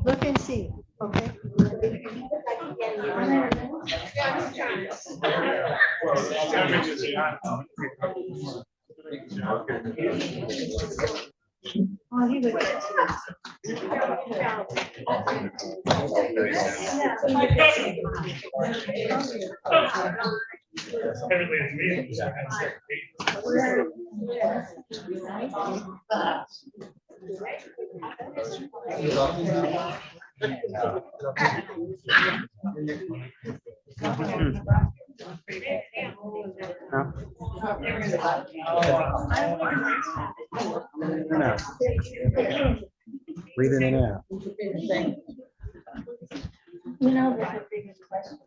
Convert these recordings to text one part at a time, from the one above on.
Look and see, okay? Oh, he would. Read it in there. You know, that's the biggest question.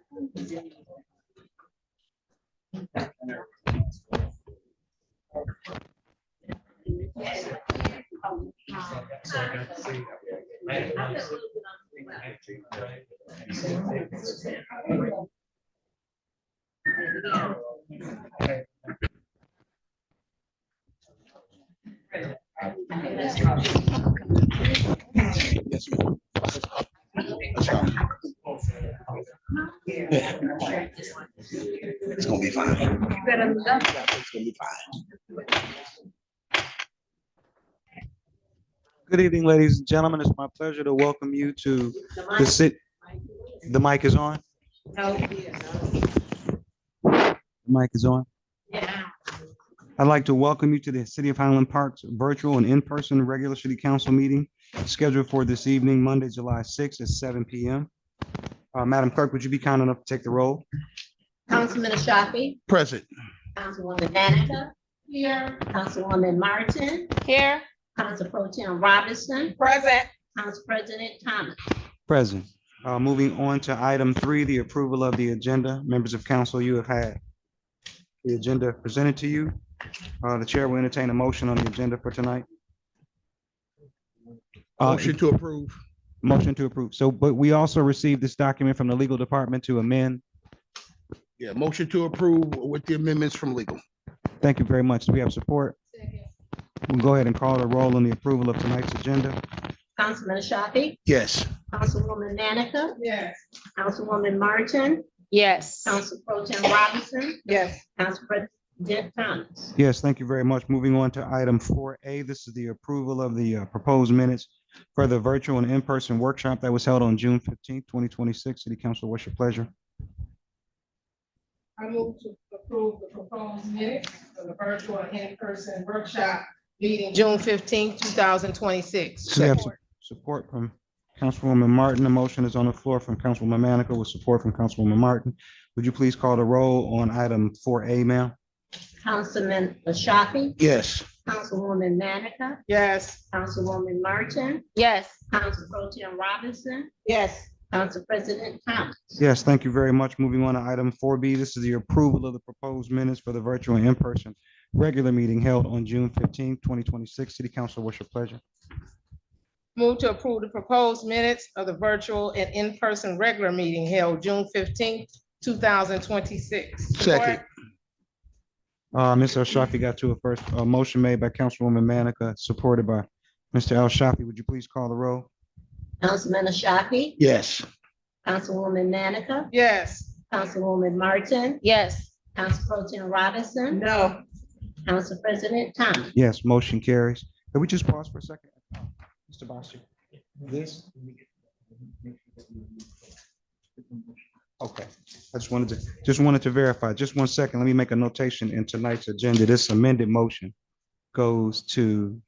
It's gonna be fine. It's gonna be fine. Good evening, ladies and gentlemen. It's my pleasure to welcome you to the sit. The mic is on. The mic is on. I'd like to welcome you to the City of Highland Park's virtual and in-person regular city council meeting scheduled for this evening, Monday, July 6th at 7 p.m. Madam Clerk, would you be kind enough to take the roll? Councilman Ashafi, Present. Councilwoman Manica. Here. Councilwoman Martin. Here. Council Pro Tem Robinson. Present. Council President Thomas. Present. Moving on to item 3, the approval of the agenda. Members of council, you have had the agenda presented to you. The chair will entertain a motion on the agenda for tonight. Motion to approve. Motion to approve. So, but we also received this document from the legal department to amend. Yeah, motion to approve with the amendments from legal. Thank you very much. Do we have support? We'll go ahead and call the roll on the approval of tonight's agenda. Councilman Ashafi, Yes. Councilwoman Manica. Yes. Councilwoman Martin. Yes. Council Pro Tem Robinson. Yes. Council President Thomas. Yes, thank you very much. Moving on to item 4A. This is the approval of the proposed minutes for the virtual and in-person workshop that was held on June 15th, 2026. City Council, what's your pleasure? I move to approve the proposed minutes for the virtual and in-person workshop meeting June 15th, 2026. So we have support from Councilwoman Martin. The motion is on the floor from Councilwoman Manica with support from Councilwoman Martin. Would you please call the roll on item 4A, ma'am? Councilman Ashafi, Yes. Councilwoman Manica, Yes. Councilwoman Martin, Yes. Council Pro Tem Robinson, Yes. Council President Thomas. Yes, thank you very much. Moving on to item 4B. This is the approval of the proposed minutes for the virtual and in-person regular meeting held on June 15th, 2026. City Council, what's your pleasure? Move to approve the proposed minutes of the virtual and in-person regular meeting held June 15th, 2026. Second. Mr. El Shafi got to it first. A motion made by Councilwoman Manica, supported by Mr. El Shafi. Would you please call the roll? Councilman Ashafi, Yes. Councilwoman Manica, Yes. Councilwoman Martin, Yes. Council Pro Tem Robinson, No. Council President Thomas. Yes, motion carries. Can we just pause for a second? Mr. Bosser, this? Okay, I just wanted to verify. Just 1 second. Let me make a notation in tonight's agenda. This amended motion goes to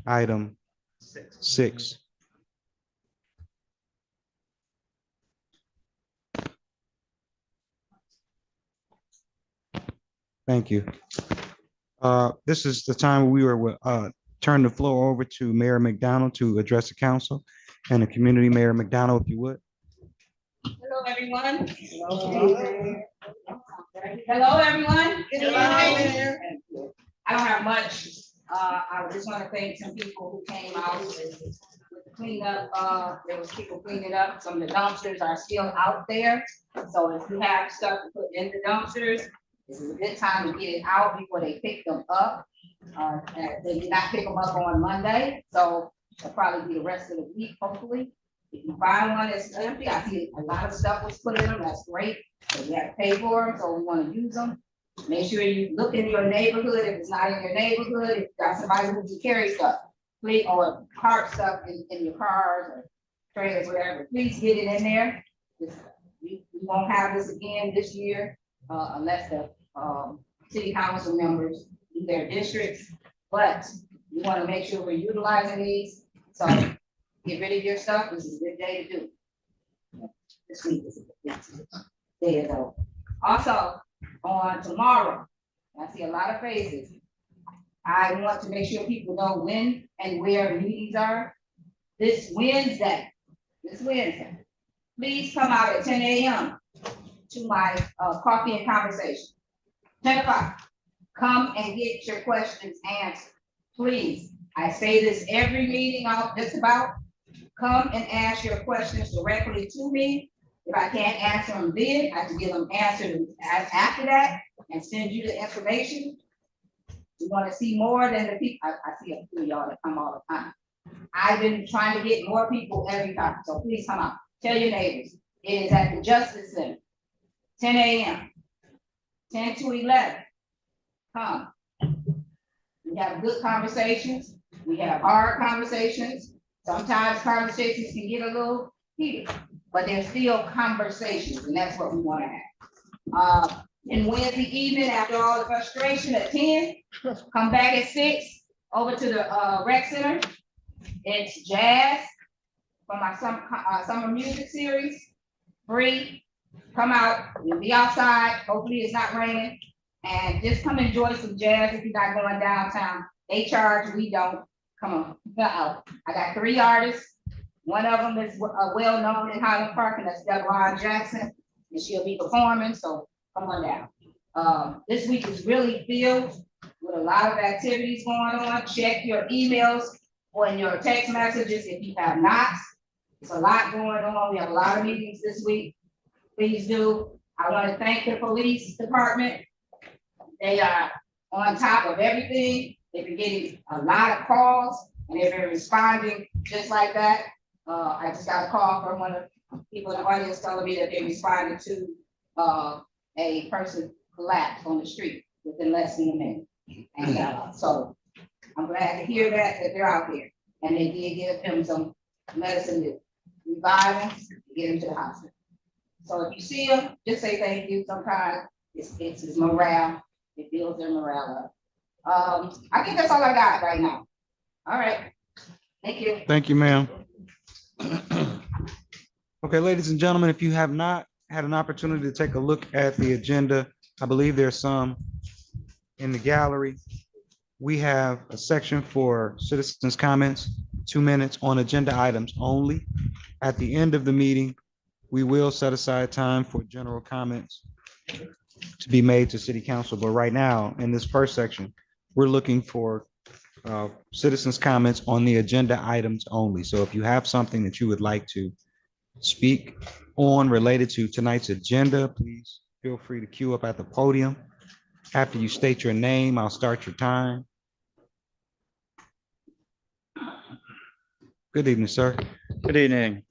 item 6. Thank you. This is the time we will turn the floor over to Mayor McDonald to address the council and the community. Mayor McDonald, if you would. Hello, everyone. Hello, everyone. Good evening. I don't have much. I just want to thank some people who came out with the cleanup. There was people cleaning up. Some of the dumpsters are still out there. So if you have stuff to put in the dumpsters, this is a good time to get it out before they pick them up. They did not pick them up on Monday, so it'll probably be the rest of the week, hopefully. If you find one that's empty, I see a lot of stuff was put in them, that's great. So we have to pay for them, so we want to use them. Make sure you look in your neighborhood, if it's not in your neighborhood, if you got somebody who can carry stuff, please, or park stuff in your cars or trailers, whatever, please get it in there. We won't have this again this year, unless the city council members do their districts, but we want to make sure we're utilizing these, so get rid of your stuff. This is a good day to do it. This week is a good day to go. Also, on tomorrow, I see a lot of faces. I want to make sure people know when and where meetings are. This Wednesday, please come out at 10 a.m. to my coffee and conversation. 10 o'clock. Come and get your questions answered. Please, I say this every meeting out just about. Come and ask your questions directly to me. If I can't answer them then, I can give them answered after that and send you the information. You want to see more than the people, I see a few of y'all that come all the time. I've been trying to get more people every time, so please come out. Tell your neighbors. It is at the Justice Center, 10 a.m., 10 to 11. Come. We have good conversations. We have hard conversations. Sometimes conversations can get a little heated, but they're still conversations, and that's what we want to have. And Wednesday evening, after all the frustration at 10, come back at 6 over to the rec center. It's jazz from my summer music series. Free. Come out. We'll be outside. Hopefully it's not raining. And just come enjoy some jazz if you're not going downtown. They charge, we don't. Come on, get out. I got 3 artists. One of them is well-known in Highland Park, and that's Deborah Jackson, and she'll be performing, so come on down. This week is really filled with a lot of activities going on. Check your emails or in your text messages if you have not. It's a lot going on. We have a lot of meetings this week. Please do. I want to thank the police department. They are on top of everything. They've been getting a lot of calls and they've been responding just like that. I just got a call from one of the people in the audience telling me that they responded to a person collapsed on the street. within less than a minute. And, so I'm glad to hear that they're out there. And they did give him some medicine to revive him, to get him to the hospital. So if you see him, just say thank you. Sometimes it's his morale, it builds their morale up. I think that's all I got right now. All right, thank you. Thank you, ma'am. Okay, ladies and gentlemen, if you have not had an opportunity to take a look at the agenda, I believe there's some in the gallery. We have a section for citizens' comments, 2 minutes on agenda items only. At the end of the meeting, we will set aside time for general comments to be made to city council. But right now, in this first section, we're looking for citizens' comments on the agenda items only. So if you have something that you would like to speak on related to tonight's agenda, please feel free to queue up at the podium. After you state your name, I'll start your time. Good evening, sir. Good evening.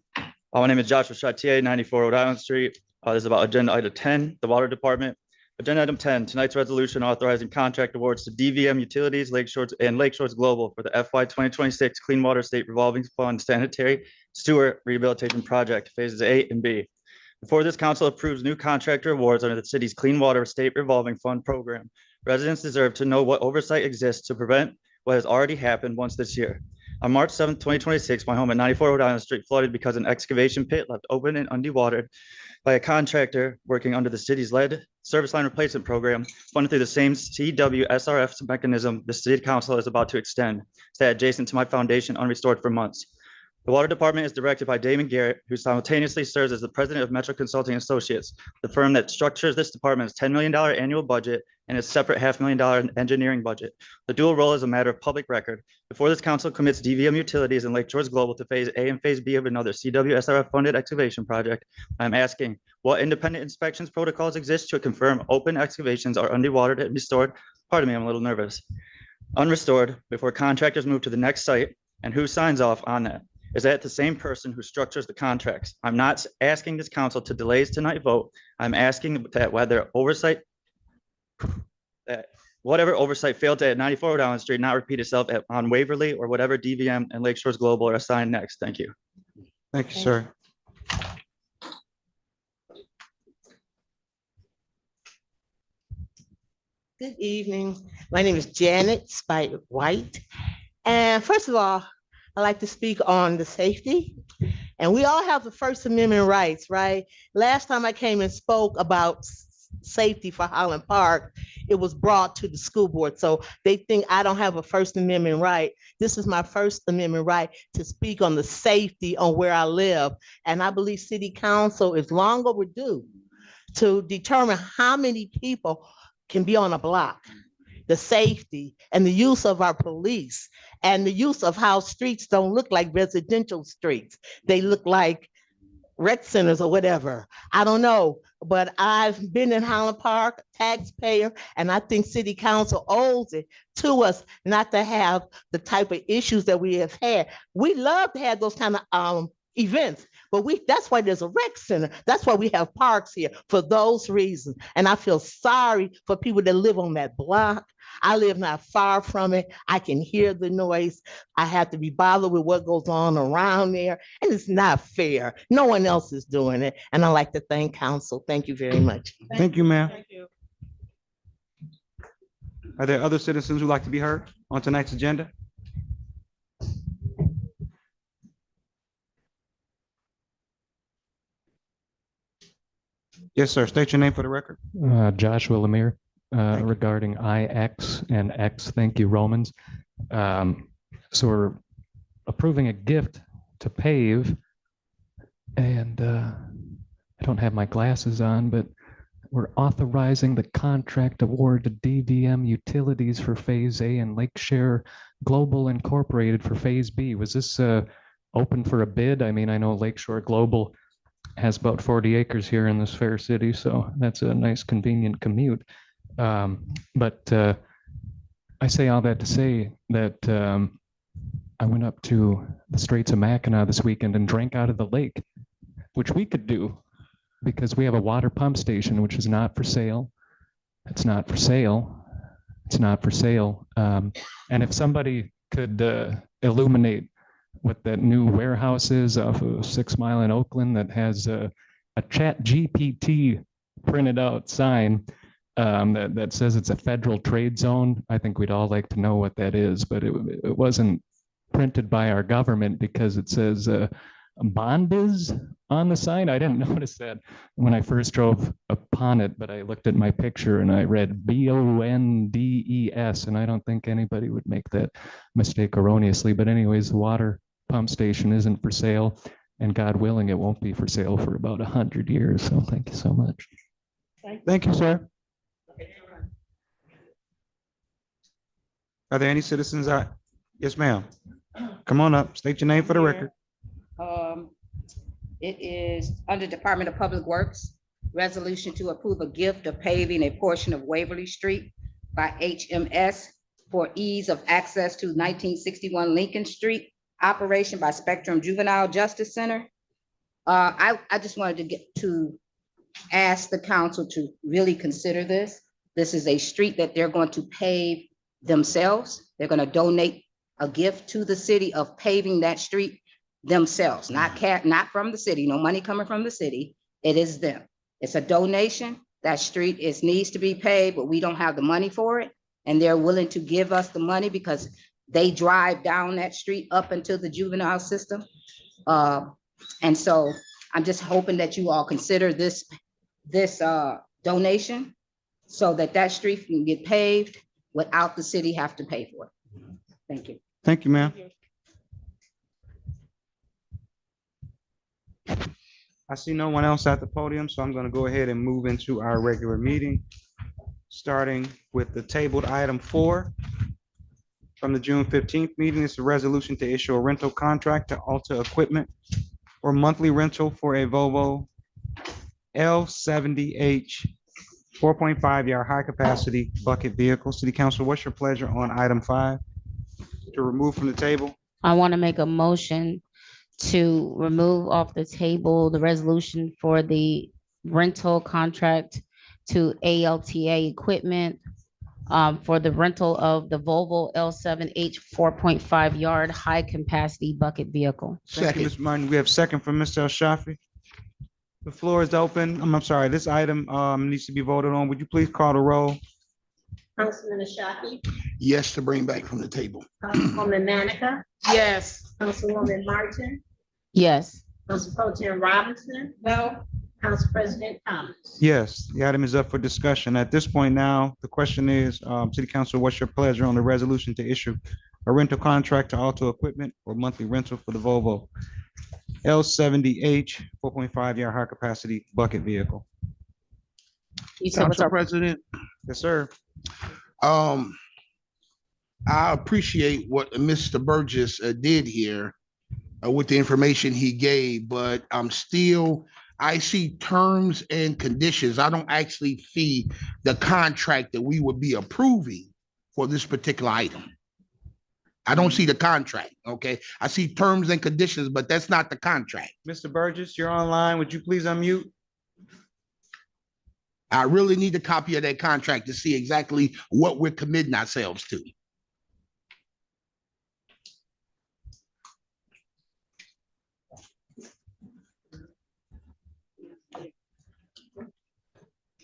My name is Joshua Chartier, 94 Rhode Island Street. This is about agenda item 10, the water department. Agenda item 10, tonight's resolution authorizing contract awards to DVM Utilities, Lakeshores and Lakeshores Global for the FY 2026 Clean Water State Revolving Fund Sanitary Sewer Rehabilitation Project, phases A and B. Before this council approves new contractor awards under the city's Clean Water State Revolving Fund program, residents deserve to know what oversight exists to prevent what has already happened once this year. On March 7th, 2026, my home at 94 Rhode Island Street flooded because an excavation pit left open and underwatered by a contractor working under the city's lead service line replacement program, funded through the same CWSRF mechanism the city council is about to extend, stay adjacent to my foundation unrestored for months. The water department is directed by Damon Garrett, who simultaneously serves as the president of Metro Consulting Associates, the firm that structures this department's $10 million annual budget and its separate $500,000 engineering budget. The dual role is a matter of public record. Before this council commits DVM Utilities and Lakeshores Global to phase A and phase B of another CWSRF funded excavation project, I'm asking what independent inspections protocols exist to confirm open excavations are underwatered and restored. Pardon me, I'm a little nervous. Unrestored before contractors move to the next site, and who signs off on that? Is that the same person who structures the contracts? I'm not asking this council to delay tonight vote. I'm asking that whatever oversight failed at 94 Rhode Island Street not repeat itself on Waverly or whatever DVM and Lakeshores Global are assigned next. Thank you. Thank you, sir. Good evening. My name is Janet Spite White. And first of all, I'd like to speak on the safety. And we all have the First Amendment rights, right? Last time I came and spoke about safety for Highland Park, it was brought to the school board. So they think I don't have a First Amendment right. This is my First Amendment right to speak on the safety on where I live. And I believe City Council is long overdue to determine how many people can be on a block, the safety and the use of our police and the use of how streets don't look like residential streets. They look like rec centers or whatever. I don't know, but I've been in Highland Park, taxpayer, and I think City Council owes it to us not to have the type of issues that we have had. We love to have those kind of events, but that's why there's a rec center. That's why we have parks here, for those reasons. And I feel sorry for people that live on that block. I live not far from it. I can hear the noise. I have to be bothered with what goes on around there. And it's not fair. No one else is doing it. And I'd like to thank council. Thank you very much. Thank you, ma'am. Thank you. Are there other citizens who'd like to be heard on tonight's agenda? Yes, sir. State your name for the record. Joshua Lemire, regarding IX and X, thank you, Romans. So we're approving a gift to pave, and I don't have my glasses on, but we're authorizing the contract award to DVM Utilities for Phase A and Lakeshare Global Incorporated for Phase B. Was this open for a bid? I mean, I know Lakeshore Global has about 40 acres here in this fair city, so that's a nice convenient commute. But I say all that to say that I went up to the Straits of Mackinac this weekend and drank out of the lake, which we could do because we have a water pump station, which is not for sale. It's not for sale. it's not for sale. And if somebody could illuminate what that new warehouse is off of 6 Mile in Oakland that has a Chat GPT printed out sign that says it's a federal trade zone. I think we'd all like to know what that is, but it wasn't printed by our government because it says Bondiz on the sign. I didn't notice that when I first drove upon it, but I looked at my picture and I read BONDES, and I don't think anybody would make that mistake erroneously. But anyways, the water pump station isn't for sale, and God willing, it won't be for sale for about 100 years. So thank you so much. Thank you, sir. Are there any citizens out? Yes, ma'am. Come on up. State your name for the record. It is under Department of Public Works, resolution to approve a gift of paving a portion of Waverly Street by HMS for ease of access to 1961 Lincoln Street, operation by Spectrum Juvenile Justice Center. I just wanted to ask the council to really consider this. This is a street that they're going to pave themselves. They're going to donate a gift to the city of paving that street themselves, not from the city, no money coming from the city. It is them. It's a donation. That street needs to be paved, but we don't have the money for it. And they're willing to give us the money because they drive down that street up into the juvenile system. And so I'm just hoping that you all consider this donation so that street can get paved without the city have to pay for it. Thank you. Thank you, ma'am. I see no one else at the podium, so I'm going to go ahead and move into our regular meeting, starting with the tabled item 4 from the June 15th meeting. It's a resolution to issue a rental contract to Alta Equipment or monthly rental for a Volvo L70H 4.5-yard high-capacity bucket vehicle. City Council, what's your pleasure on item 5? To remove from the table? I want to make a motion to remove off the table the resolution for the rental contract to ALTA Equipment for the rental of the Volvo L7H 4.5-yard high-capacity bucket vehicle. Thank you, Ms. Martin. We have second from Mr. El Shafi. The floor is open. I'm sorry, this item needs to be voted on. Would you please call the roll? Councilman Ashafi, Yes, to bring back from the table. Councilwoman Manica, Yes. Councilwoman Martin, Yes. Council Pro Tim Robinson, No. Council President Thomas. Yes, the item is up for discussion. At this point now, the question is, City Council, what's your pleasure on the resolution to issue a rental contract to Alto Equipment or monthly rental for the Volvo L70H 4.5-yard high-capacity bucket vehicle? Council President, Yes, sir. I appreciate what Mr. Burgess did here with the information he gave, but I see terms and conditions. I don't actually see the contract that we would be approving for this particular item. I don't see the contract, okay? I see terms and conditions, but that's not the contract. Mr. Burgess, you're online. Would you please unmute? I really need a copy of that contract to see exactly what we're committing ourselves to.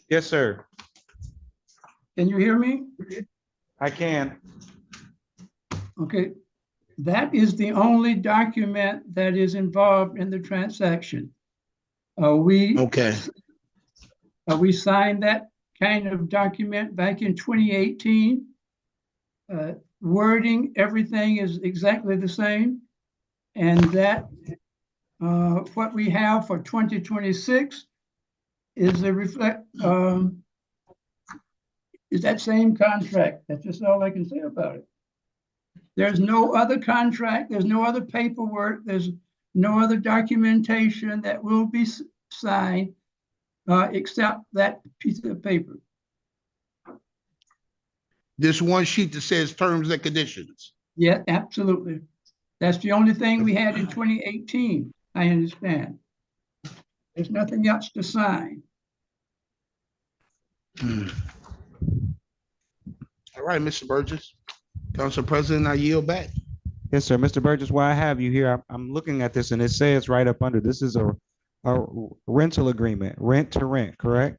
Yes, sir. Can you hear me? I can. Okay. That is the only document that is involved in the transaction. Okay. We signed that kind of document back in 2018. Wording, everything is exactly the same. And that what we have for 2026 is is that same contract. That's just all I can say about it. There's no other contract, there's no other paperwork, there's no other documentation that will be signed except that piece of paper. This one sheet that says terms and conditions. Yeah, absolutely. That's the only thing we had in 2018, I understand. There's nothing else to sign. All right, Mr. Burgess. Council President, I yield back. Yes, sir. Mr. Burgess, while I have you here, I'm looking at this and it says right up under, this is a rental agreement, rent to rent, correct?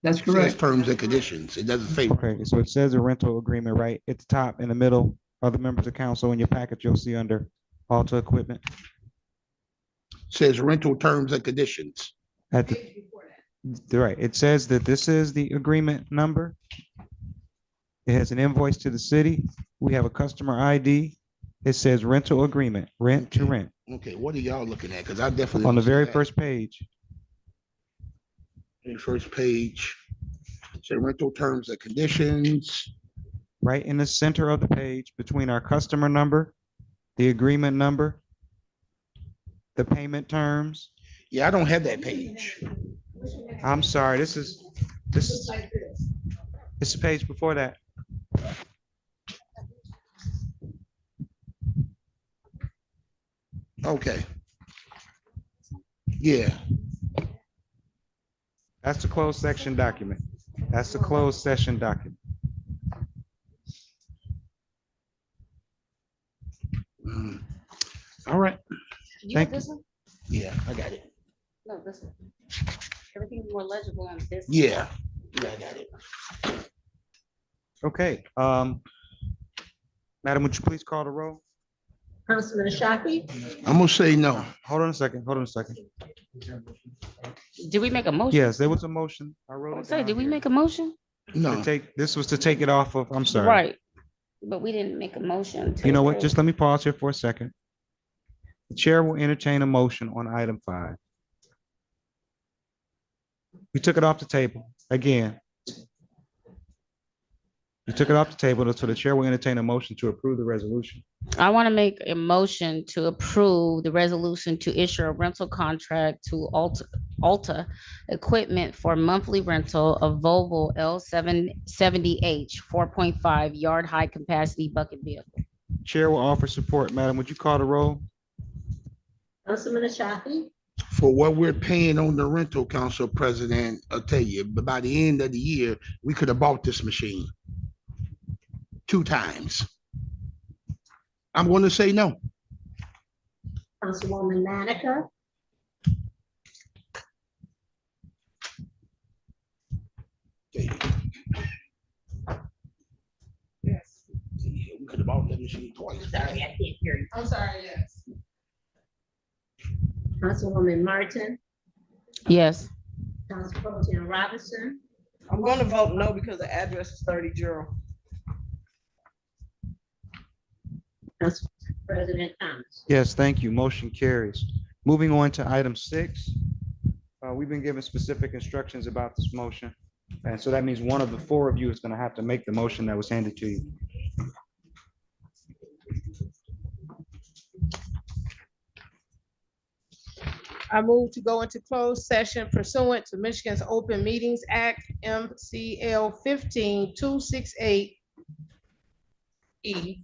That's It says correct. terms and conditions. It doesn't say. Okay, so it says a rental agreement right at the top in the middle of the members of council. In your packet, you'll see under auto equipment Says rental terms and conditions. at right. It says that this is the agreement number. It has an invoice to the city. We have a customer ID. It says rental agreement, rent to rent Okay, what are y'all looking at? Because I definitely. on the don't see very that. first page. Very first page. Say rental terms and conditions. Right in the center of the page between our customer number, the agreement number, the payment terms. Yeah, I don't have that page. I'm sorry, this is it's the page before that. Okay. Yeah, That's the closed section document. That's the closed session document. mm. All right. You Thank have this one? Yeah, I got it. No, this one. Everything's more legible on this. Yeah. Yeah, I got it. Okay, Madam, would you please call the roll? Councilman Ashafi, I'm gonna say no. Hold on a second, hold on a second. Did we make a motion? Yes, there was a motion. I wrote it Say, down did we here. make a motion? No. To take, this was to take it off of, I'm sorry. Right. But we didn't make a motion. to You know what? approve. Just let me pause here for a second. The chair will entertain a motion on item 5. We took it off the table again. You took it off the table, so the chair will entertain a motion to approve the resolution. I want to make a motion to approve the resolution to issue a rental contract to Alta Equipment for monthly rental of Volvo L770H 4.5 yard high capacity bucket vehicle. Chair will offer support. Madam, would you call the roll? Councilman Ashafi, For what we're paying on the rental, Council President, I'll tell you, but by the end of the year, we could have bought this machine 2 times. I'm going to say no. Councilwoman Manica, Yes. We could have bought that machine twice. sorry, I can't hear you. I'm sorry, yes. Councilwoman Martin, Yes. Council Pro Tim Robinson, I'm gonna vote no because the address is 30. Council President Thomas. Yes, thank you. Motion carries. Moving on to item 6. We've been given specific instructions about this motion. And so that means one of the 4 of you is going to have to make the motion that was handed to you. I move to go into closed session pursuant to Michigan's Open Meetings Act, MCL 15268 E,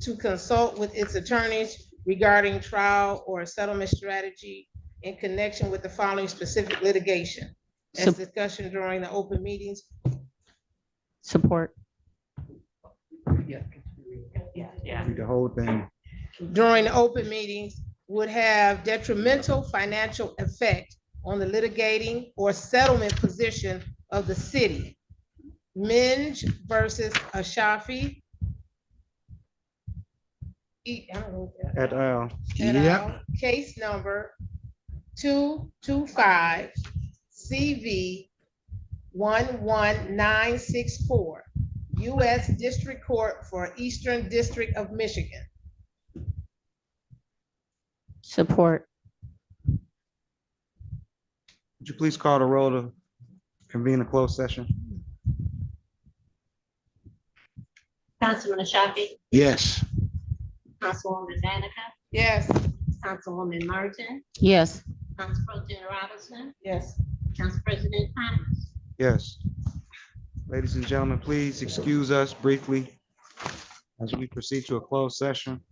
to consult with its attorneys regarding trial or settlement strategy in connection with the following specific litigation. As Sup- discussion during the open meetings. Support. Read the whole thing. During the open meetings would have detrimental financial effect on the litigating or settlement position of the city. Minge versus Ashafi. I don't know what that- Et al. et Yep. al. Case number 225 CV 11964, U.S. District Court for Eastern District of Michigan. Support. Would you please call the roll to convene a closed session? Councilman Ashafi, Yes. Councilwoman Manica, Yes. Councilwoman Martin, Yes. Council Pro Tim Robinson, Yes. Council President Thomas. Yes. Ladies and gentlemen, please excuse us briefly as we proceed to a closed session.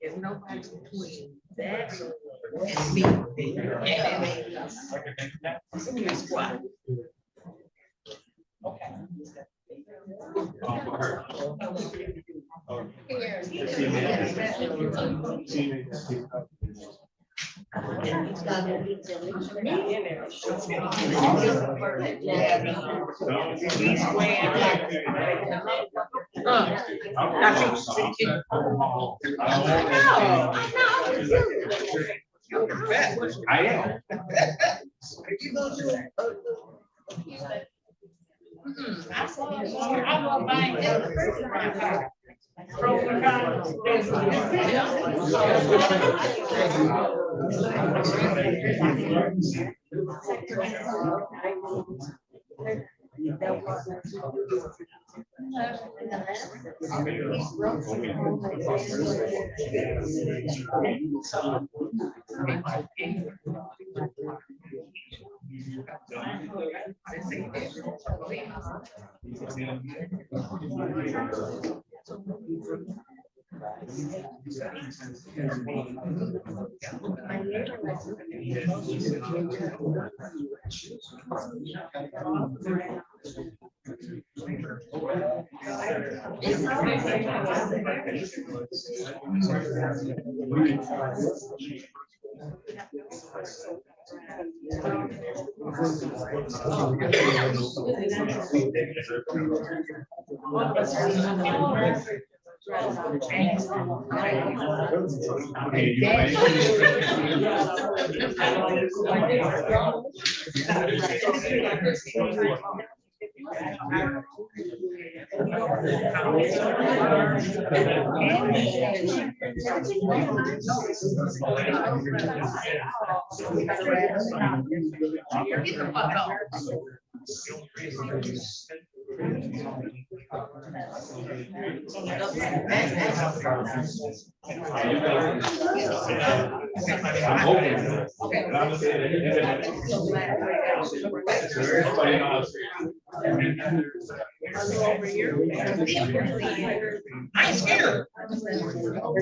There's nobody between that and me. Guess what? I am. I ain't scared. Oh,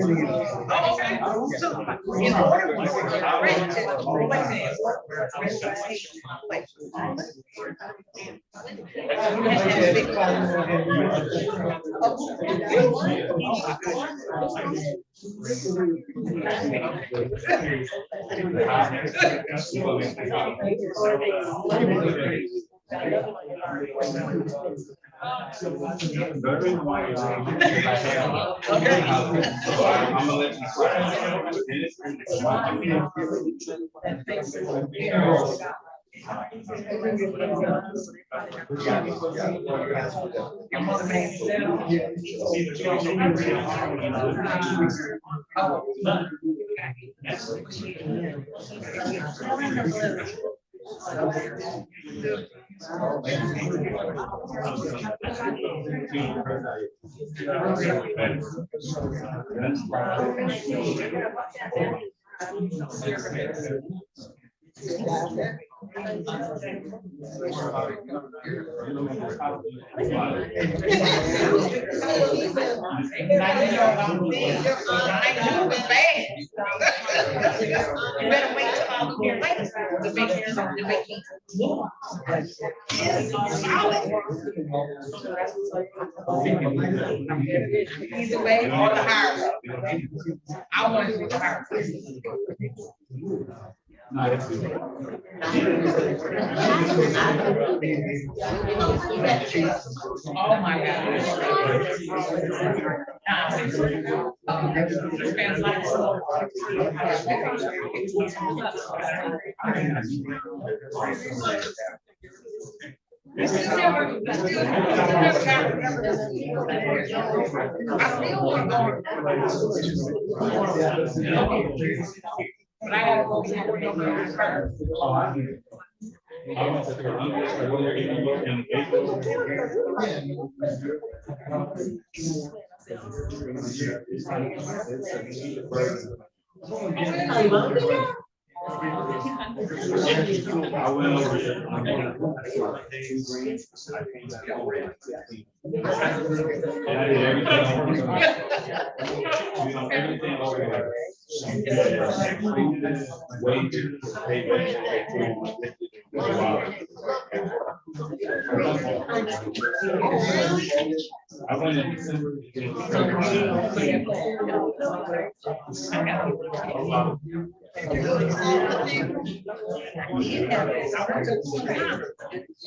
okay. So, in order for the rent I knew it was bad. better wait till all the years later to make it, to make it. Either way, or the higher. I want to do the higher. Oh my But I gotta go before November first.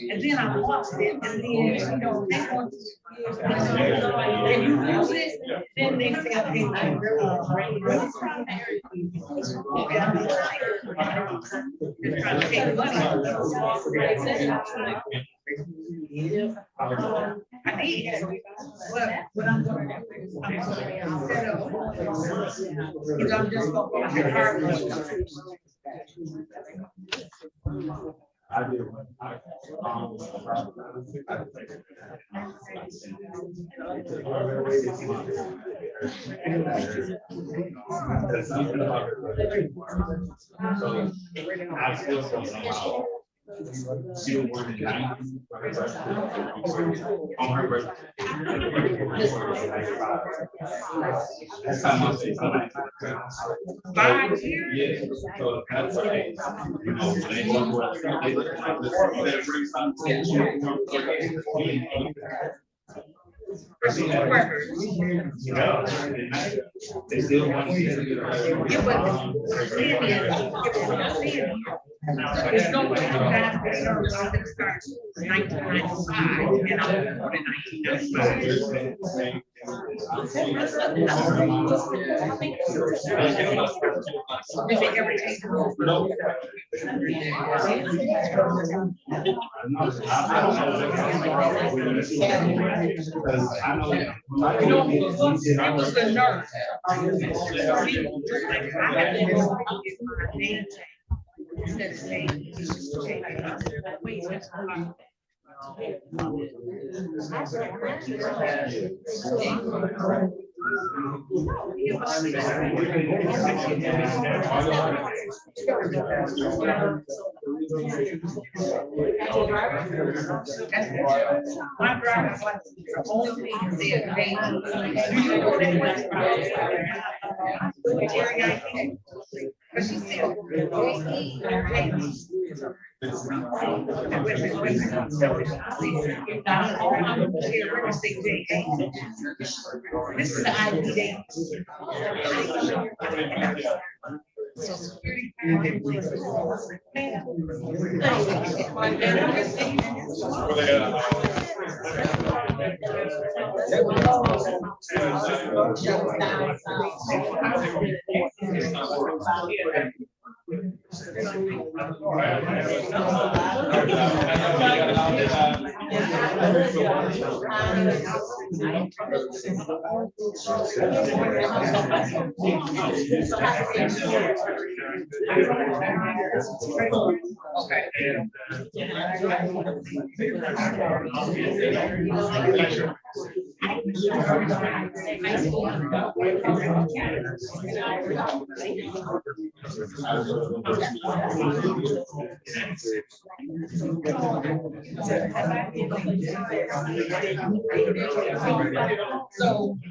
And then I lost it, and then, you know, they want to. And you lose it, then they say, okay, they're trying to take money. I need it. What I'm gonna do, I'm gonna set up. Because I'm just gonna go like a car wash. I do. She was born in 90. On her birthday. That's how much they come. 5 years? Yeah. So that's why they, you know, they look like this. They bring something. They still want to see it. It's no way that service is gonna start 1995 and I'm born in 1995. Did they ever take the role? You know, it was the nurse. Just like I had to go get my name changed. Instead of saying, wait, what's the my driver's license, the only thing is there, they, do you know that much about it? But she said, this is the ID date. So security. So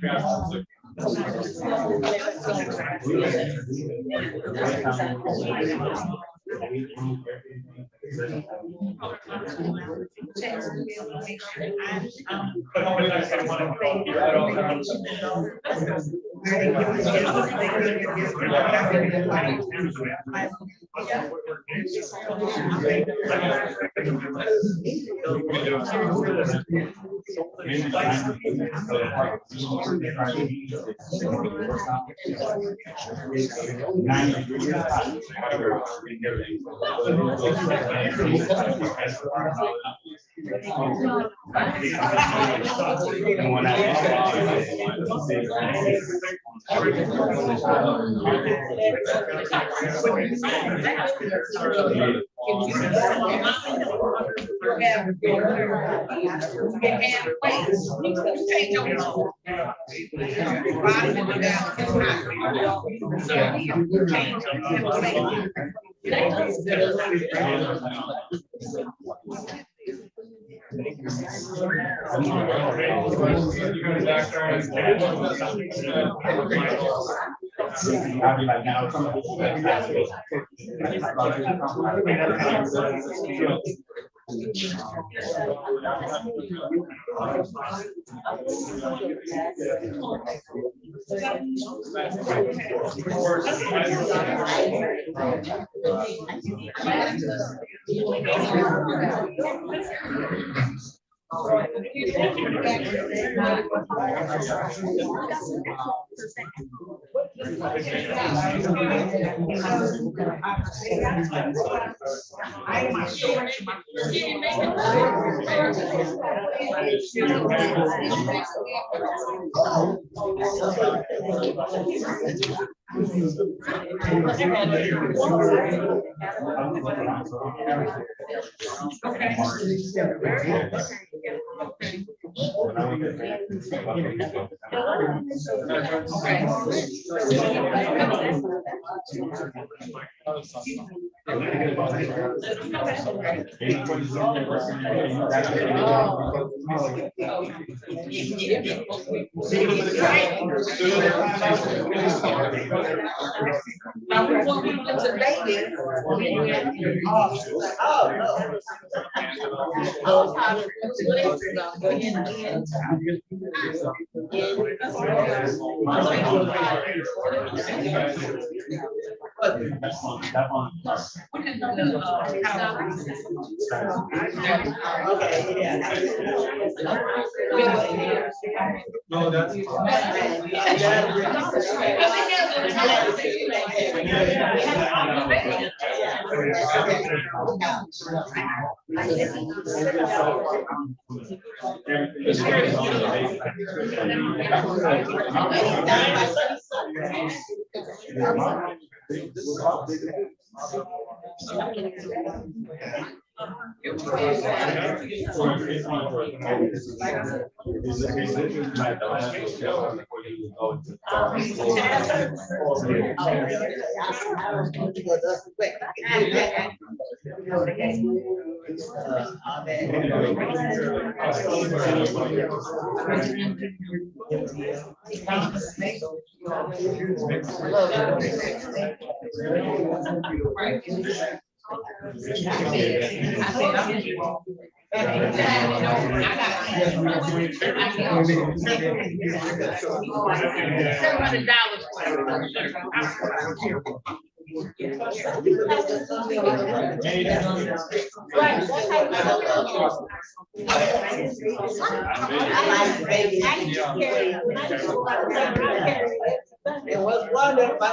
It was wonderful.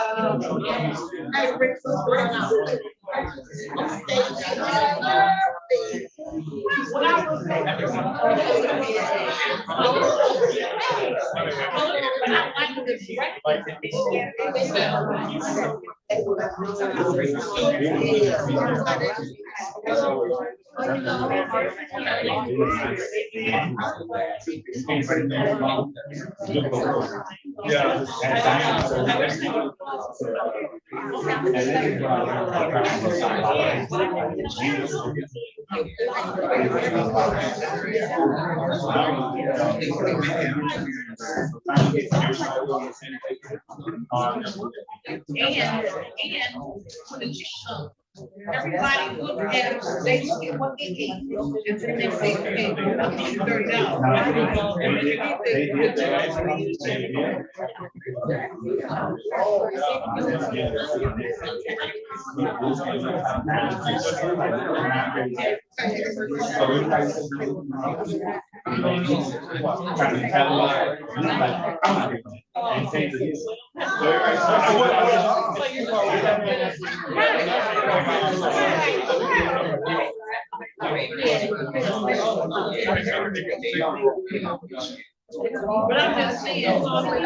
Everybody look at it, they look at what they eat, and then they say, okay, I'm getting $30. But I'm just saying, it's always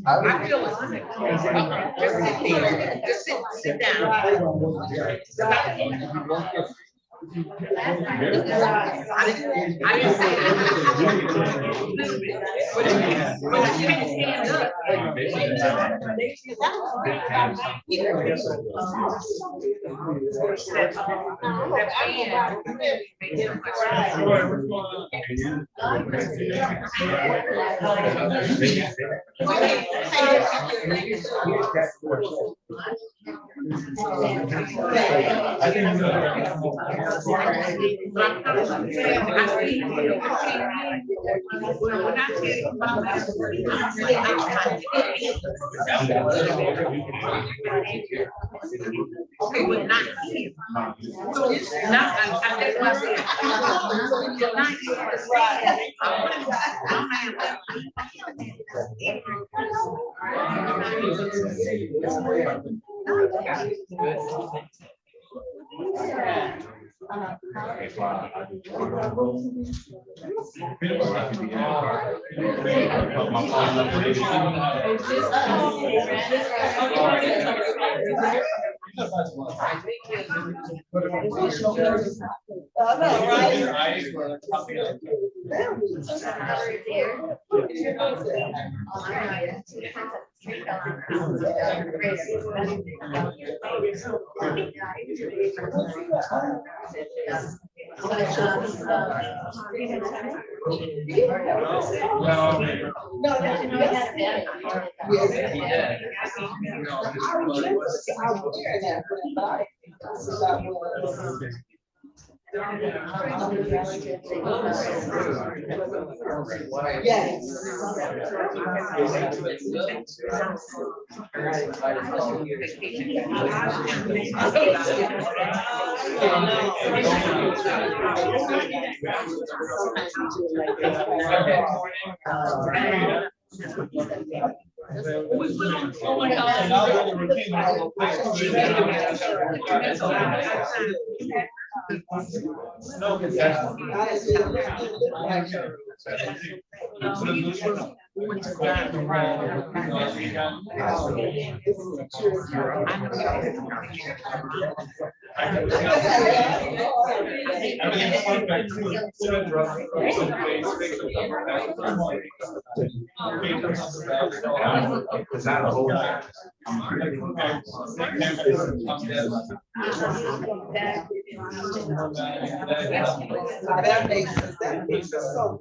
I feel it. Just sit down. I didn't say okay, but not here. So it's not, that's what I said. Not That makes sense. That makes sense. So.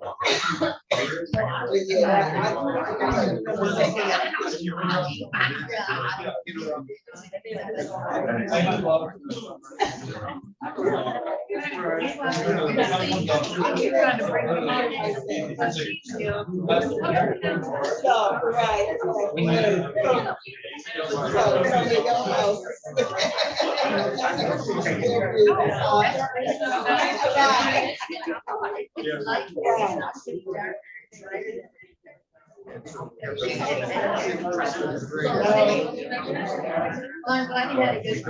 I'm glad you had a good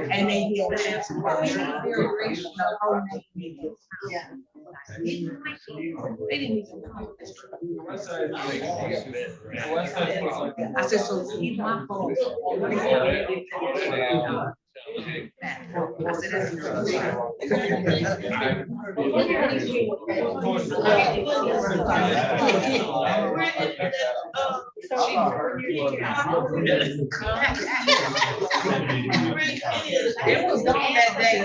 And then he'll answer. I said, so he's my fault. It was gone that day.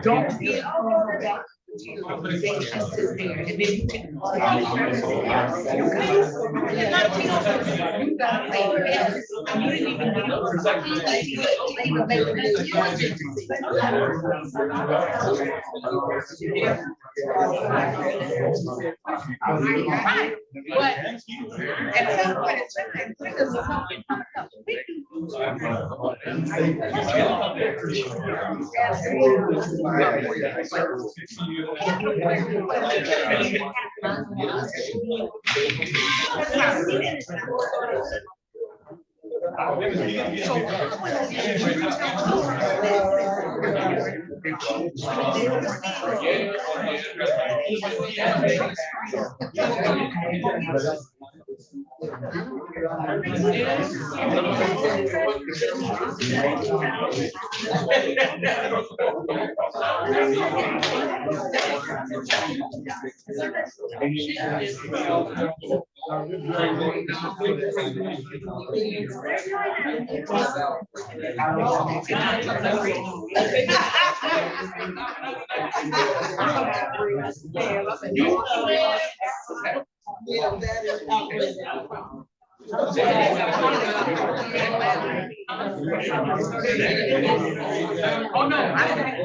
Don't be Oh, no, I.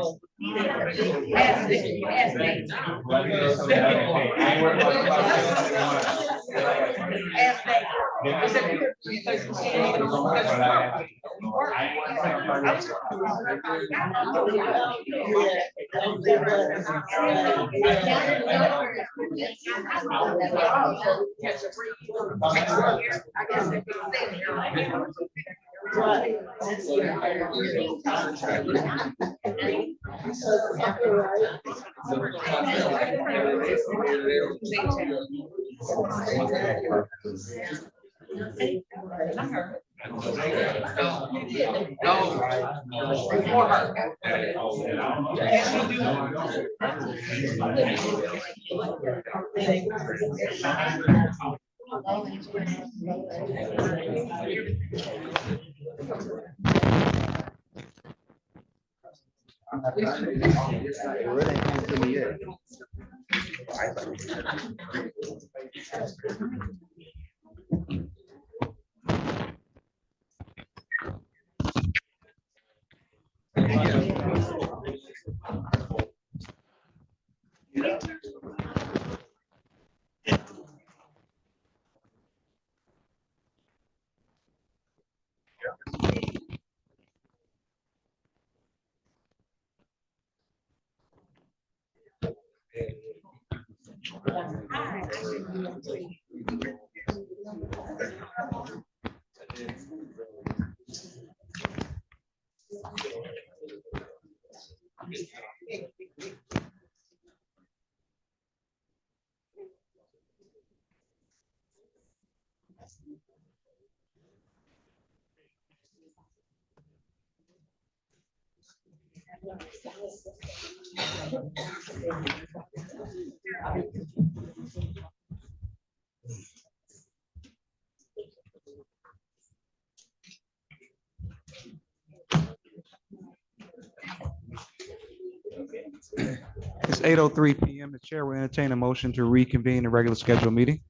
It's 8:03 PM. The chair will entertain a motion to reconvene the regular scheduled meeting.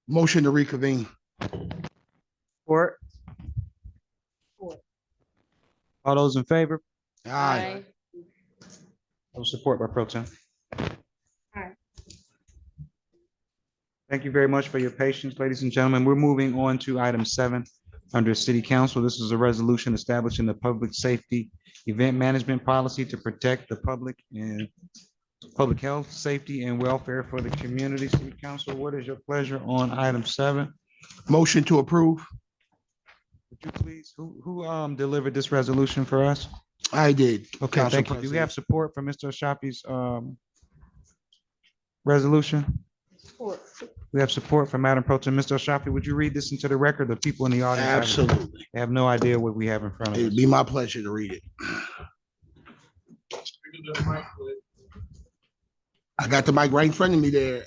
Motion to reconvene. Support. All those in favor? Aye. Support by Pro Tem. Aye. Thank you very much for your patience, ladies and gentlemen. We're moving on to item 7 under City Council. This is a resolution establishing the public safety event management policy to protect the public and public health, safety, and welfare for the community. City Council, what is your pleasure on item 7? Motion to approve. Would you please, who delivered this resolution for us? I did. Okay, Council thank you. Do we President. have support for Mr. Ashafi's resolution? We have support from Madam Pro Tem. Mr. Ashafi, would you read this into the record? The people in the audience Absolutely. have no idea what we have in front of us. It'd be my pleasure to read it. I got the mic right in front of me there,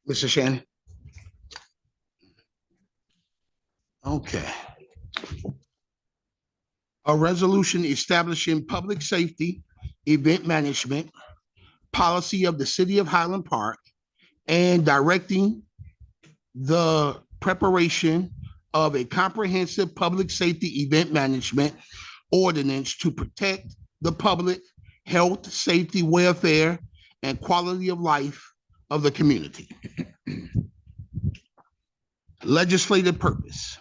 Mr. Shannon. Okay. A resolution establishing public safety, event management, policy of the city of Highland Park, and directing the preparation of a comprehensive public safety event management ordinance to protect the public health, safety, welfare, and quality of life of the community. Legislative purpose.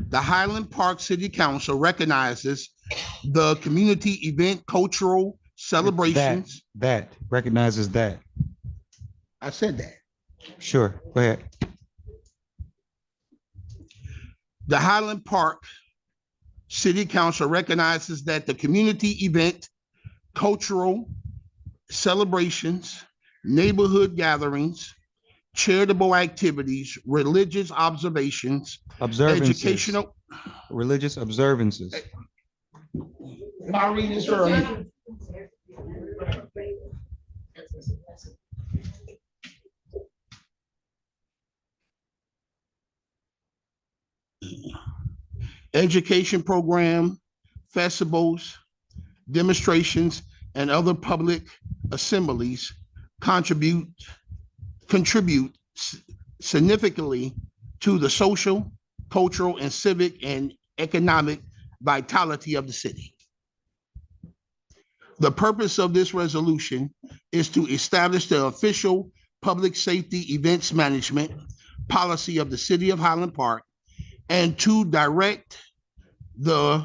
The Highland Park City Council recognizes the community event cultural celebrations. That recognizes that. I said that. Sure, go ahead. The Highland Park City Council recognizes that the community event, cultural celebrations, neighborhood gatherings, charitable activities, religious observations, educational. Religious observances. I'll read this early. Education program, festivals, demonstrations, and other public assemblies contribute significantly to the social, cultural, and civic and economic vitality of the city. The purpose of this resolution is to establish the official public safety events management policy of the city of Highland Park and to direct the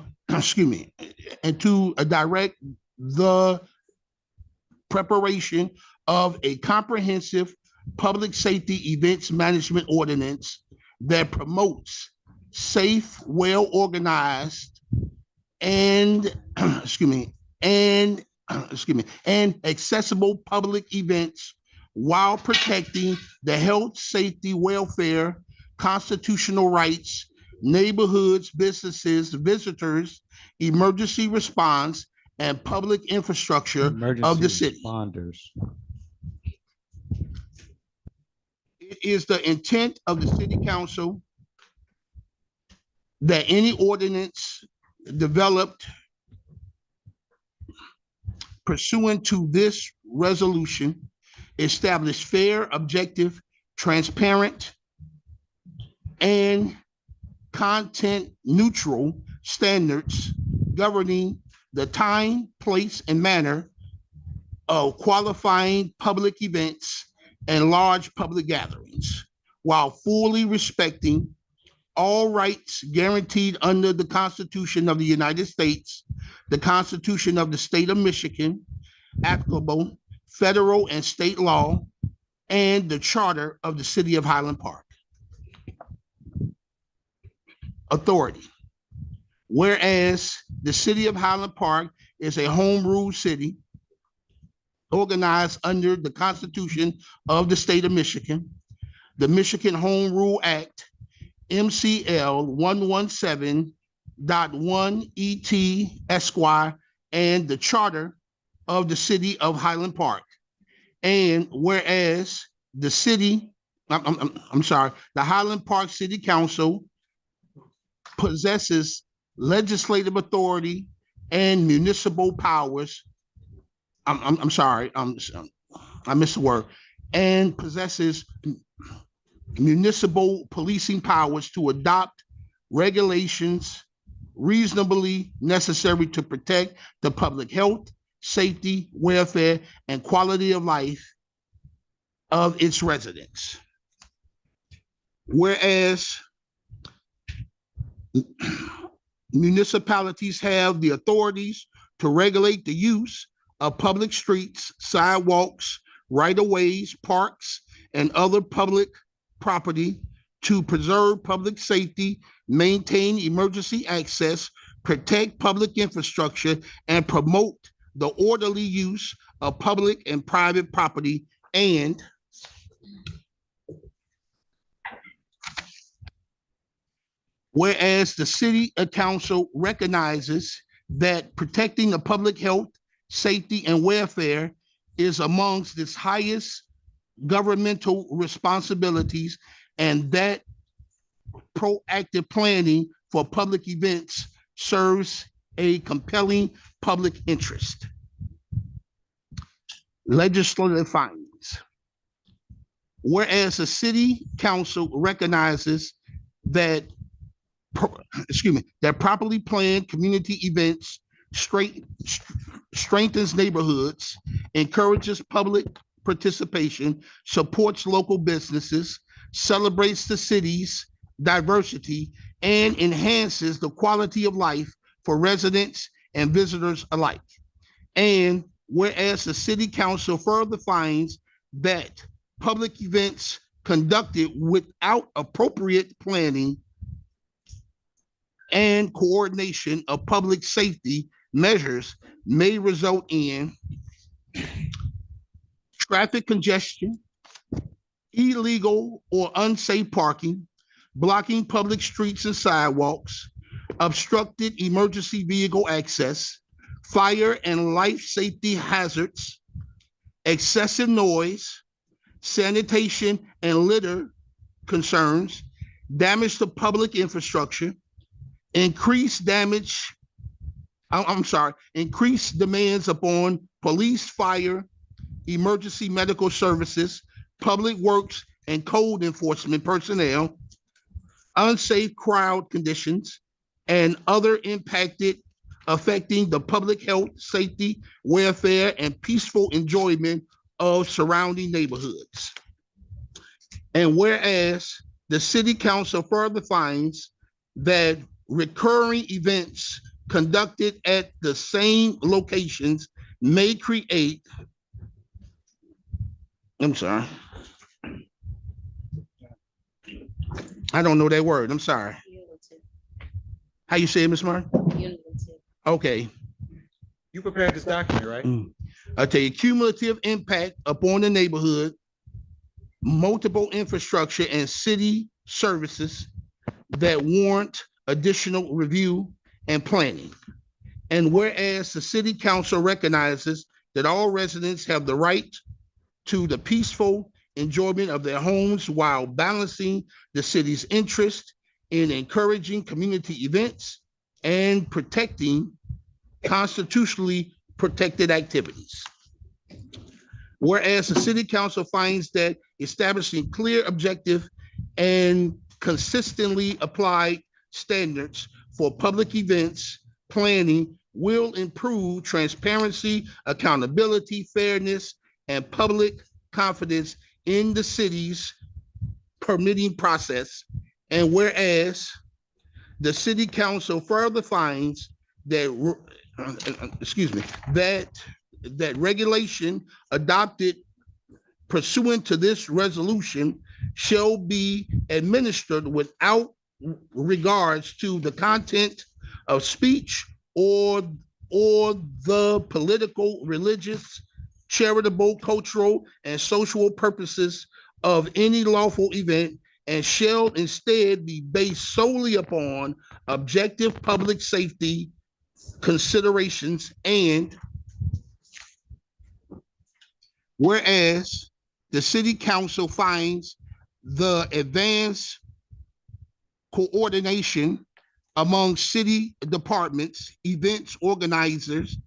preparation of a comprehensive public safety events management ordinance that promotes safe, well-organized, and accessible public events while protecting the health, safety, welfare, constitutional rights, neighborhoods, businesses, visitors, emergency response, and public infrastructure of the city. Responders. It is the intent of the city council that any ordinance developed pursuant to this resolution establish fair, objective, transparent, and content neutral standards governing the time, place, and manner of qualifying public events and large public gatherings, while fully respecting all rights guaranteed under the Constitution of the United States, the Constitution of the State of Michigan, applicable federal and state law, and the Charter of the City of Highland Park. Authority. Whereas the City of Highland Park is a home rule city organized under the Constitution of the State of Michigan, the Michigan Home Rule Act, MCL 117.1 ET Esquire, and the Charter of the City of Highland Park. And whereas the Highland Park City Council possesses legislative authority and municipal powers. I missed the word. And possesses municipal policing powers to adopt regulations reasonably necessary to protect the public health, safety, welfare, and quality of life of its residents. Whereas municipalities have the authorities to regulate the use of public streets, sidewalks, right-of-ways, parks, and other public property to preserve public safety, maintain emergency access, protect public infrastructure, and promote the orderly use of public and private property. And whereas the city council recognizes that protecting the public health, safety, and welfare is amongst its highest governmental responsibilities, and that proactive planning for public events serves a compelling public interest. Legislative findings. Whereas the city council recognizes that properly planned community events strengthens neighborhoods, encourages public participation, supports local businesses, celebrates the city's diversity, and enhances the quality of life for residents and visitors alike. And whereas the city council further finds that public events conducted without appropriate planning and coordination of public safety measures may result in traffic congestion, illegal or unsafe parking, blocking public streets and sidewalks, obstructed emergency vehicle access, fire and life safety hazards, excessive noise, sanitation and litter concerns, damage to public infrastructure, increased demands upon police, fire, emergency medical services, public works and code enforcement personnel, unsafe crowd conditions, and other affecting the public health, safety, welfare, and peaceful enjoyment of surrounding neighborhoods. And whereas the city council further finds that recurring events conducted at the same locations may create, I'm sorry, I don't know that word, I'm sorry. How you say it, Ms. Martin? Okay. You prepared this document, right? I tell you, cumulative impact upon the neighborhood, multiple infrastructure and city services that warrant additional review and planning. And whereas the city council recognizes that all residents have the right to the peaceful enjoyment of their homes while balancing the city's interest in encouraging community events and protecting constitutionally protected activities. Whereas the city council finds that establishing clear, objective, and consistently applied standards for public events planning will improve transparency, accountability, fairness, and public confidence in the city's permitting process. And whereas the city council further finds that, that regulation adopted pursuant to this resolution shall be administered without regards to the content of speech or the political, religious, charitable, cultural, and social purposes of any lawful event, and shall instead be based solely upon objective public safety considerations. And whereas the city council finds the advanced coordination among city departments, events organizers,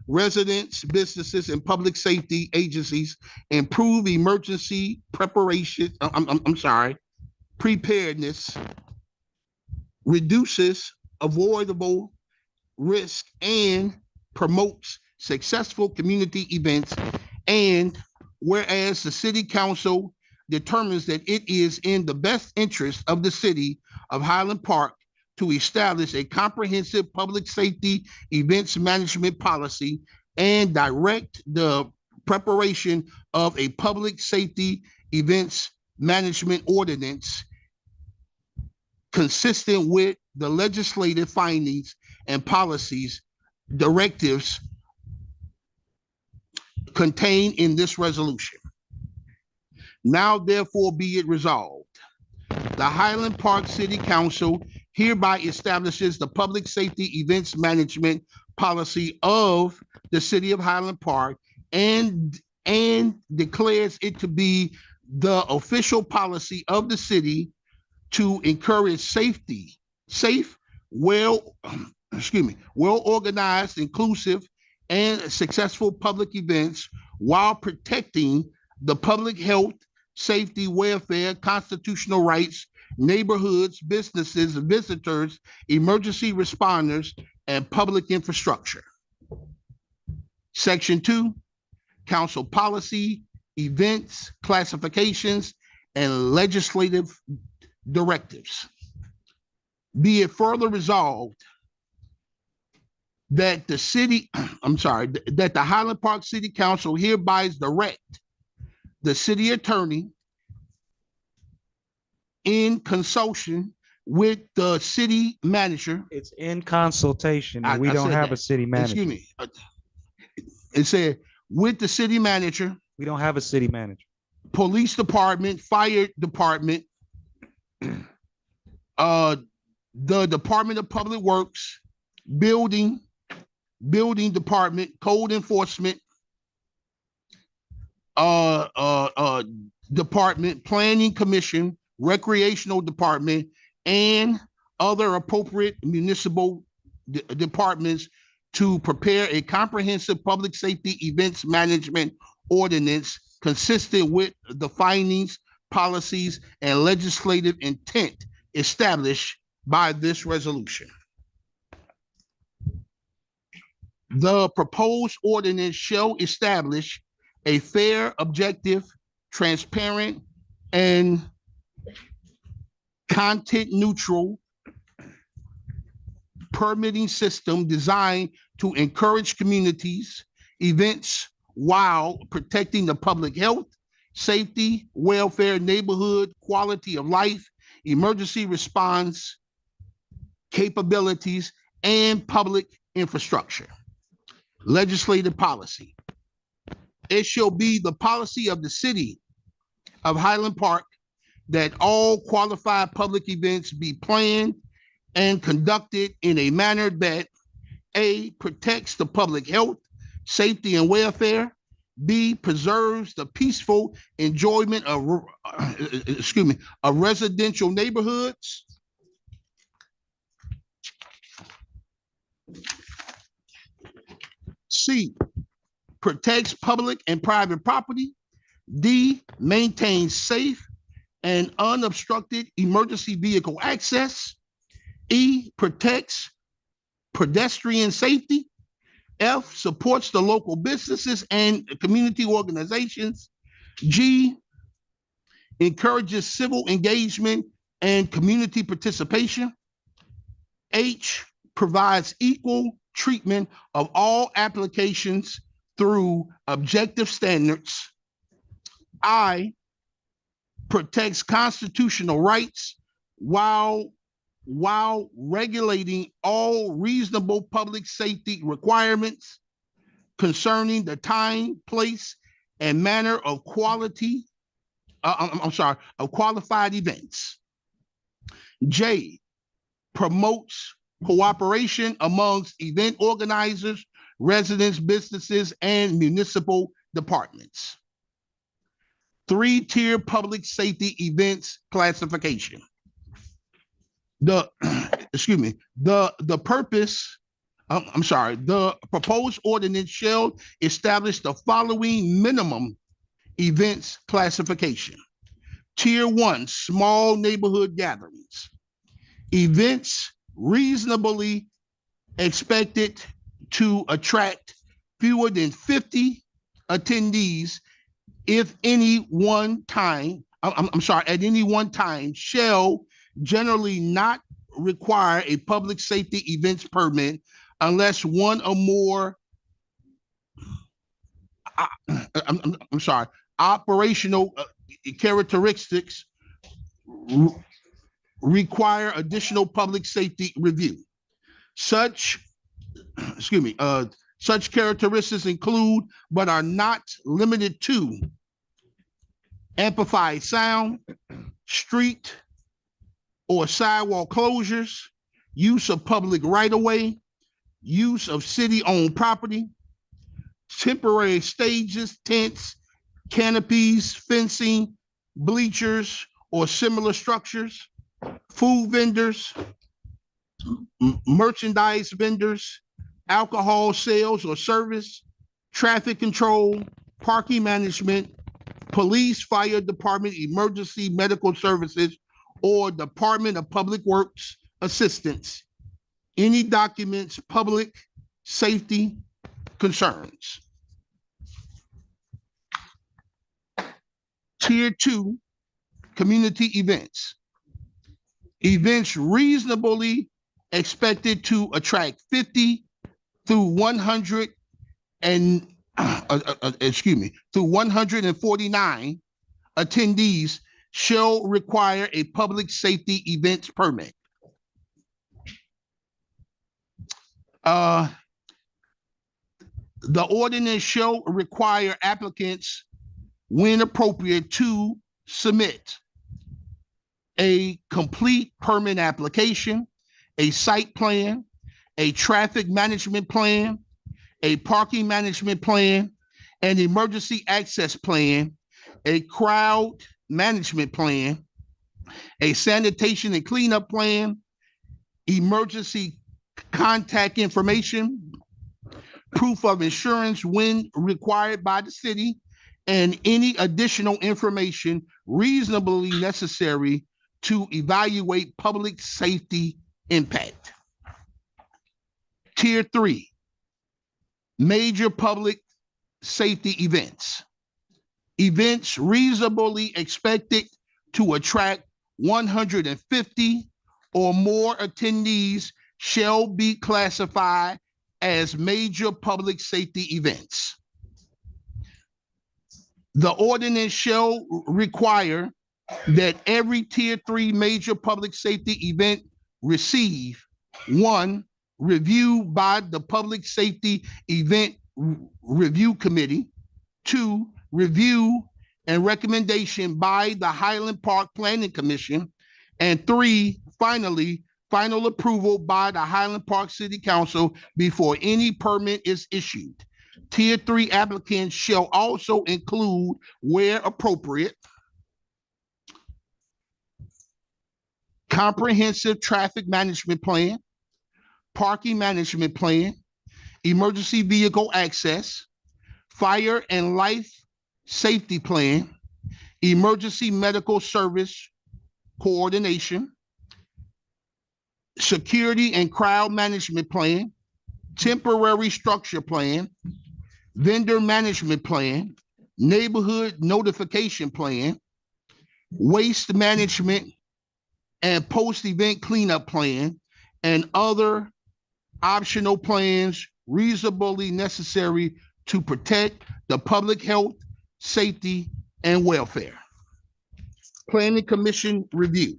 residents, businesses, and public safety agencies improve emergency preparedness, reduces avoidable risk, and promotes successful community events. And whereas the city council determines that it is in the best interest of the city of Highland Park to establish a comprehensive public safety events management policy and direct the preparation of a public safety events management ordinance consistent with the legislative findings and policies directives contained in this resolution. Now therefore be it resolved, the Highland Park City Council hereby establishes the public safety events management policy of the city of Highland Park and declares it to be the official policy of the city to encourage safe, well-organized, inclusive, and successful public events while protecting the public health, safety, welfare, constitutional rights, neighborhoods, businesses, visitors, emergency responders, and public infrastructure. Section 2, council policy, events, classifications, and legislative directives. Be it further resolved that the city, that the Highland Park City Council hereby direct the city attorney in consultation with the city manager. It's in consultation, and we I don't said have a that. city manager. Excuse me. It said with the city manager, We don't have a city manager. police department, fire department, the Department of Public Works, building department, code enforcement, department, planning commission, recreational department, and other appropriate municipal departments to prepare a comprehensive public safety events management ordinance consistent with the findings, policies, and legislative intent established by this resolution. The proposed ordinance shall establish a fair, objective, transparent, and content-neutral permitting system designed to encourage communities, events while protecting the public health, safety, welfare, neighborhood, quality of life, emergency response capabilities, and public infrastructure. Legislative policy. It shall be the policy of the city of Highland Park that all qualified public events be planned and conducted in a manner that A, protects the public health, safety, and welfare, B, preserves the peaceful enjoyment of residential neighborhoods, C, protects public and private property, D, maintains safe and unobstructed emergency vehicle access, E, protects pedestrian safety, F, supports the local businesses and community organizations, G, encourages civil engagement and community participation, H, provides equal treatment of all applications through objective standards, I, protects constitutional rights while regulating all reasonable public safety requirements concerning the time, place, and manner of qualified events. J, promotes cooperation amongst event organizers, residents, businesses, and municipal departments. 3-tier public safety events classification. The proposed ordinance shall establish the following minimum events classification. Tier 1, small neighborhood gatherings. Events reasonably expected to attract fewer than 50 attendees at any one time shall generally not require a public safety events permit unless one or more operational characteristics require additional public safety review. Such characteristics include, but are not limited to, amplified sound, street or sidewalk closures, use of public right-of-way, use of city-owned property, temporary stages, tents, canopies, fencing, bleachers, or similar structures, food vendors, merchandise vendors, alcohol sales or service, traffic control, parking management, police, fire department, emergency medical services, or Department of Public Works assistance, any documents, public safety concerns. Tier 2, community events. Events reasonably expected to attract 50 through 100 and, through 149 attendees shall require a public safety events permit. The ordinance shall require applicants, when appropriate, to submit a complete permit application, a site plan, a traffic management plan, a parking management plan, an emergency access plan, a crowd management plan, a sanitation and cleanup plan, emergency contact information, proof of insurance when required by the city, and any additional information reasonably necessary to evaluate public safety impact. Tier 3, major public safety events. Events reasonably expected to attract 150 or more attendees shall be classified as major public safety events. The ordinance shall require that every Tier 3 major public safety event receive: 1, review by the Public Safety Event Review Committee; 2, review and recommendation by the Highland Park Planning Commission; and 3, finally, final approval by the Highland Park City Council before any permit is issued. Tier 3 applicants shall also include, where appropriate, comprehensive traffic management plan, parking management plan, emergency vehicle access, fire and life safety plan, emergency medical service coordination, security and crowd management plan, temporary structure plan, vendor management plan, neighborhood notification plan, waste management and post-event cleanup plan, and other optional plans reasonably necessary to protect the public health, safety, and welfare. Planning Commission review.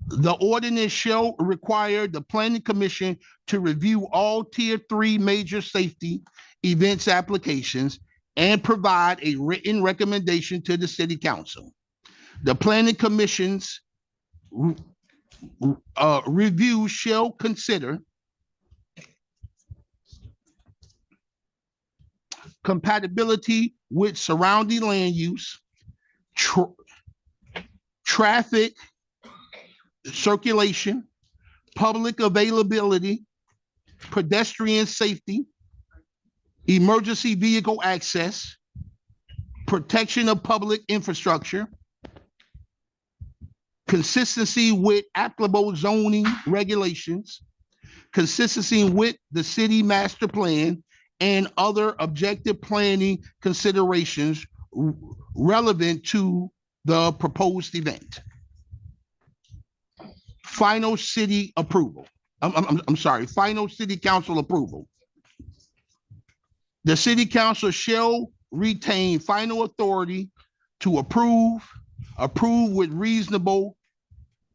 The ordinance shall require the Planning Commission to review all Tier 3 major safety events applications and provide a written recommendation to the City Council. The Planning Commission's review shall consider compatibility with surrounding land use, traffic circulation, public availability, pedestrian safety, emergency vehicle access, protection of public infrastructure, consistency with applicable zoning regulations, consistency with the city master plan, and other objective planning considerations relevant to the proposed event. Final city approval. Final city council approval. The city council shall retain final authority to approve with reasonable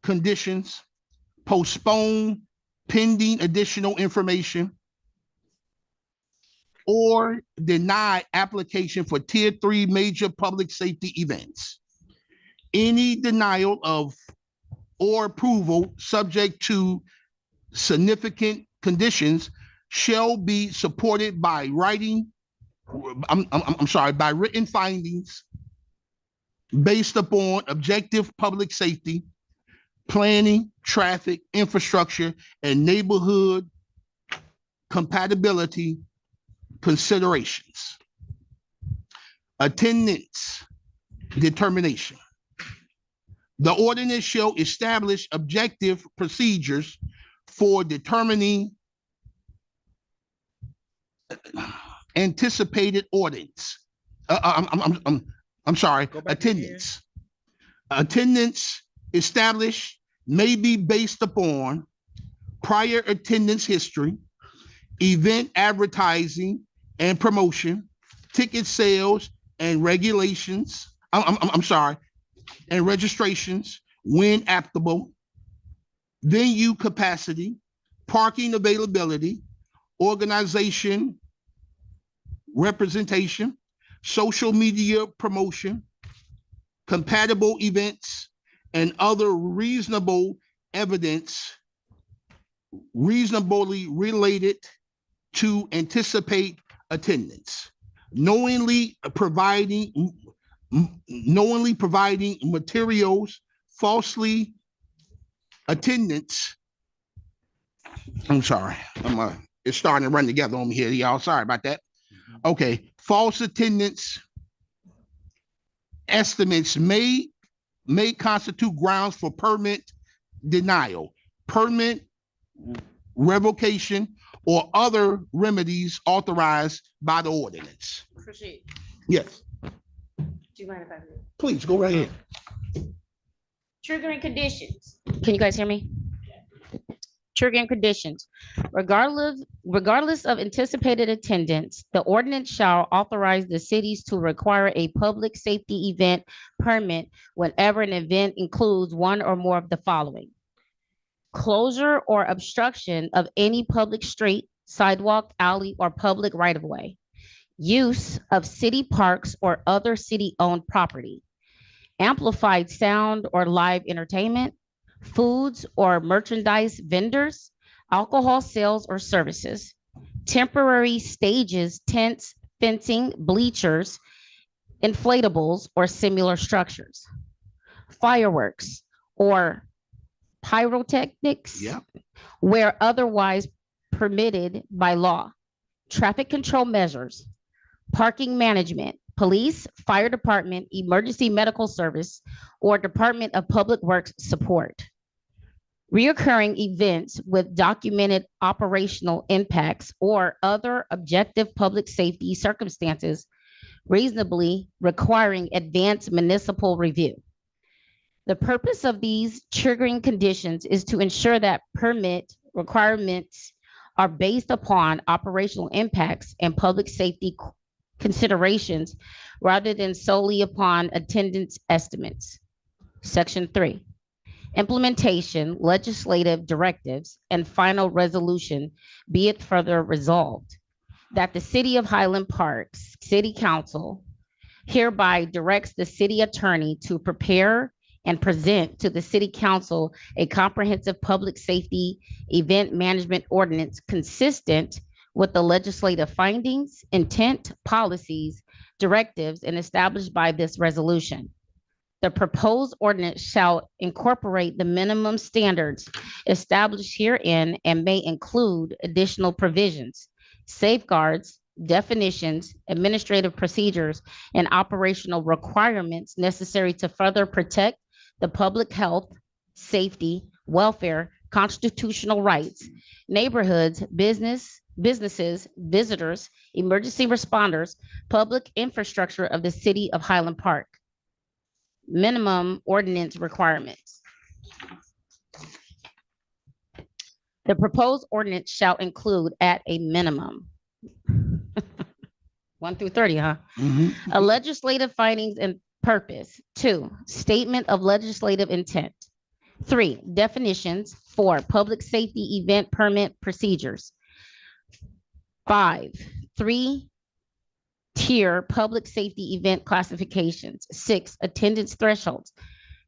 conditions, postpone pending additional information, or deny application for Tier 3 major public safety events. Any denial of or approval subject to significant conditions shall be supported by by written findings based upon objective public safety, planning, traffic, infrastructure, and neighborhood compatibility considerations. Attendance determination. The ordinance shall establish objective procedures for determining anticipated audits. I'm sorry, attendance. Attendance established may be based upon prior attendance history, event advertising and promotion, ticket sales and regulations. I'm sorry, and registrations when applicable, venue capacity, parking availability, organization representation, social media promotion, compatible events, and other reasonable evidence reasonably related to anticipate attendance. Knowingly providing materials falsely attendance. I'm sorry, it's starting to run together on me here, y'all. Sorry about that. Okay, false attendance estimates may constitute grounds for permit denial, permit revocation, or other remedies authorized by the ordinance. Proceed. Yes, Do you mind if I? please go right ahead. Triggering conditions. Can you guys hear me? Triggering conditions. Regardless of anticipated attendance, the ordinance shall authorize the cities to require a public safety event permit whenever an event includes one or more of the following: closure or obstruction of any public street, sidewalk, alley, or public right-of-way, use of city parks or other city-owned property, amplified sound or live entertainment, foods or merchandise vendors, alcohol sales or services, temporary stages, tents, fencing, bleachers, inflatables, or similar structures, fireworks or pyrotechnics, where otherwise permitted by law, traffic control measures, parking management, police, fire department, emergency medical service, or Department of Public Works support. Reoccurring events with documented operational impacts or other objective public safety circumstances reasonably requiring advanced municipal review. The purpose of these triggering conditions is to ensure that permit requirements are based upon operational impacts and public safety considerations rather than solely upon attendance estimates. Section 3, implementation, legislative directives, and final resolution, be it further resolved that the City of Highland Park's City Council hereby directs the city attorney to prepare and present to the City Council a comprehensive public safety event management ordinance consistent with the legislative findings, intent, policies, directives, and established by this resolution. The proposed ordinance shall incorporate the minimum standards established herein and may include additional provisions, safeguards, definitions, administrative procedures, and operational requirements necessary to further protect the public health, safety, welfare, constitutional rights, neighborhoods, businesses, visitors, emergency responders, public infrastructure of the City of Highland Park. Minimum ordinance requirements. The proposed ordinance shall include at a minimum 1 through 30, huh? A legislative findings and purpose. 2, statement of legislative intent. 3, definitions. 4, public safety event permit procedures. 5, 3-tier public safety event classifications. 6, attendance thresholds.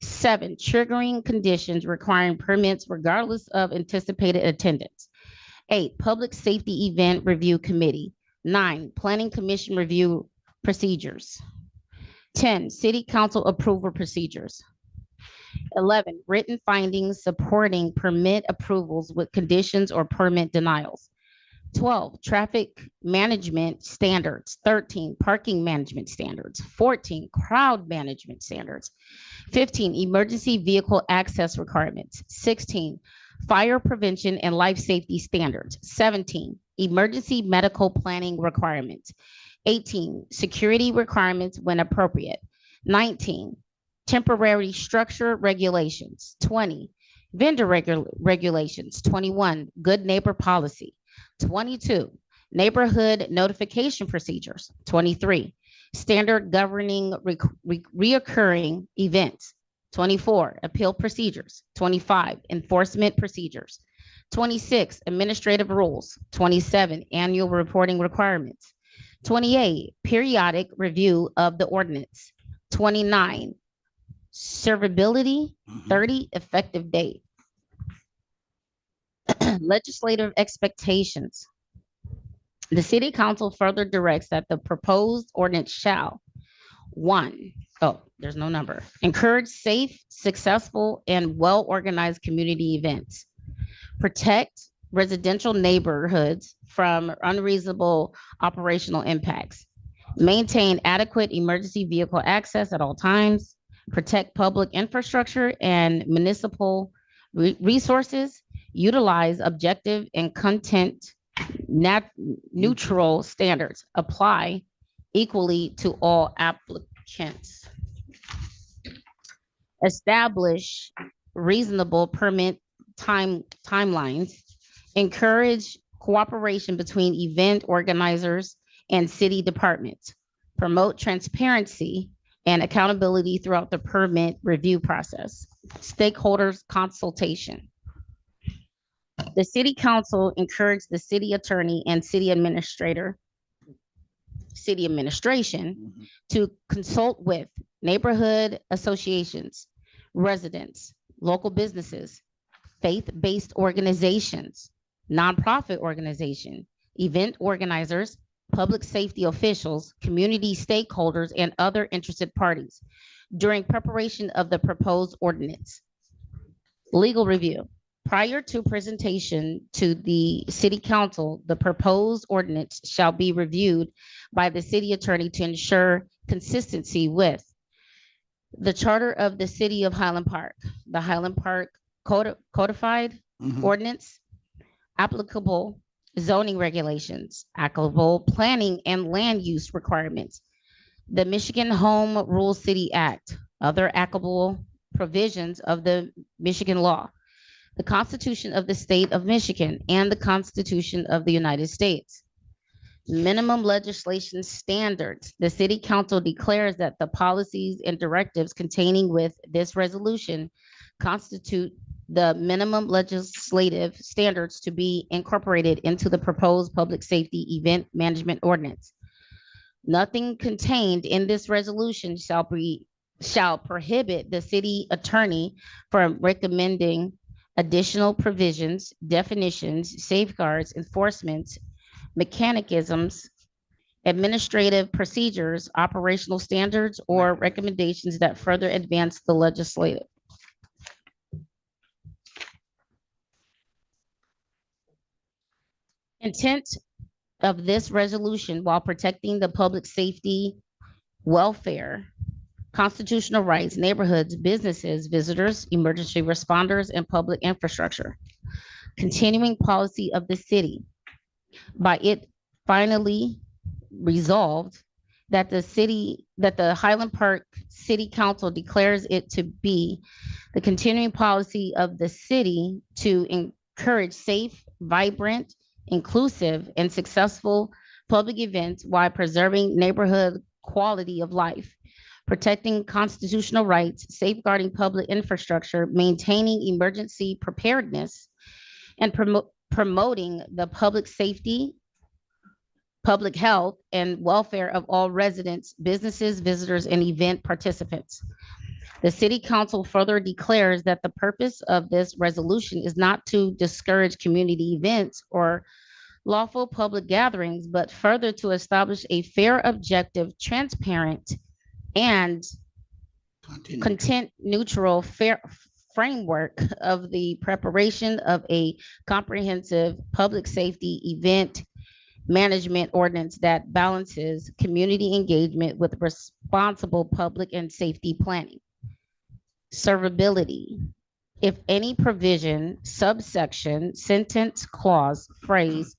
7, triggering conditions requiring permits regardless of anticipated attendance. 8, public safety event review committee. 9, planning commission review procedures. 10, city council approval procedures. 11, written findings supporting permit approvals with conditions or permit denials. 12, traffic management standards. 13, parking management standards. 14, crowd management standards. 15, emergency vehicle access requirements. 16, fire prevention and life safety standards. 17, emergency medical planning requirements. 18, security requirements when appropriate. 19, temporary structure regulations. 20, vendor regulations. 21, good neighbor policy. 22, neighborhood notification procedures. 23, standard governing reoccurring events. 24, appeal procedures. 25, enforcement procedures. 26, administrative rules. 27, annual reporting requirements. 28, periodic review of the ordinance. 29, servability. 30, effective date. Legislative expectations. The city council further directs that the proposed ordinance shall, one, there's no number, encourage safe, successful, and well-organized community events, protect residential neighborhoods from unreasonable operational impacts, maintain adequate emergency vehicle access at all times, protect public infrastructure and municipal resources, utilize objective and content neutral standards, apply equally to all applicants, establish reasonable permit timelines, encourage cooperation between event organizers and city departments, promote transparency and accountability throughout the permit review process, stakeholders consultation. The city council encouraged the city attorney and city administration to consult with neighborhood associations, residents, local businesses, faith-based organizations, nonprofit organization, event organizers, public safety officials, community stakeholders, and other interested parties during preparation of the proposed ordinance. Legal review. Prior to presentation to the city council, the proposed ordinance shall be reviewed by the city attorney to ensure consistency with the charter of the city of Highland Park, the Highland Park codified ordinance, applicable zoning regulations, applicable planning and land use requirements, the Michigan Home Rule City Act, other applicable provisions of the Michigan law, the Constitution of the State of Michigan, and the Constitution of the United States. Minimum legislation standards. The city council declares that the policies and directives containing with this resolution constitute the minimum legislative standards to be incorporated into the proposed public safety event management ordinance. Nothing contained in this resolution shall prohibit the city attorney from recommending additional provisions, definitions, safeguards, enforcement, mechanisms, administrative procedures, operational standards, or recommendations that further advance the legislative. Intent of this resolution, while protecting the public safety, welfare, constitutional rights, neighborhoods, businesses, visitors, emergency responders, and public infrastructure. Continuing policy of the city, by it finally resolved that the Highland Park City Council declares it to be the continuing policy of the city to encourage safe, vibrant, inclusive, and successful public events while preserving neighborhood quality of life, protecting constitutional rights, safeguarding public infrastructure, maintaining emergency preparedness, and promoting the public safety, public health, and welfare of all residents, businesses, visitors, and event participants. The city council further declares that the purpose of this resolution is not to discourage community events or lawful public gatherings, but further to establish a fair, objective, transparent, and content neutral fair framework of the preparation of a comprehensive public safety event management ordinance that balances community engagement with responsible public and safety planning. Servability. If any provision, subsection, sentence, clause, phrase,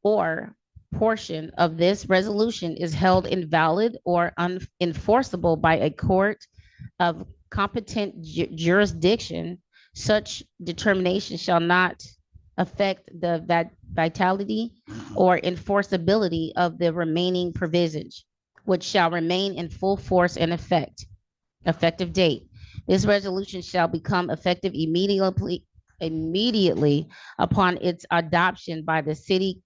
or portion of this resolution is held invalid or unenforceable by a court of competent jurisdiction, such determination shall not affect the vitality or enforceability of the remaining provisions, which shall remain in full force and effect. Effective date. This resolution shall become effective immediately upon its adoption by the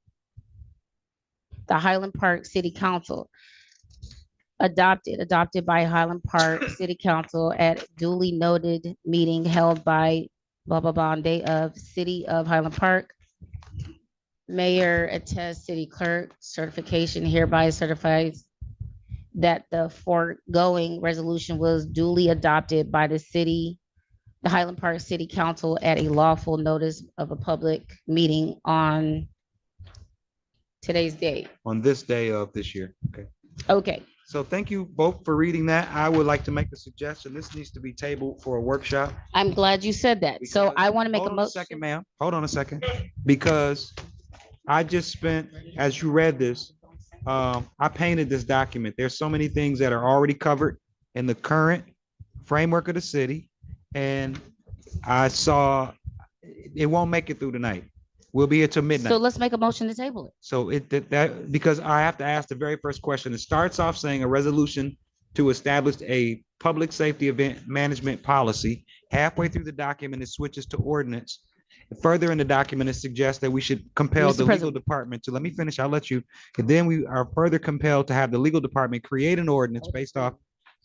Highland Park City Council. Adopted by Highland Park City Council at duly noted meeting held by blah, blah, blah, on day of City of Highland Park. Mayor attests city clerk certification hereby certifies that the foregoing resolution was duly adopted by the Highland Park City Council at a lawful notice of a public meeting on today's date. On this day of this year. Okay. Okay. So thank you both for reading that. I would like to make a suggestion. This needs to be tabled for a workshop. I'm glad you said that. So I want to make a Hold on a motion. second, ma'am. Hold on a second. Because I just spent, as you read this, I painted this document. There's so many things that are already covered in the current framework of the city. And I saw it won't make it through tonight. We'll be here till midnight. So let's make a motion to table it. So that because I have to ask the very first question. It starts off saying a resolution to establish a public safety event management policy. Halfway through the document, it switches to ordinance. Further in the document, it suggests that we should compel the legal department to, let me finish, I'll let you. And then we are further compelled to have the legal department create an ordinance based off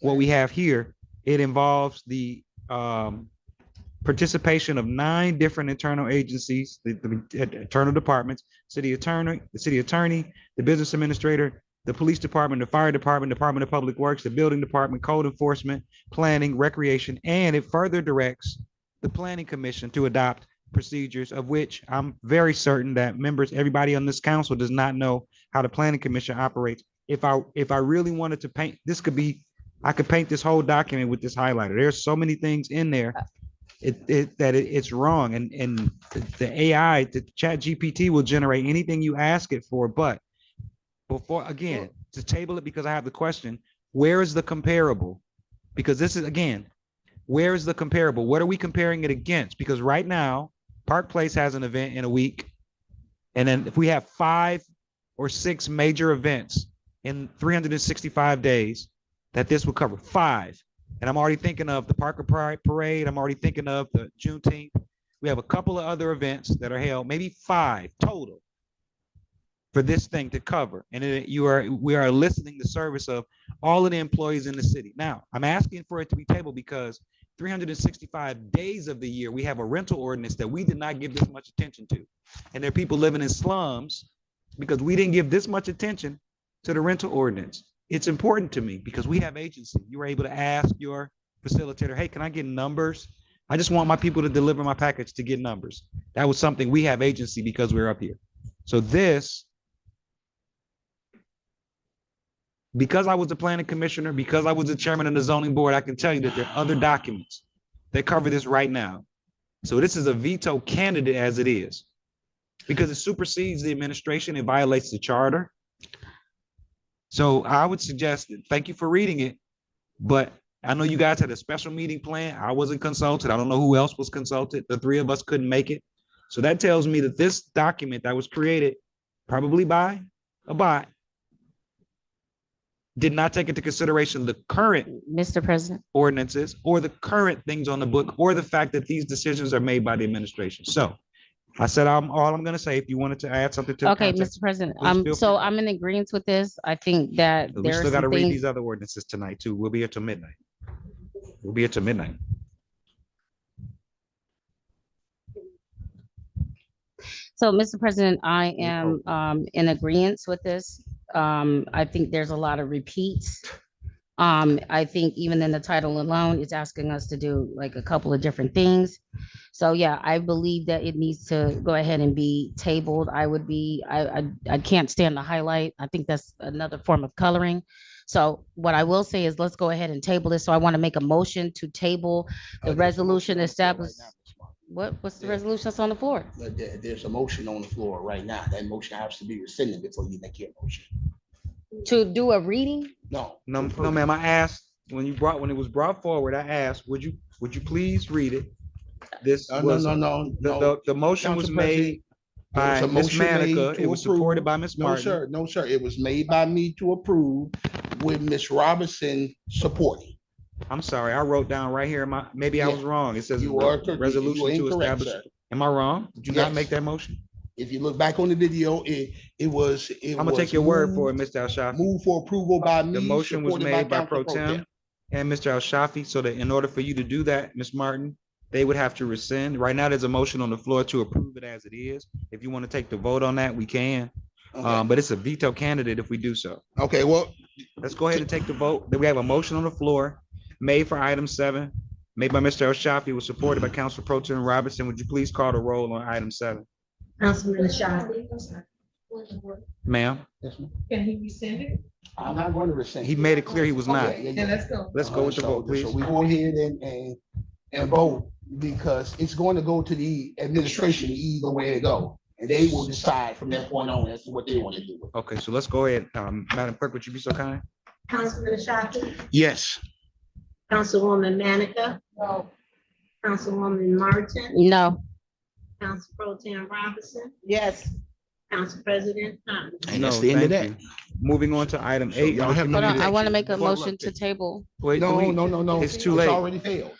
what we have here. It involves the participation of 9 different internal agencies, the internal departments, the city attorney, the business administrator, the police department, the fire department, Department of Public Works, the building department, code enforcement, planning, recreation, and it further directs the planning commission to adopt procedures, of which I'm very certain that everybody on this council does not know how the planning commission operates. If I really wanted to paint, I could paint this whole document with this highlighter. There's so many things in there it's wrong. And the AI, the chat GPT will generate anything you ask it for. But before, again, to table it, because I have the question, where is the comparable? Because this is, again, where is the comparable? What are we comparing it against? Because right now, Park Place has an event in a week. And then if we have 5 or 6 major events in 365 days, that this will cover 5. And I'm already thinking of the Parker Pride Parade. I'm already thinking of the Juneteenth. We have a couple of other events that are held, maybe 5 total for this thing to cover. And we are eliciting the service of all of the employees in the city. Now, I'm asking for it to be tabled because 365 days of the year, we have a rental ordinance that we did not give this much attention to. And there are people living in slums because we didn't give this much attention to the rental ordinance. It's important to me because we have agency. You were able to ask your facilitator, hey, can I get numbers? I just want my people to deliver my package to get numbers. That was something we have agency because we're up here. So this, because I was the planning commissioner, because I was the chairman of the zoning board, I can tell you that there are other documents that cover this right now. So this is a veto candidate as it is, because it supersedes the administration. It violates the charter. So I would suggest, thank you for reading it, but I know you guys had a special meeting plan. I wasn't consulted. I don't know who else was consulted. The 3 of us couldn't make it. So that tells me that this document that was created probably by a bot did not take into consideration the current Mr. President ordinances or the current things on the book or the fact that these decisions are made by the administration. So I said all I'm going to say. If you wanted to add something to okay, Mr. President. So I'm in agreement with this. I think that we still got to read these other ordinances tonight too. We'll be here till midnight. So, Mr. President, I am in agreement with this. I think there's a lot of repeats. I think even in the title alone, it's asking us to do like a couple of different things. So yeah, I believe that it needs to go ahead and be tabled. I can't stand the highlight. I think that's another form of coloring. So what I will say is let's go ahead and table this. So I want to make a motion to table the resolution established. What's the resolution that's on the floor? There's a motion on the floor right now. That motion has to be rescinded before you make your motion. To do a reading? No. No, no, ma'am, I asked, when it was brought forward, I asked, would you please read it? This No, was, no. the motion was Council made There was by a Ms. motion made Manica. to It was approve. supported by Ms. No, Martin. sir. No, sir. It was made by me to approve with Ms. Robinson supporting. I'm sorry, I wrote down right here, maybe I was wrong. It says You are correct. You are resolution to incorrect, establish. sir. Am I wrong? Did you not Yes. make that motion? If you look back on the video, it was. I'm gonna take your word for it, Mr. Al Shafi. Move for approval by me. The motion was supported made by Council Pro Tem and Mr. Al Shafi, so that in order for you to do that, Ms. Martin, they would have to rescind. Right now, there's a motion on the floor to approve it as it is. If you want to take the vote on that, we can. Okay. But it's a veto candidate if we do so. Okay, well, let's go ahead and take the vote. Then we have a motion on the floor made for item 7, made by Mr. El Shafi, was supported by Council Pro Tem Robinson. Would you please call the roll on item 7? Councilman Ashafi. Ma'am, Can he rescind it? I'm not going to rescind. he made it clear he was not. Okay, Yeah, let's go. Let's go with the vote, please. So we go ahead and vote because it's going to go to the administration either way it go. And they will decide from that point on as to what they want to do. Okay, so let's go ahead. Madam Clerk, would you be so kind? Councilman Ashafi. Yes. Councilwoman Manica. No. Councilwoman Martin. No. Council Pro Tem Robinson. Yes. Council President Thomas. And No, that's the end of thank that. you. Moving on to item 8. y'all have Hold on, I Hold want to make a up, motion wait. to table. Wait, No. It's too late. already failed.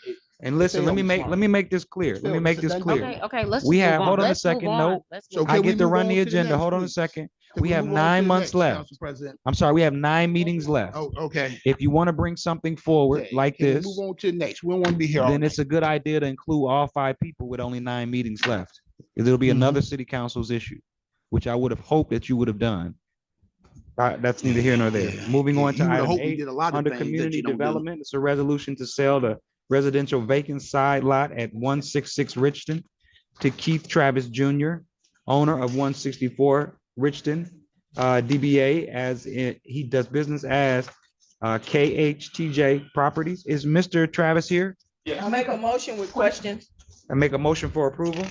And listen, let me make this clear. Let me Failed. make It's a this done clear. deal. Okay, let's. We just have, move hold on a Let's move second, on. no. Let's So move can I on. we get to move run on the to the agenda. next, Hold on a please? second. Can We have move on to 9 the months next, left. Council President? I'm sorry, we have 9 meetings left. Oh, okay. If you want to bring something forward Okay. like Can we this, Move on to the next. We don't want to be here all then night. it's a good idea to include all 5 people with only 9 meetings left. It'll be another city council's issue, which I would have hoped that you would have done. That's neither here nor there. Yeah. Moving on to You would've item hoped we 8, did a lot of under things that community you don't do. development, it's a resolution to sell the residential vacant side lot at 166 Richton to Keith Travis Jr., owner of 164 Richton, DBA, he does business as KHTJ Properties. Is Mr. Travis here? I'll make a motion with questions. I make a motion for approval.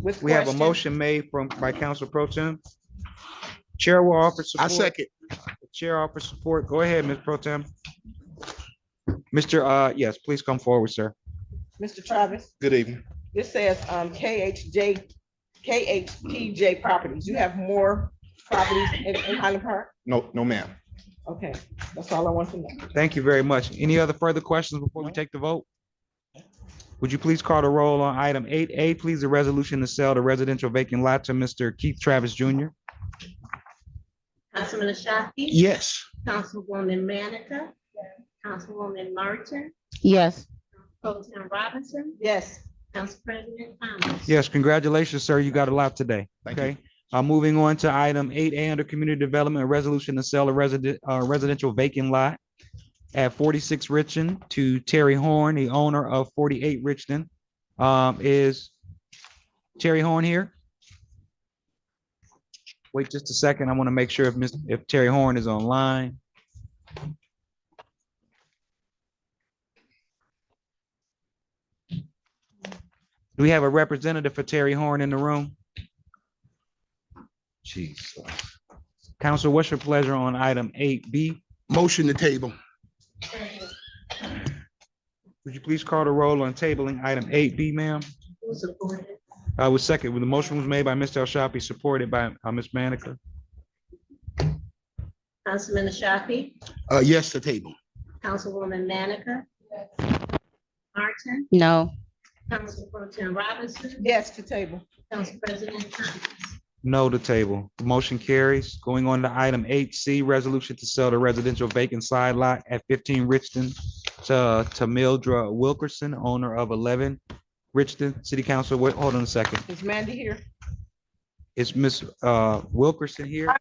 With We have a questions. motion made by Council Pro Tem. Chair will offer I support. second. The Chair offers support. Go ahead, Ms. Pro Tem. Mr. Yes, please come forward, sir. Mr. Travis, Good evening. this says KHTJ Properties. You have more properties in Highland Park? No, ma'am. Okay, that's all I want to know. Thank you very much. Any other further questions before we take the vote? Would you please call the roll on item 8A, please, the resolution to sell the residential vacant lot to Mr. Keith Travis Jr.? Councilman Ashafi. Yes. Councilwoman Manica. Councilwoman Martin. Yes. Pro Tem Robinson. Yes. Council President Thomas. Yes, congratulations, sir. You got a lot today. Thank you. Okay. Moving on to item 8A under community development, a resolution to sell a residential vacant lot at 46 Richton to Terry Horn, the owner of 48 Richton. Is Terry Horn here? Wait just a second. I want to make sure if Terry Horn is online. Do we have a representative for Terry Horn in the room? Jeez. Council, what's your pleasure on item 8B? Motion to table. Would you please call the roll on tabling item 8B, ma'am? Who supported? I would second. The motion was made by Mr. El Shafi, supported by Ms. Manica. Councilman Ashafi. Yes, to table. Councilwoman Manica. Martin. No. Council Pro Tem Robinson. Yes, to table. Council President Thomas. No to table. The motion carries. Going on to item 8C, resolution to sell the residential vacant side lot at 15 Richton to Mildred Wilkerson, owner of 11 Richton. City Council, wait, hold on a second. Is Mandy here? Is Ms. Wilkerson here?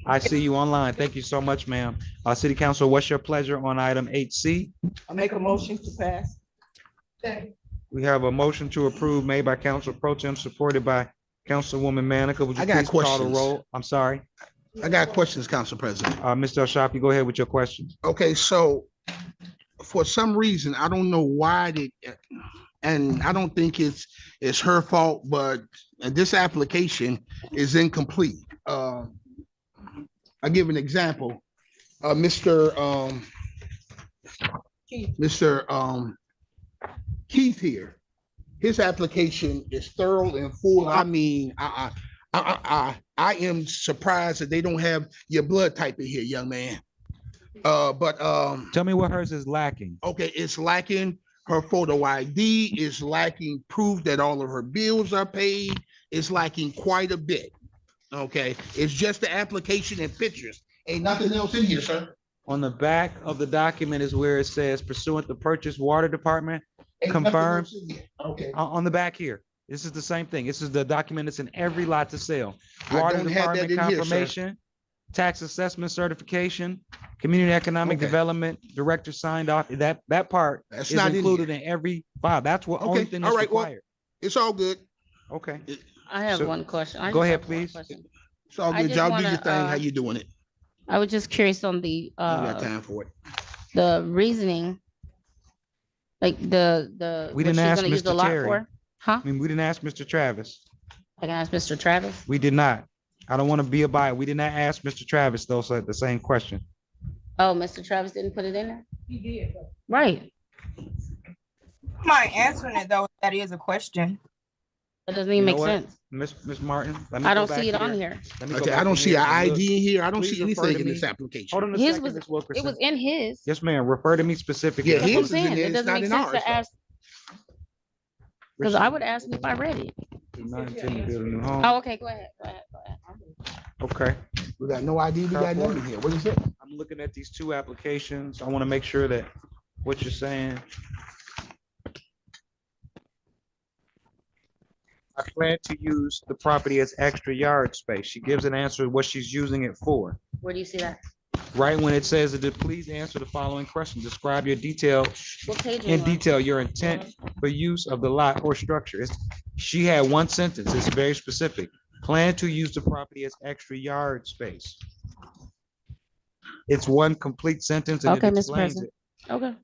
I see you online. Thank you so much, ma'am. City Council, what's your pleasure on item 8C? I'll make a motion to pass. We have a motion to approve made by Council Pro Tem, supported by Councilwoman Manica. Would you I got please call the questions. roll? I'm sorry. I got questions, Council President. Mr. El Shafi, go ahead with your question. Okay, so for some reason, I don't know why And I don't think it's her fault, but this application is incomplete. I'll give an example. Mr. Keith here, his application is thorough and full. I mean, I am surprised that they don't have your blood type in here, young man. Tell me what hers is lacking. Okay, it's lacking her photo ID, is lacking proof that all of her bills are paid, it's lacking quite a bit. Okay, it's just the application and pictures. Ain't nothing else in here, sir. On the back of the document is where it says pursuant to purchase water department, Ain't nothing confirmed. else in here. Okay. On the back here. This is the same thing. This is the document that's in every lot to sell. I Water don't have that department in here, sir. confirmation, tax assessment certification, community economic Okay. development, director signed off. That part That's is not in included in every file. That's what only Okay, thing all that's right, well, required. it's all good. Okay. I have So, one question. I go just ahead, have one please. question. It's all I good. just Y'all do wanna, your thing. How you doing it? I was just curious on the I ain't got time for it. the reasoning, like the We what didn't she's ask gonna use the Mr. lot Terry. for? Huh? I mean, we didn't ask Mr. Travis. I can ask Mr. Travis. We did not. I don't want to be a bias. We did not ask Mr. Travis though, so the same question. Oh, Mr. Travis didn't put it in there? He did. Right. Mind answering it though, if that is a question. That doesn't You even know make what, sense. Miss Martin? let me I go don't back see it on here. Let me go Okay, back I don't in see here an and look. ID in here. I don't Please see refer anything to in me. this application. Hold on a His second, was, Ms. Wilkerson. it was in his. Yes, ma'am. Refer to me specifically. Yeah, That's what I'm his is in saying. there. It It's doesn't not make in sense ours, to though. ask, because I would ask him if I read it. Not intending to build a new home. Oh, okay, go ahead. Okay. We got no ID. We got nothing here. What is it? I'm looking at these two applications. I want to make sure that what you're saying. I plan to use the property as extra yard space. She gives an answer of what she's using it for. Where do you see that? Right when it says that, please answer the following question. Describe your What page are you in on? detail, your intent for use of the lot or structure. She had one sentence. It's very specific. Plan to use the property as extra yard space. It's one complete sentence and Okay, it Mr. explains President. it. Okay.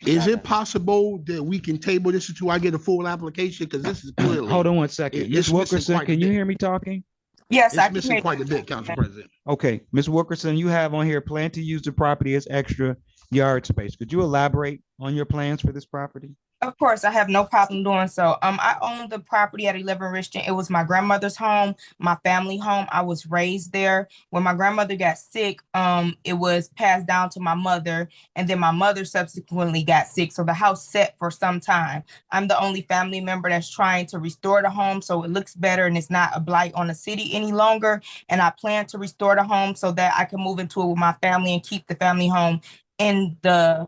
Is it possible that we can table this until I get a full application? Because this is clearly. Hold on one second. It's Ms. missing Wilkerson, quite a can you bit. hear me talking? Yes, I It's can missing hear quite you. a bit, Council President. Okay, Ms. Wilkerson, you have on here, plan to use the property as extra yard space. Could you elaborate on your plans for this property? Of course, I have no problem doing so. I own the property at 11 Richton. It was my grandmother's home, my family home. I was raised there. When my grandmother got sick, it was passed down to my mother, and then my mother subsequently got sick. So the house sat for some time. I'm the only family member that's trying to restore the home so it looks better and it's not a blight on the city any longer. And I plan to restore the home so that I can move into it with my family and keep the family home in the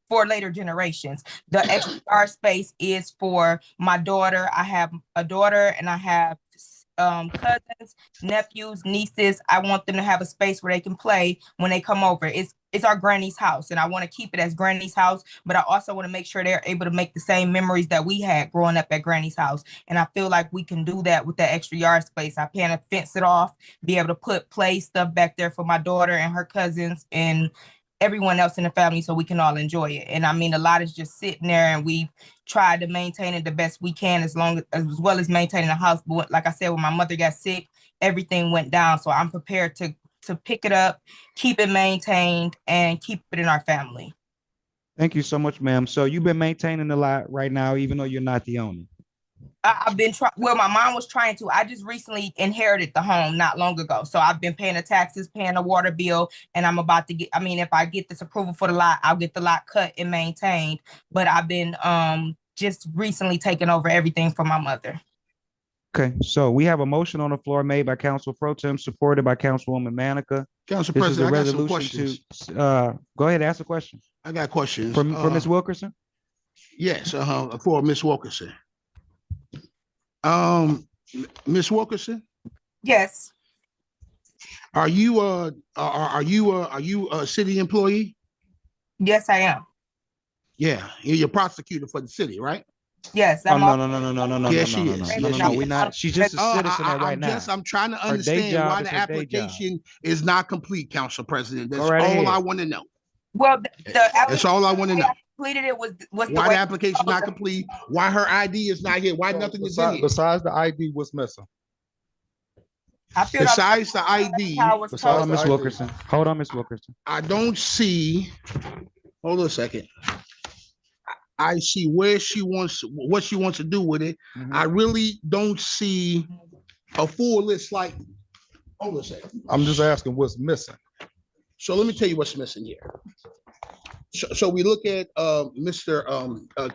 for later generations. The extra yard space is for my daughter. I have a daughter and I have cousins, nephews, nieces. I want them to have a space where they can play when they come over. It's our granny's house, and I want to keep it as granny's house, but I also want to make sure they're able to make the same memories that we had growing up at granny's house. And I feel like we can do that with that extra yard space. I plan to fence it off, be able to put play stuff back there for my daughter and her cousins and everyone else in the family so we can all enjoy it. And I mean, a lot is just sitting there, and we've tried to maintain it the best we can as well as maintaining the house. But like I said, when my mother got sick, everything went down. So I'm prepared to pick it up, keep it maintained, and keep it in our family. Thank you so much, ma'am. So you've been maintaining the lot right now, even though you're not the owner. I've been well, my mom was trying to. I just recently inherited the home not long ago. So I've been paying the taxes, paying the water bill, and I'm about to get, I mean, if I get this approval for the lot, I'll get the lot cut and maintained. But I've been just recently taking over everything from my mother. Okay, so we have a motion on the floor made by Council Pro Tem, supported by Councilwoman Manica. Council This is a President, I got some resolution questions. to, go ahead, ask a question. I got questions. For Ms. Wilkerson? Yes, for Ms. Wilkerson. Ms. Wilkerson, Yes. are you a city employee? Yes, I am. Yeah, you're a prosecutor for the city, right? Yes, Oh, I'm no. Yes, she is. No, we're not. She's just a citizen right now. I'm trying to Her day understand job why is the her day job. application is not complete, Council President. That's Go right all ahead. I want to know. Well, That's all I want to know. completed it was the Why way. the application not complete? Why her ID is not here? Why nothing is in here? Besides the ID, what's missing? I filled out Besides the ID, how I was Hold told. on, Ms. ID. Wilkerson. Hold on, Ms. Wilkerson. I don't see, hold on a second. I see where she wants, what she wants to do with it. I really don't see a full list like, hold on a second. I'm just asking what's missing. So let me tell you what's missing here. So we look at Mr.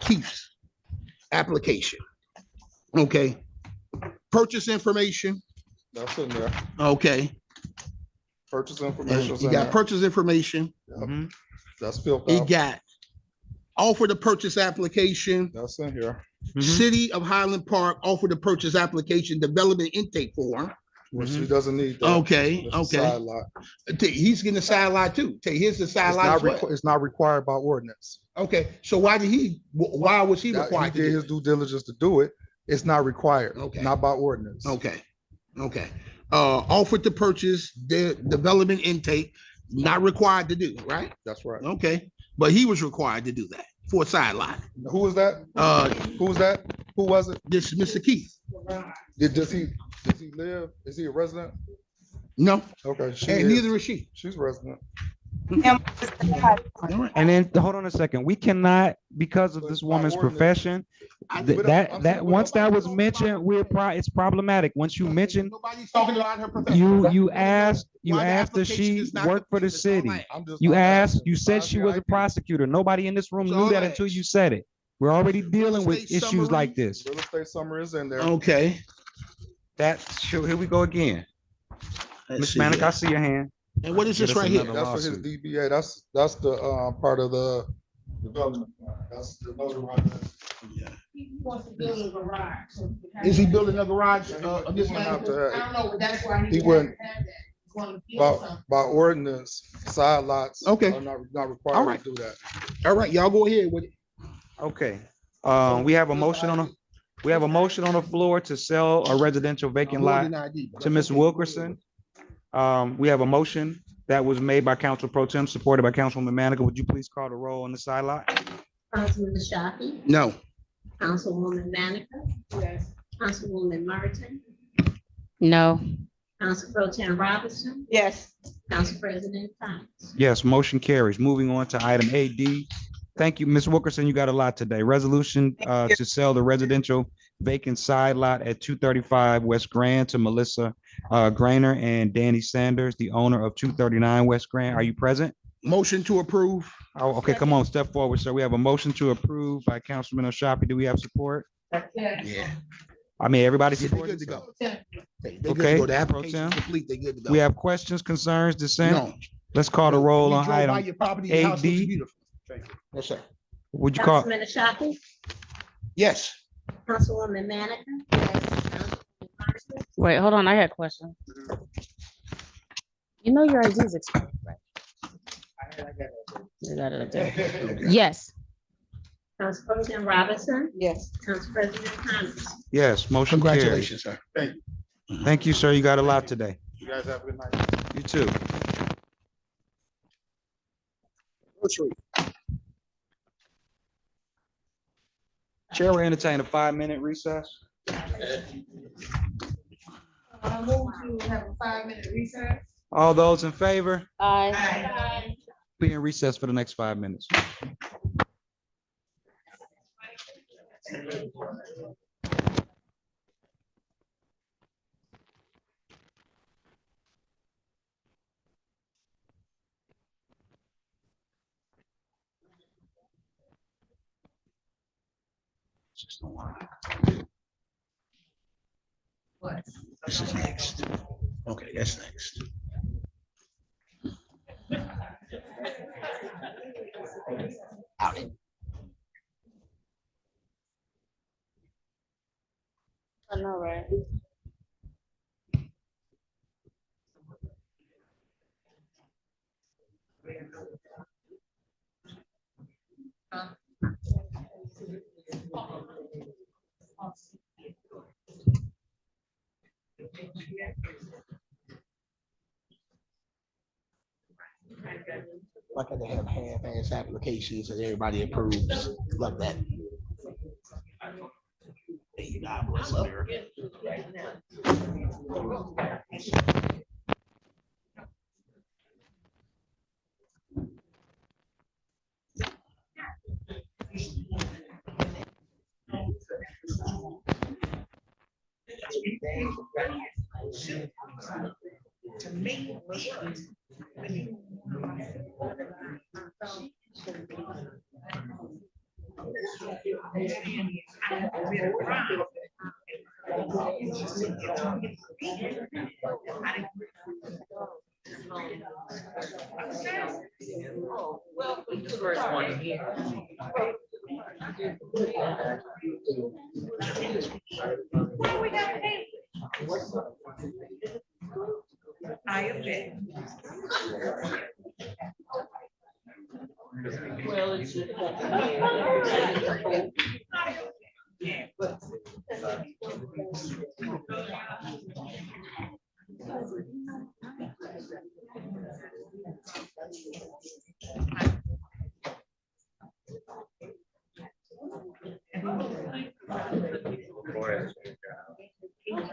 Keith's application. Okay. Purchase information. That's in there. Okay. Purchase And information. you got purchase information. That's filled He out. got offer to purchase application. That's in here. City of Highland Park offer to purchase application development intake form. Well, she doesn't need that. Okay, It's a okay. side lot. He's getting a side lot too. Here's the side It's lot not, as well. it's not required by ordinance. Okay, so why was he That- required He to did do his due diligence to do it. It's not required. Okay. Not by ordinance. Okay, okay. Offered to purchase the development intake, not required to do, right? That's right. Okay, but he was required to do that for a side lot. Who was that? Who was that? Who was it? This is Mr. Keith. Does he live? Is he a resident? No, Okay. She and is. neither is she. She's resident. And then, hold on a second, we cannot, because of this woman's profession, once that was mentioned, it's problematic. Once you mention, Nobody's talking about her profession. you asked Why the if application she is not worked for the complete, that's city. all I ask. You I'm asked, you asking. said she was a prosecutor. Nobody in this room That's knew all that I until asked. you said it. We're already dealing with estate issues summary. like this. Real estate summary is in there. Okay. Here we go again. Let's Ms. see Manica, here. I see your hand. And what is Get this us right here? another That's for his lawsuit. DBA. That's the part of the development. That's the notarized. He wants to build a garage. Is he building a garage? He This wouldn't have man? to have- I don't know, but that's why He he wouldn't- wouldn't have that. He's gonna build something. By ordinance, side lots Okay. are not All required right. to do that. All right, y'all go ahead with it. Okay, we have a motion on the floor to sell a residential vacant More lot than ID, but to that's Ms. okay. Wilkerson. We have a motion that was made by Council Pro Tem, supported by Councilwoman Manica. Would you please call the roll on the side lot? Councilman Shafi, No. Councilwoman Manica, Yes. Councilwoman Martin, No. Council Pro Tim Robinson, Yes. Council President Thomas. Yes, motion carries. Moving on to item AD. Thank you, Ms. Wilkerson. You got a lot today. Resolution to sell the residential vacant side lot at 235 West Grand to Melissa Grainer and Danny Sanders, the owner of 239 West Grand. Are you present? Motion to approve. Oh, okay, come on, step forward, sir. We have a motion to approve by Councilman Ashafi. Do we have support? Yeah. I mean, everybody They're supports good to it? go. They good to Okay, go. The Pro application Tem. is complete. They good to go. We have questions, concerns, dissent? No. Let's call the roll We on drove by item. your property, your house looks AD. beautiful. Thank you. Yes, sir. Would you call? Councilman Shafi, Yes. Councilwoman Manica. Councilwoman Martin, Wait, hold on. I got a question. You know your ID is expired, right? You got it up there. Yes. Council Pro Tim Robinson, Yes. Council President Thomas. Yes, motion carries. Congratulations, sir. Thank you. Thank you, sir. You got a lot today. You guys have a good night. You too. Chair will entertain a 5-minute recess. I move to have a 5-minute recess. All those in favor, Aye. be in recess for the next 5 minutes. What? This is next. Okay, that's next. Out. I know, right? Like they have half-ass applications and everybody approves. Love that. Hey, God bless America. To make First one here. What we got to pay? I object. Well, it's.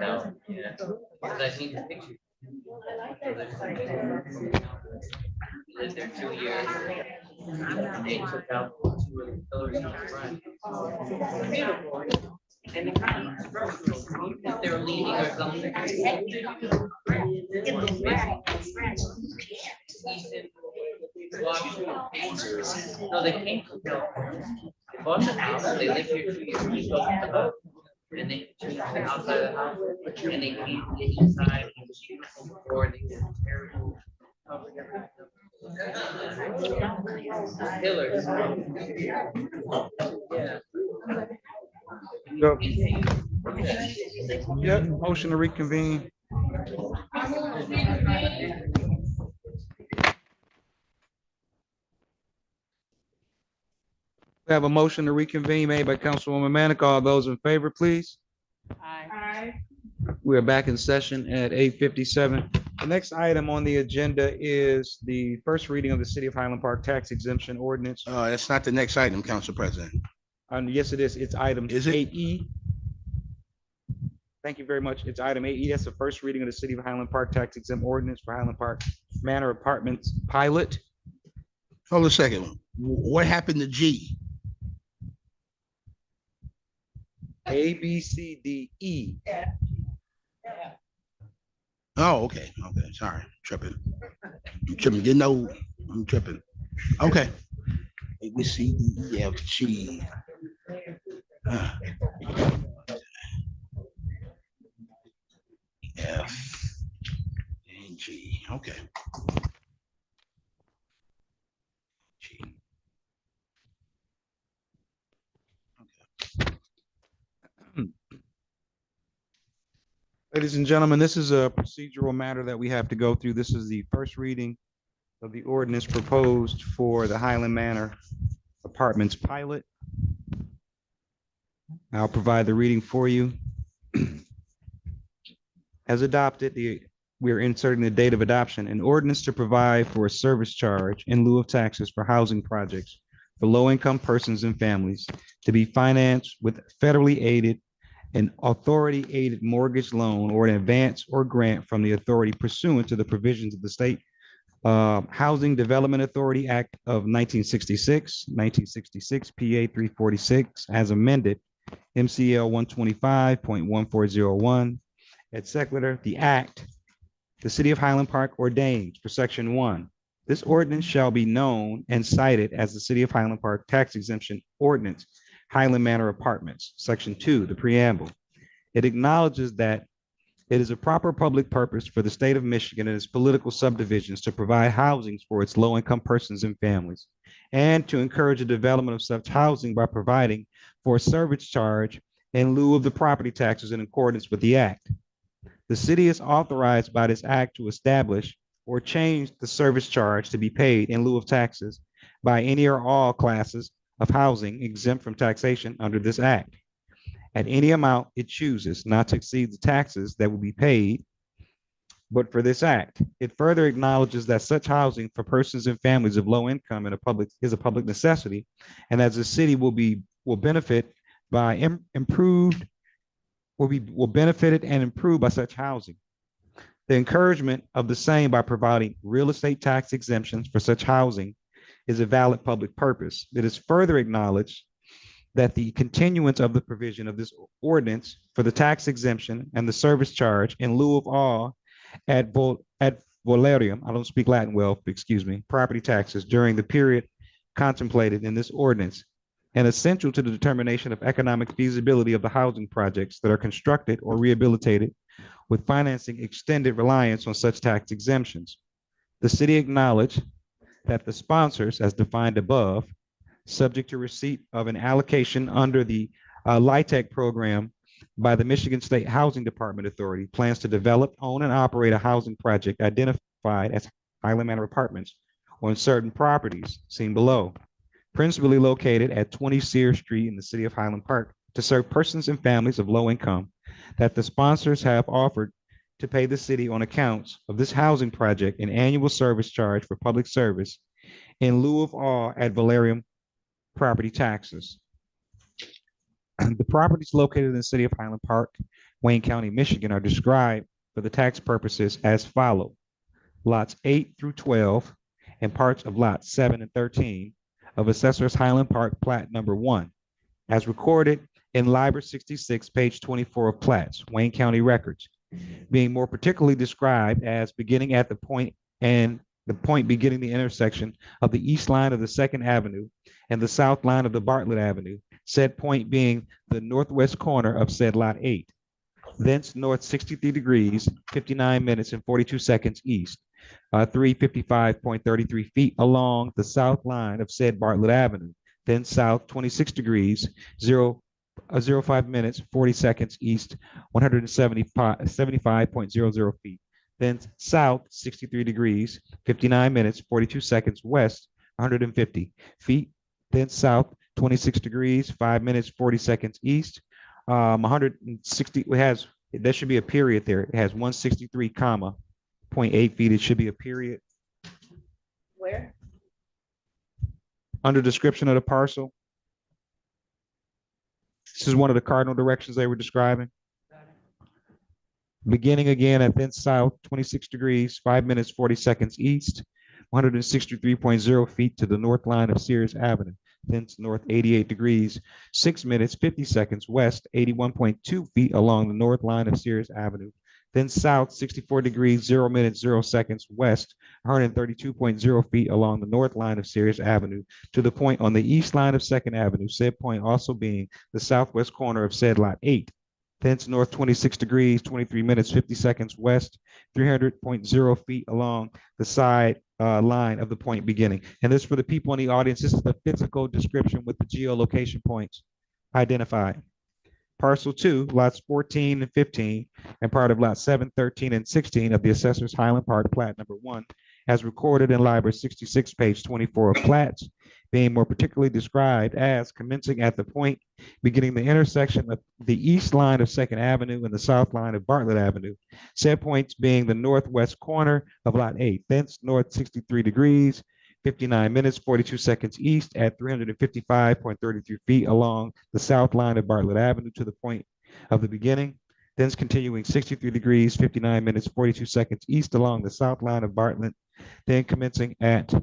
No, yeah, because I seen the picture. Lived there 2 years. They took out two of the pillars in the front. And if they were leaning or something. No, they came from California. They bought the house, they lived here 2 years, they built the house. And they changed the outside of the house, and they came to the inside, and she was before, they did terrible. Pillars. Yeah. Go. Yep, motion to reconvene. We have a motion to reconvene made by Councilwoman Manica. All those in favor, please. Aye. We are back in session at 8:57. The next item on the agenda is the first reading of the City of Highland Park Tax Exemption Ordinance. That's not the next item, Council President. Yes, it is. It's item Is it? 8E. Thank you very much. It's item 8E. That's the first reading of the City of Highland Park Tax Exempt Ordinance for Highland Park Manor Apartments pilot. Hold a second. What happened to G? A, B, C, D, E. Oh, okay, okay, sorry, tripping. I'm tripping, you know, I'm tripping. Okay. A, B, C, D, E, F, G. F and G, okay. G. Ladies and gentlemen, this is a procedural matter that we have to go through. This is the first reading of the ordinance proposed for the Highland Manor Apartments pilot. I'll provide the reading for you. As adopted, we're inserting the date of adoption, an ordinance to provide for a service charge in lieu of taxes for housing projects for low-income persons and families to be financed with federally aided an authority-aided mortgage loan or an advance or grant from the authority pursuant to the provisions of the State Housing Development Authority Act of 1966, 1966 PA 346, as amended, MCL 125.1401, et cetera. The Act, the City of Highland Park ordains for Section 1, this ordinance shall be known and cited as the City of Highland Park Tax Exemption Ordinance, Highland Manor Apartments. Section 2, the preamble. It acknowledges that it is a proper public purpose for the state of Michigan and its political subdivisions to provide housing for its low-income persons and families, and to encourage the development of such housing by providing for a service charge in lieu of the property taxes in accordance with the Act. The city is authorized by this act to establish or change the service charge to be paid in lieu of taxes by any or all classes of housing exempt from taxation under this act at any amount it chooses, not to exceed the taxes that will be paid but for this act. It further acknowledges that such housing for persons and families of low income is a public necessity, and as the city will benefit by improved will benefited and improved by such housing. The encouragement of the same by providing real estate tax exemptions for such housing is a valid public purpose. It is further acknowledged that the continuance of the provision of this ordinance for the tax exemption and the service charge in lieu of all at Valerium, I don't speak Latin well, excuse me, property taxes during the period contemplated in this ordinance, and essential to the determination of economic feasibility of the housing projects that are constructed or rehabilitated with financing extended reliance on such tax exemptions. The city acknowledged that the sponsors, as defined above, subject to receipt of an allocation under the LIHTC program by the Michigan State Housing Department Authority, plans to develop, own, and operate a housing project identified as Highland Manor Apartments on certain properties seen below, principally located at 20 Sears Street in the city of Highland Park, to serve persons and families of low income, that the sponsors have offered to pay the city on accounts of this housing project an annual service charge for public service in lieu of all ad valorem property taxes. The properties located in the city of Highland Park, Wayne County, Michigan, are described for the tax purposes as follow: lots 8 through 12 and parts of lots 7 and 13 of Assessor's Highland Park Plat Number 1, as recorded in Liber 66, page 24 of Plats, Wayne County Records, being more particularly described as beginning at the point beginning the intersection of the east line of the 2nd Avenue and the south line of the Bartlett Avenue, said point being the northwest corner of said lot 8. Thence north 63 degrees, 59 minutes and 42 seconds east, 355.33 feet along the south line of said Bartlett Avenue. Then south 26 degrees, 05 minutes, 40 seconds east, 175.00 feet. Then south 63 degrees, 59 minutes, 42 seconds west, 150 feet. Then south 26 degrees, 5 minutes, 40 seconds east, 160, there should be a period there. It has 163, 0.8 feet. It should be a period. Where? Under description of the parcel. This is one of the cardinal directions they were describing. Beginning again at then south 26 degrees, 5 minutes, 40 seconds east, 163.0 feet to the north line of Sears Avenue. Thence north 88 degrees, 6 minutes, 50 seconds west, 81.2 feet along the north line of Sears Avenue. Then south 64 degrees, 0 minutes, 0 seconds west, 132.0 feet along the north line of Sears Avenue to the point on the east line of 2nd Avenue, said point also being the southwest corner of said lot 8. Thence north 26 degrees, 23 minutes, 50 seconds west, 300.0 feet along the side line of the point beginning. And this for the people in the audience, this is the physical description with the geolocation points identified. Parcel 2, lots 14 and 15, and part of lots 7, 13, and 16 of the Assessor's Highland Park Plat Number 1, as recorded in Library 66, page 24 of Plats, being more particularly described as commencing at the point beginning the intersection of the east line of 2nd Avenue and the south line of Bartlett Avenue, said points being the northwest corner of lot 8, thence north 63 degrees, 59 minutes, 42 seconds east at 355.33 feet along the south line of Bartlett Avenue to the point of the beginning, thence continuing 63 degrees, 59 minutes, 42 seconds east along the south line of Bartlett, then commencing at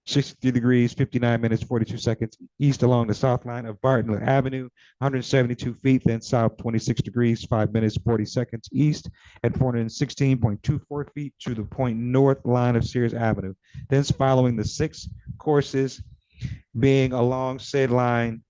63 degrees, 59 minutes, 42 seconds east along the south line of Bartlett Avenue, 172 feet, then south 26 degrees, 5 minutes, 40 seconds east at 416.24 feet to the point north line of Sears Avenue. Thence following the 6 courses being along said line,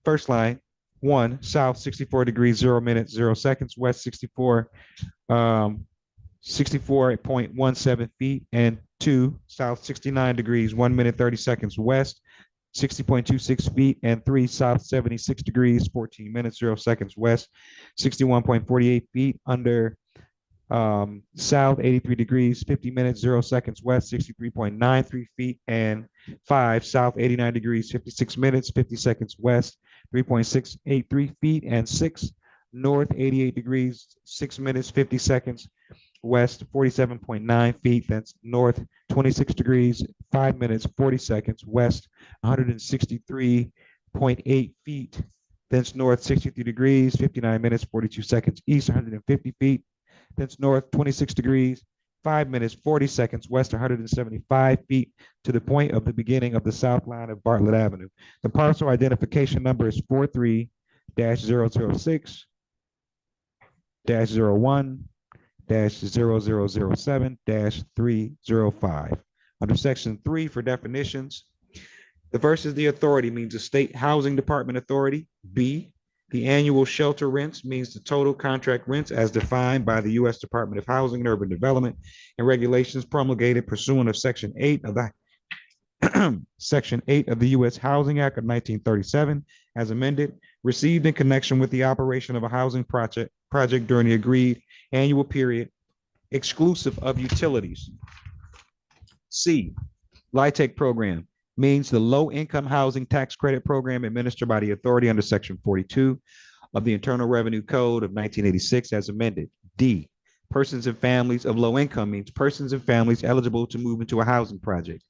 first line, 1, south 64 degrees, 0 minutes, 0 seconds, west 64.17 feet, and 2, south 69 degrees, 1 minute, 30 seconds west, 60.26 feet, and 3, south 76 degrees, 14 minutes, 0 seconds west, 61.48 feet under south 83 degrees, 50 minutes, 0 seconds west, 63.93 feet, and 5, south 89 degrees, 56 minutes, 50 seconds west, 3.683 feet, and 6, north 88 degrees, 6 minutes, 50 seconds, west 47.9 feet. That's north 26 degrees, 5 minutes, 40 seconds, west 163.8 feet. Thence north 63 degrees, 59 minutes, 42 seconds, east 150 feet. Thence north 26 degrees, 5 minutes, 40 seconds, west 175 feet to the point of the beginning of the south line of Bartlett Avenue. The parcel identification number is 43-006-01-0007-305. Under section 3 for definitions, the first is the authority, means the state housing department authority. B, the annual shelter rents means the total contract rents as defined by the U.S. Department of Housing and Urban Development and regulations promulgated pursuant of Section 8 of the Section 8 of the U.S. Housing Act of 1937, as amended, received in connection with the operation of a housing project during the agreed annual period, exclusive of utilities. C, LIHTC program means the low-income housing tax credit program administered by the authority under Section 42 of the Internal Revenue Code of 1986 as amended. D, persons and families of low income means persons and families eligible to move into a housing project.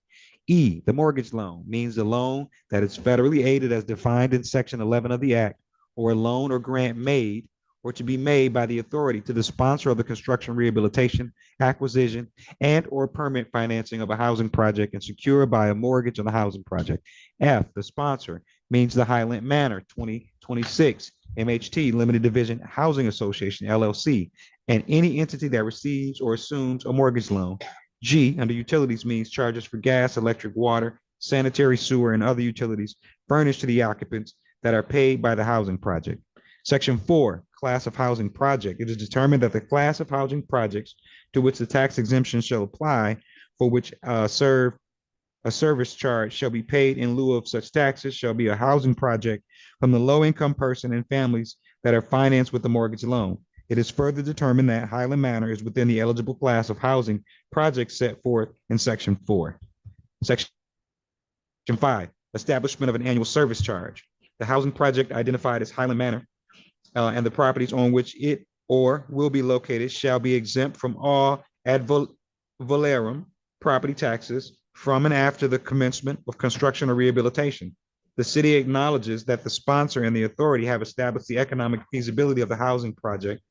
E, the mortgage loan means the loan that is federally aided as defined in Section 11 of the Act, or a loan or grant made or to be made by the authority to the sponsor of the construction, rehabilitation, acquisition, and or permit financing of a housing project and secured by a mortgage on the housing project. F, the sponsor means the Highland Manor 2026 MHT Limited Division Housing Association, LLC, and any entity that receives or assumes a mortgage loan. G, under utilities means charges for gas, electric, water, sanitary, sewer, and other utilities furnished to the occupants that are paid by the housing project. Section 4, class of housing project. It is determined that the class of housing projects to which the tax exemption shall apply, for which a service charge shall be paid in lieu of such taxes, shall be a housing project from the low-income person and families that are financed with the mortgage loan. It is further determined that Highland Manor is within the eligible class of housing projects set forth in Section 4. Section 5, establishment of an annual service charge. The housing project identified as Highland Manor and the properties on which it or will be located shall be exempt from all ad valorem property taxes from and after the commencement of construction or rehabilitation. The city acknowledges that the sponsor and the authority have established the economic feasibility of the housing project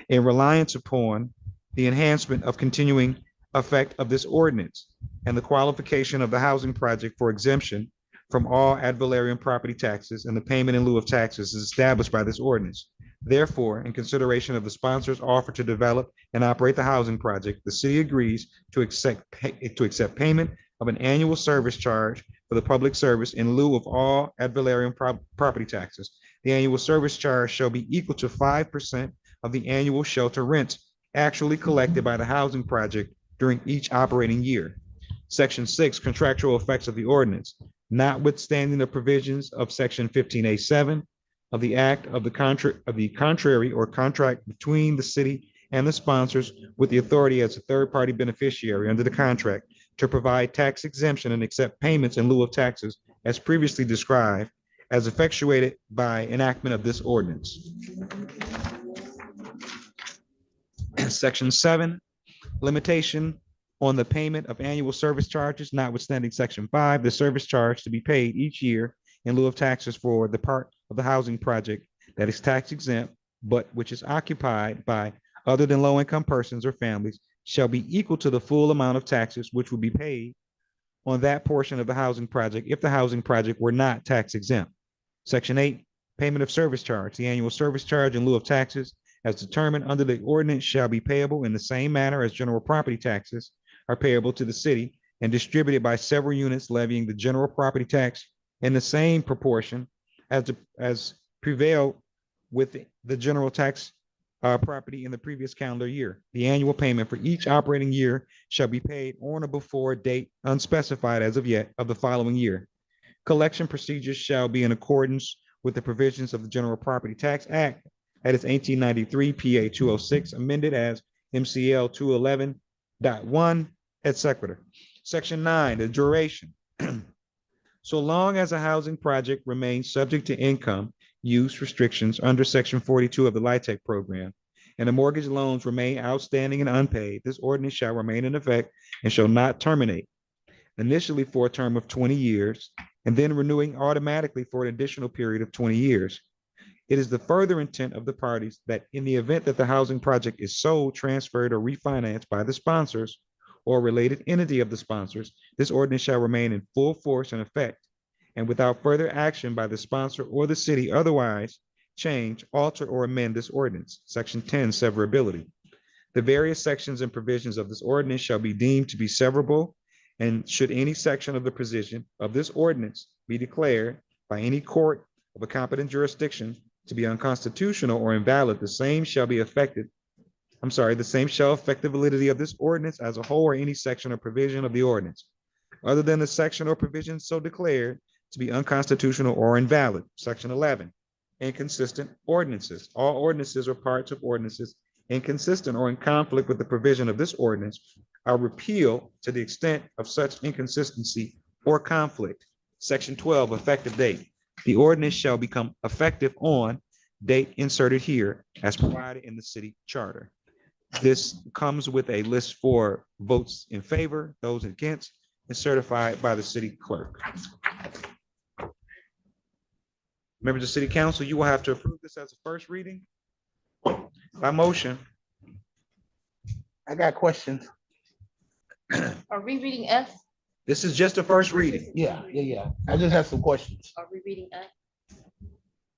in reliance upon the enhancement of continuing effect of this ordinance and the qualification of the housing project for exemption from all ad valorem property taxes and the payment in lieu of taxes is established by this ordinance. Therefore, in consideration of the sponsor's offer to develop and operate the housing project, the city agrees to accept payment of an annual service charge for the public service in lieu of all ad valorem property taxes. The annual service charge shall be equal to 5% of the annual shelter rents actually collected by the housing project during each operating year. Section 6, contractual effects of the ordinance. Notwithstanding the provisions of Section 15A7 of the Act of the contrary or contract between the city and the sponsors with the authority as a third-party beneficiary under the contract to provide tax exemption and accept payments in lieu of taxes as previously described, as effectuated by enactment of this ordinance. Section 7, limitation on the payment of annual service charges. Notwithstanding Section 5, the service charge to be paid each year in lieu of taxes for the part of the housing project that is tax exempt, but which is occupied by other than low-income persons or families, shall be equal to the full amount of taxes which would be paid on that portion of the housing project if the housing project were not tax exempt. Section 8, payment of service charge. The annual service charge in lieu of taxes as determined under the ordinance shall be payable in the same manner as general property taxes are payable to the city and distributed by several units levying the general property tax in the same proportion as prevailed with the general tax property in the previous calendar year. The annual payment for each operating year shall be paid on or before a date unspecified as of yet of the following year. Collection procedures shall be in accordance with the provisions of the General Property Tax Act at its 1893 PA 206 amended as MCL 211.1 et cetera. Section 9, the duration. So long as a housing project remains subject to income use restrictions under Section 42 of the LIHTC program, and the mortgage loans remain outstanding and unpaid, this ordinance shall remain in effect and shall not terminate, initially for a term of 20 years, and then renewing automatically for an additional period of 20 years. It is the further intent of the parties that in the event that the housing project is sold, transferred, or refinanced by the sponsors or related entity of the sponsors, this ordinance shall remain in full force and effect, and without further action by the sponsor or the city otherwise change, alter, or amend this ordinance. Section 10, severability. The various sections and provisions of this ordinance shall be deemed to be severable, and should any section of the provision of this ordinance be declared by any court of a competent jurisdiction to be unconstitutional or invalid, the same shall affect the validity of this ordinance as a whole or any section or provision of the ordinance, other than the section or provision so declared to be unconstitutional or invalid. Section 11, inconsistent ordinances. All ordinances or parts of ordinances inconsistent or in conflict with the provision of this ordinance are repealed to the extent of such inconsistency or conflict. Section 12, effective date. The ordinance shall become effective on date inserted here as provided in the city charter. This comes with a list for votes in favor, those against, and certified by the city clerk. Members of the city council, you will have to approve this as a first reading by motion. I got questions. Are we reading F? This is just a first reading. Yeah. I just have some questions. Are we reading F?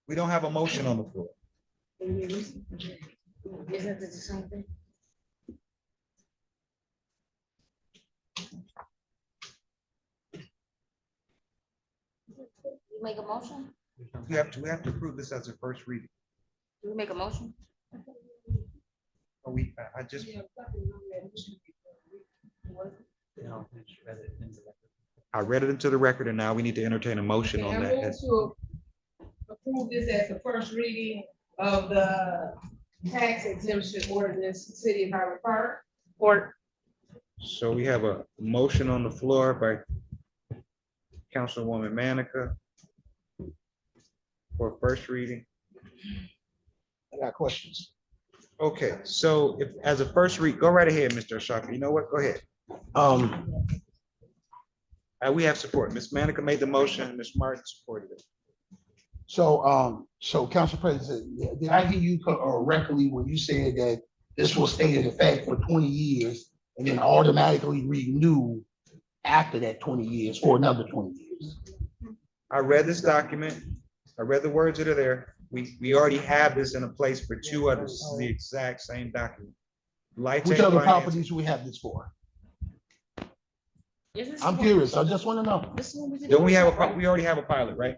We don't have a motion on the floor. Isn't it the same thing? You make a motion? We have to approve this as a first reading. Do we make a motion? I read it into the record and now we need to entertain a motion on that. To approve this as the first reading of the tax exemption ordinance, City of Highland Park. Or So we have a motion on the floor by Councilwoman Manica for first reading. I got questions. Okay, so if, as a first read, go right ahead, Mr. Ashaka. You know what? Go ahead. We have support. Ms. Manica made the motion. Ms. Martin supported it. So Council President, did I hear you correctly when you said that this will stay in effect for 20 years and then automatically renew after that 20 years for another 20 years? I read this document. I read the words that are there. We already have this in a place for two others. This is the exact same document. Which other properties do we have this for? I'm curious. I just want to know. Don't we have we already have a pilot, right?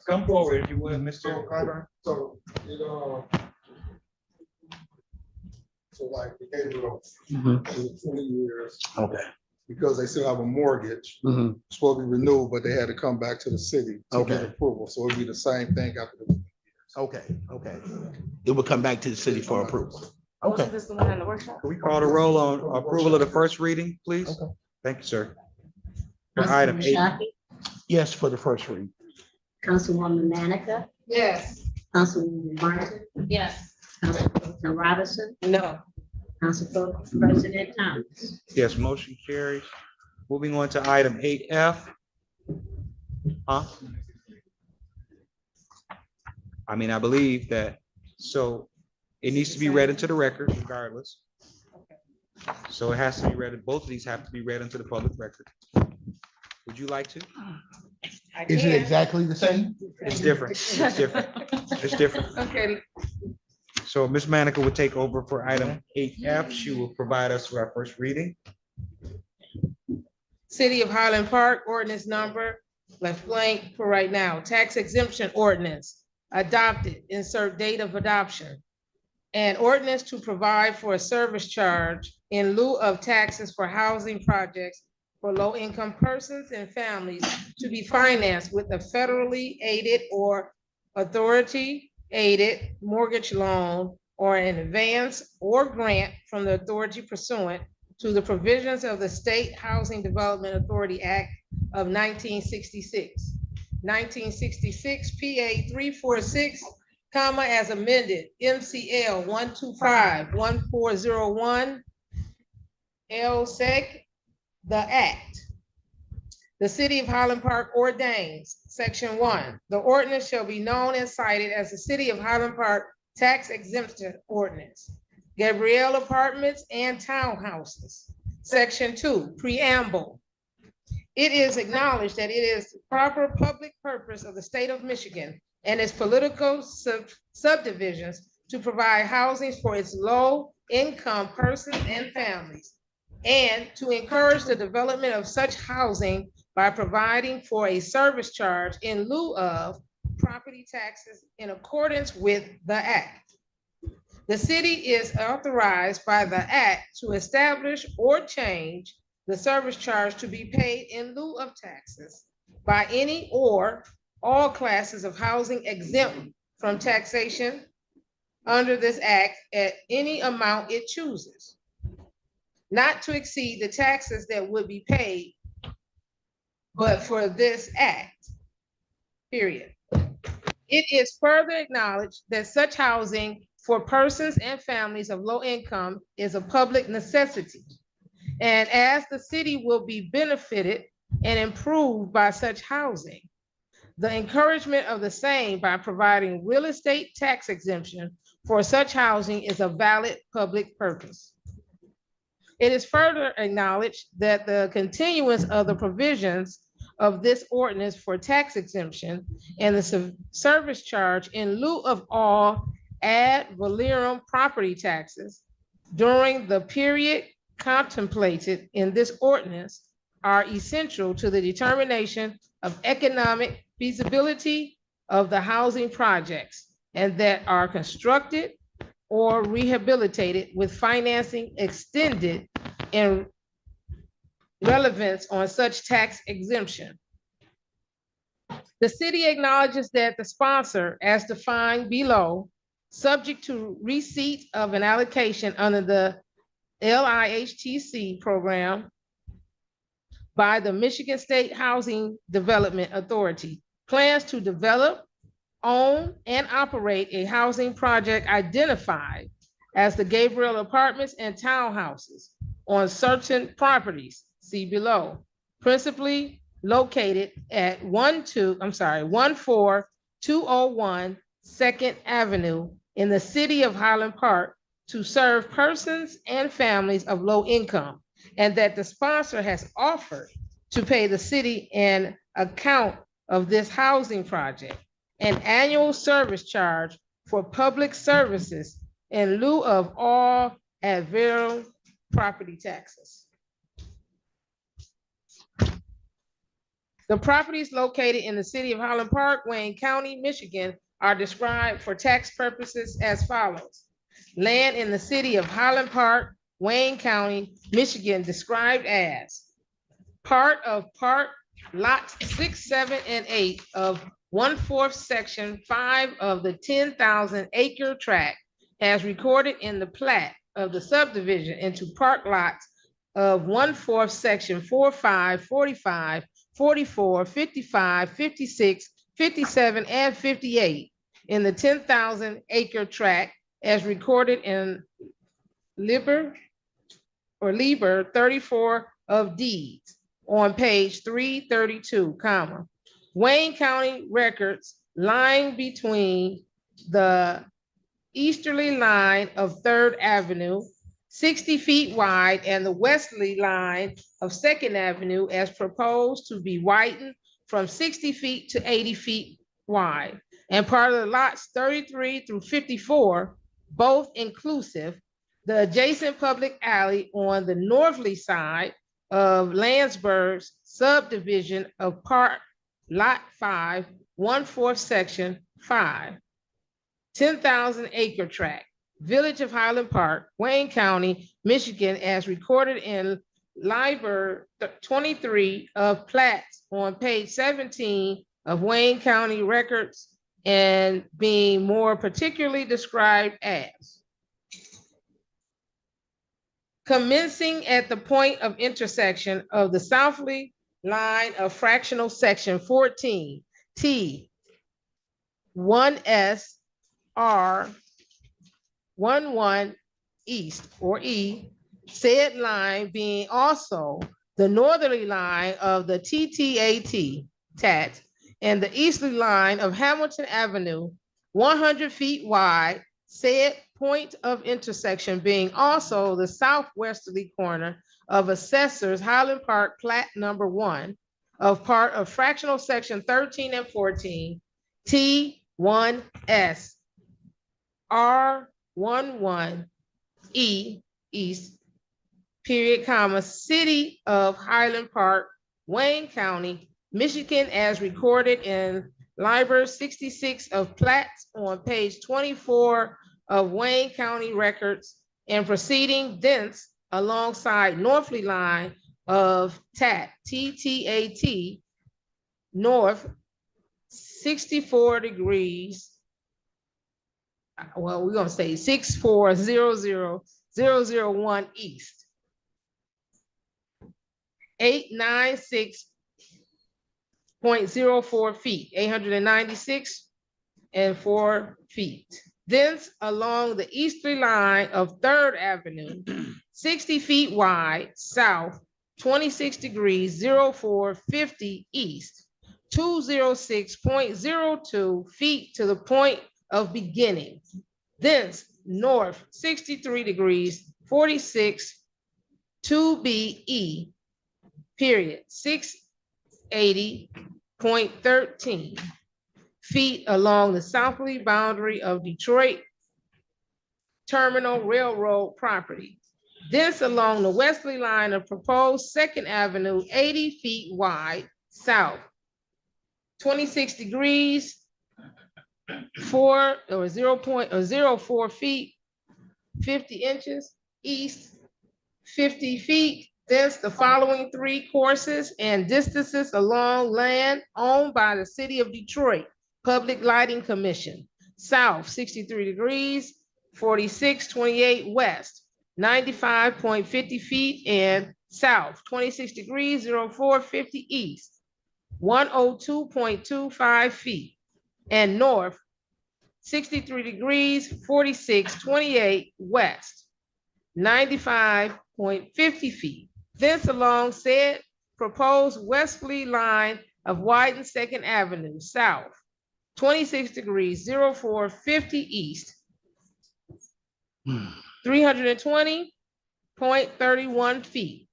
Come forward if you would, Mr. Clyburn. So, so like the cable in 20 years. Okay. Because they still have a mortgage, supposed to be renewed, but they had to come back to the city to get approval. So it'd be the same thing after the. Okay. It will come back to the city for approval. Okay. Can we call the roll on approval of the first reading, please? Okay. Thank you, sir. For item 8. Yes, for the first reading. Councilwoman Manica, yes. Councilwoman Martin, Yes. Councilman Robinson, No. Council President Thomas. Yes, motion carries. Moving on to item 8F. I mean, I believe that, so it needs to be read into the record regardless. So it has to be read, both of these have to be read into the public record. Would you like to? Is it exactly the same? It's different. It's different. It's different. Okay. So Ms. Manica will take over for item 8F. She will provide us with our first reading. City of Highland Park ordinance number, left blank for right now, tax exemption ordinance adopted, insert date of adoption. An ordinance to provide for a service charge in lieu of taxes for housing projects for low-income persons and families to be financed with a federally aided or authority-aided mortgage loan or an advance or grant from the authority pursuant to the provisions of the State Housing Development Authority Act of 1966, 1966 PA 346, as amended, MCL 125-1401, LSEC, the Act. The City of Highland Park ordains, Section 1, the ordinance shall be known and cited as the City of Highland Park Tax Exemption Ordinance, Gabrielle Apartments and Townhouses. Section 2, Preamble. It is acknowledged that it is the proper public purpose of the state of Michigan and its political subdivisions to provide housing for its low-income persons and families, and to encourage the development of such housing by providing for a service charge in lieu of property taxes in accordance with the act. The city is authorized by the act to establish or change the service charge to be paid in lieu of taxes by any or all classes of housing exempt from taxation under this act at any amount it chooses, not to exceed the taxes that would be paid but for this act, period. It is further acknowledged that such housing for persons and families of low income is a public necessity. And as the city will be benefited and improved by such housing, the encouragement of the same by providing real estate tax exemption for such housing is a valid public purpose. It is further acknowledged that the continuance of the provisions of this ordinance for tax exemption and the service charge in lieu of all ad valorem property taxes during the period contemplated in this ordinance are essential to the determination of economic feasibility of the housing projects, and that are constructed or rehabilitated with financing extended in relevance on such tax exemption. The city acknowledges that the sponsor, as defined below, subject to receipt of an allocation under the LIHTC program by the Michigan State Housing Development Authority, plans to develop, own, and operate a housing project identified as the Gabriel Apartments and Townhouses on certain properties, see below, principally located at 14201 Second Avenue in the city of Highland Park to serve persons and families of low income, and that the sponsor has offered to pay the city an account of this housing project an annual service charge for public services in lieu of all ad valorem property taxes. The properties located in the city of Highland Park, Wayne County, Michigan, are described for tax purposes as follows. Land in the city of Highland Park, Wayne County, Michigan, described as part of lots 6, 7, and 8 of 1/4 section 5 of the 10,000 acre tract as recorded in the plat of the subdivision into park lots of 1/4 section 45, 45, 44, 55, 56, 57, and 58 in the 10,000 acre tract as recorded in Liber 34 of deeds on page 332, comma. Wayne County records lying between the easterly line of 3rd Avenue, 60 feet wide, and the westerly line of 2nd Avenue as proposed to be widened from 60 feet to 80 feet wide. And part of the lots 33 through 54, both inclusive, the adjacent public alley on the northerly side of Landsberg's subdivision of Park Lot 5, 1/4 section 5, 10,000 acre tract, Village of Highland Park, Wayne County, Michigan, as recorded in Liber 23 of plats on page 17 of Wayne County records, and being more particularly described as commencing at the point of intersection of the southerly line of fractional section 14, T 1S R 11 East or E, said line being also the northerly line of the TAT, and the easterly line of Hamilton Avenue, 100 feet wide, said point of intersection being also the southwesterly corner of Assessor's Highland Park Plat Number 1 of part of fractional section 13 and 14, T1S R11 E East, period, comma, City of Highland Park, Wayne County, Michigan, as recorded in Library 66 of plats on page 24 of Wayne County records, and proceeding thence alongside northerly line of TAT, TTAT, north 64 degrees. Well, we're gonna say 6400001 east. 896.04 feet, 896 and 4 feet. Thence along the easterly line of 3rd Avenue, 60 feet wide, south, 26 degrees, 0450 east, 206.02 feet to the point of beginning. Thence north, 63 degrees, 46, 2BE, period, 680.13 feet along the southerly boundary of Detroit Terminal Railroad property. This along the westerly line of proposed 2nd Avenue, 80 feet wide, south, 26 degrees, 0.04 feet, 50 inches, east, 50 feet. Thence the following 3 courses and distances along land owned by the City of Detroit Public Lighting Commission. South, 63 degrees, 4628 west, 95.50 feet, and south, 26 degrees, 0450 east, 102.25 feet, and north, 63 degrees, 4628 west, 95.50 feet. Thence along said proposed westerly line of widened 2nd Avenue, south, 26 degrees, 0450 east, 320.31 feet,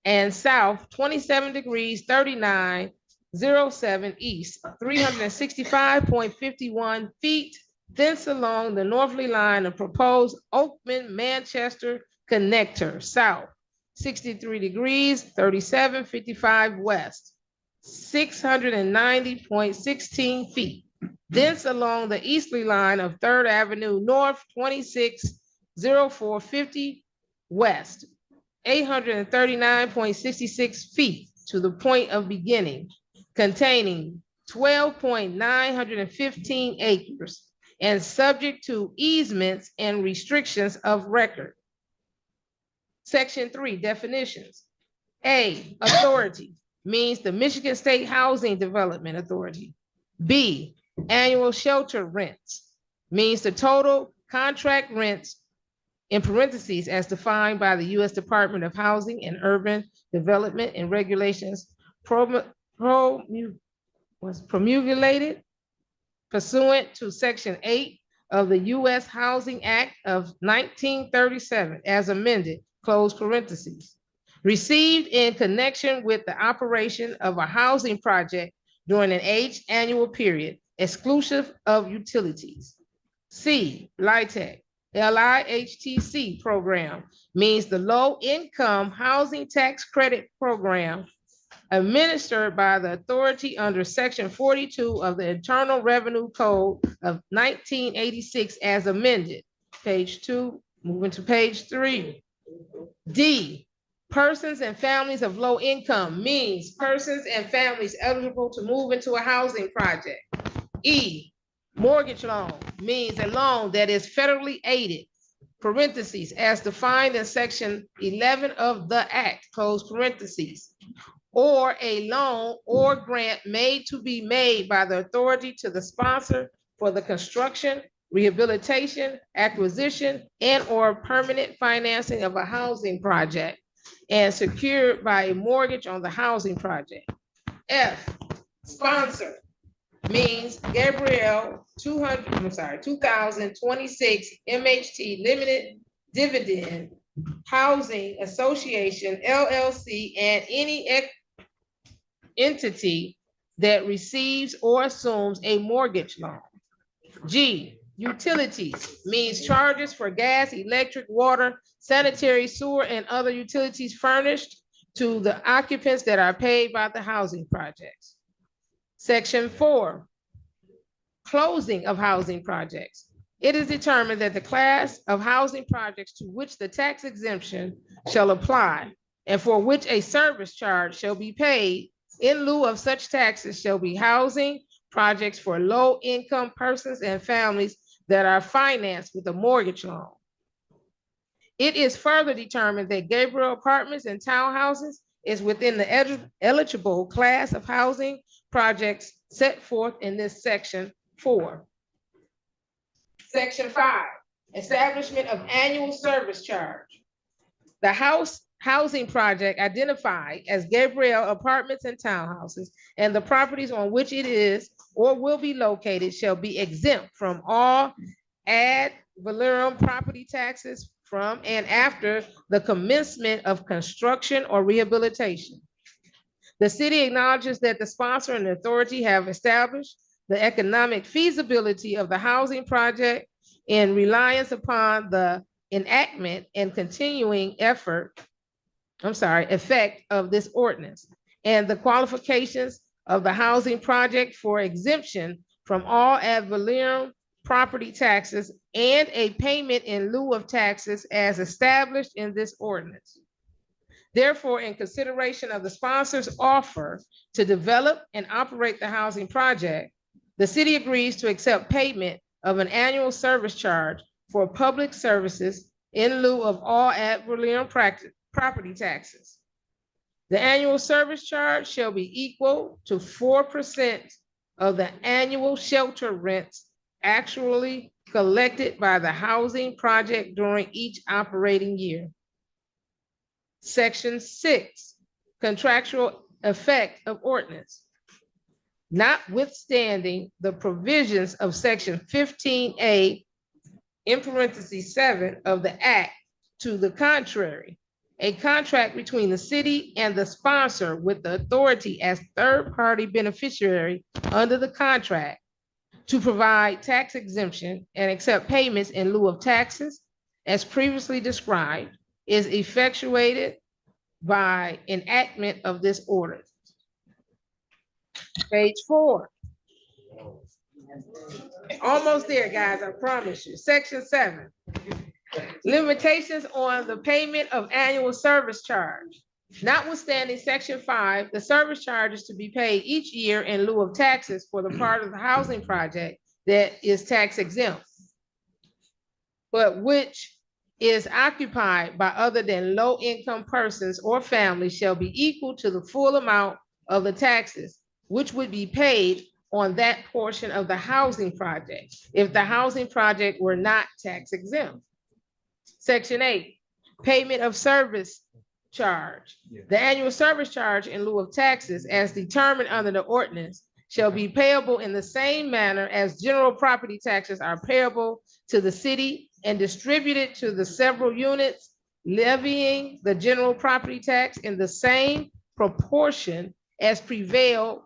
and south, 27 degrees, 3907 east, 365.51 feet. Thence along the northerly line of proposed Oakman-Manchester connector, south, 63 degrees, 3755 west, 690.16 feet. Thence along the easterly line of 3rd Avenue north, 260450 west, 839.66 feet to the point of beginning, containing 12.915 acres and subject to easements and restrictions of record. Section 3, definitions. A, authority means the Michigan State Housing Development Authority. B, annual shelter rents means the total contract rents in parentheses as defined by the U.S. Department of Housing and Urban Development and Regulations promulgated pursuant to Section 8 of the U.S. Housing Act of 1937 as amended, close parentheses, received in connection with the operation of a housing project during an annual period, exclusive of utilities. C, LIHTC, LIHTC program means the Low Income Housing Tax Credit Program administered by the authority under Section 42 of the Internal Revenue Code of 1986 as amended. Page 2, moving to page 3. D, persons and families of low income means persons and families eligible to move into a housing project. E, mortgage loan means a loan that is federally aided. parentheses, as defined in section 11 of the act, close parentheses, or a loan or grant made to be made by the authority to the sponsor for the construction, rehabilitation, acquisition, and or permanent financing of a housing project and secured by a mortgage on the housing project. F, sponsor means Gabrielle 2026 MHT Limited Dividend Housing Association LLC and any entity that receives or assumes a mortgage loan. G, utilities means charges for gas, electric, water, sanitary, sewer, and other utilities furnished to the occupants that are paid by the housing projects. Section 4, closing of housing projects. It is determined that the class of housing projects to which the tax exemption shall apply and for which a service charge shall be paid in lieu of such taxes shall be housing projects for low-income persons and families that are financed with a mortgage loan. It is further determined that Gabriel Apartments and Townhouses is within the eligible class of housing projects set forth in this section 4. Section 5, establishment of annual service charge. The housing project identified as Gabriel Apartments and Townhouses and the properties on which it is or will be located shall be exempt from all ad valorem property taxes from and after the commencement of construction or rehabilitation. The city acknowledges that the sponsor and the authority have established the economic feasibility of the housing project in reliance upon the enactment and continuing effect of this ordinance and the qualifications of the housing project for exemption from all ad valorem property taxes and a payment in lieu of taxes as established in this ordinance. Therefore, in consideration of the sponsor's offer to develop and operate the housing project, the city agrees to accept payment of an annual service charge for public services in lieu of all ad valorem property taxes. The annual service charge shall be equal to 4% of the annual shelter rents actually collected by the housing project during each operating year. Section 6, contractual effect of ordinance. Notwithstanding the provisions of section 15A in parentheses 7 of the act, to the contrary, a contract between the city and the sponsor with the authority as third-party beneficiary under the contract to provide tax exemption and accept payments in lieu of taxes as previously described is effectuated by enactment of this order. Page 4. Almost there, guys, I promise you. Section 7. Limitations on the payment of annual service charge. Notwithstanding section 5, the service charge is to be paid each year in lieu of taxes for the part of the housing project that is tax exempt, but which is occupied by other than low-income persons or families shall be equal to the full amount of the taxes, which would be paid on that portion of the housing project if the housing project were not tax exempt. Section 8, payment of service charge. The annual service charge in lieu of taxes as determined under the ordinance shall be payable in the same manner as general property taxes are payable to the city and distributed to the several units levying the general property tax in the same proportion as prevailed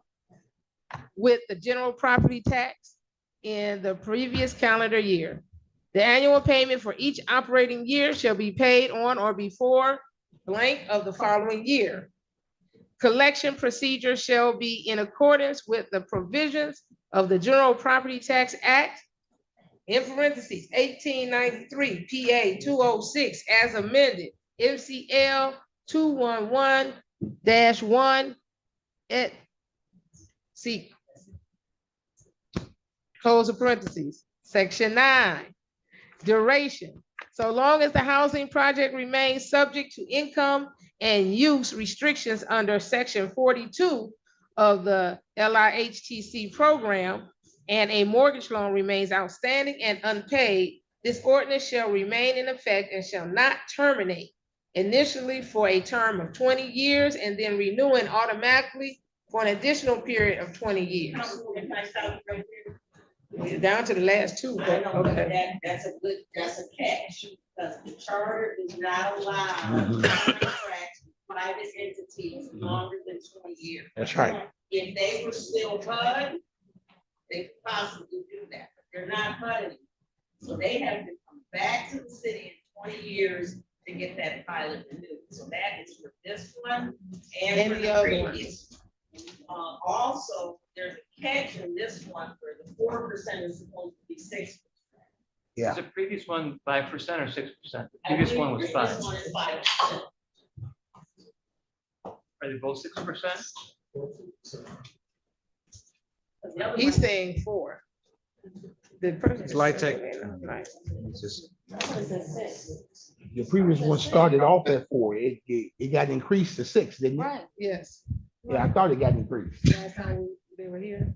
with the general property tax in the previous calendar year. The annual payment for each operating year shall be paid on or before blank of the following year. Collection procedure shall be in accordance with the provisions of the General Property Tax Act, in parentheses, 1893, PA 206, as amended, MCL 211-1 et C. Close of parentheses. Section 9, duration. So long as the housing project remains subject to income and use restrictions under section 42 of the LIHTC program, and a mortgage loan remains outstanding and unpaid, this ordinance shall remain in effect and shall not terminate, initially for a term of 20 years and then renewing automatically for an additional period of 20 years. We're down to the last two, I but know, but okay. that's a catch, because the charter is not allowed to contract with private entities longer than 20 years. That's right. If they were still HUD, they could possibly do that, but they're not HUD anymore. So they have to come back to the city in 20 years to get that pilot renewed. So that is for this one and for the previous. Also, there's a catch in this one where the 4% is supposed to be 6%. Yeah. Was the previous one 5% or 6%? The previous one was 5. This one is 5%. Are they both 6%? He's saying 4. The person. It's light tech. Right. It's just- The previous one started off at 4. It got increased to 6, didn't it? Right, yes. Yeah, I thought it got increased. Last time they were here.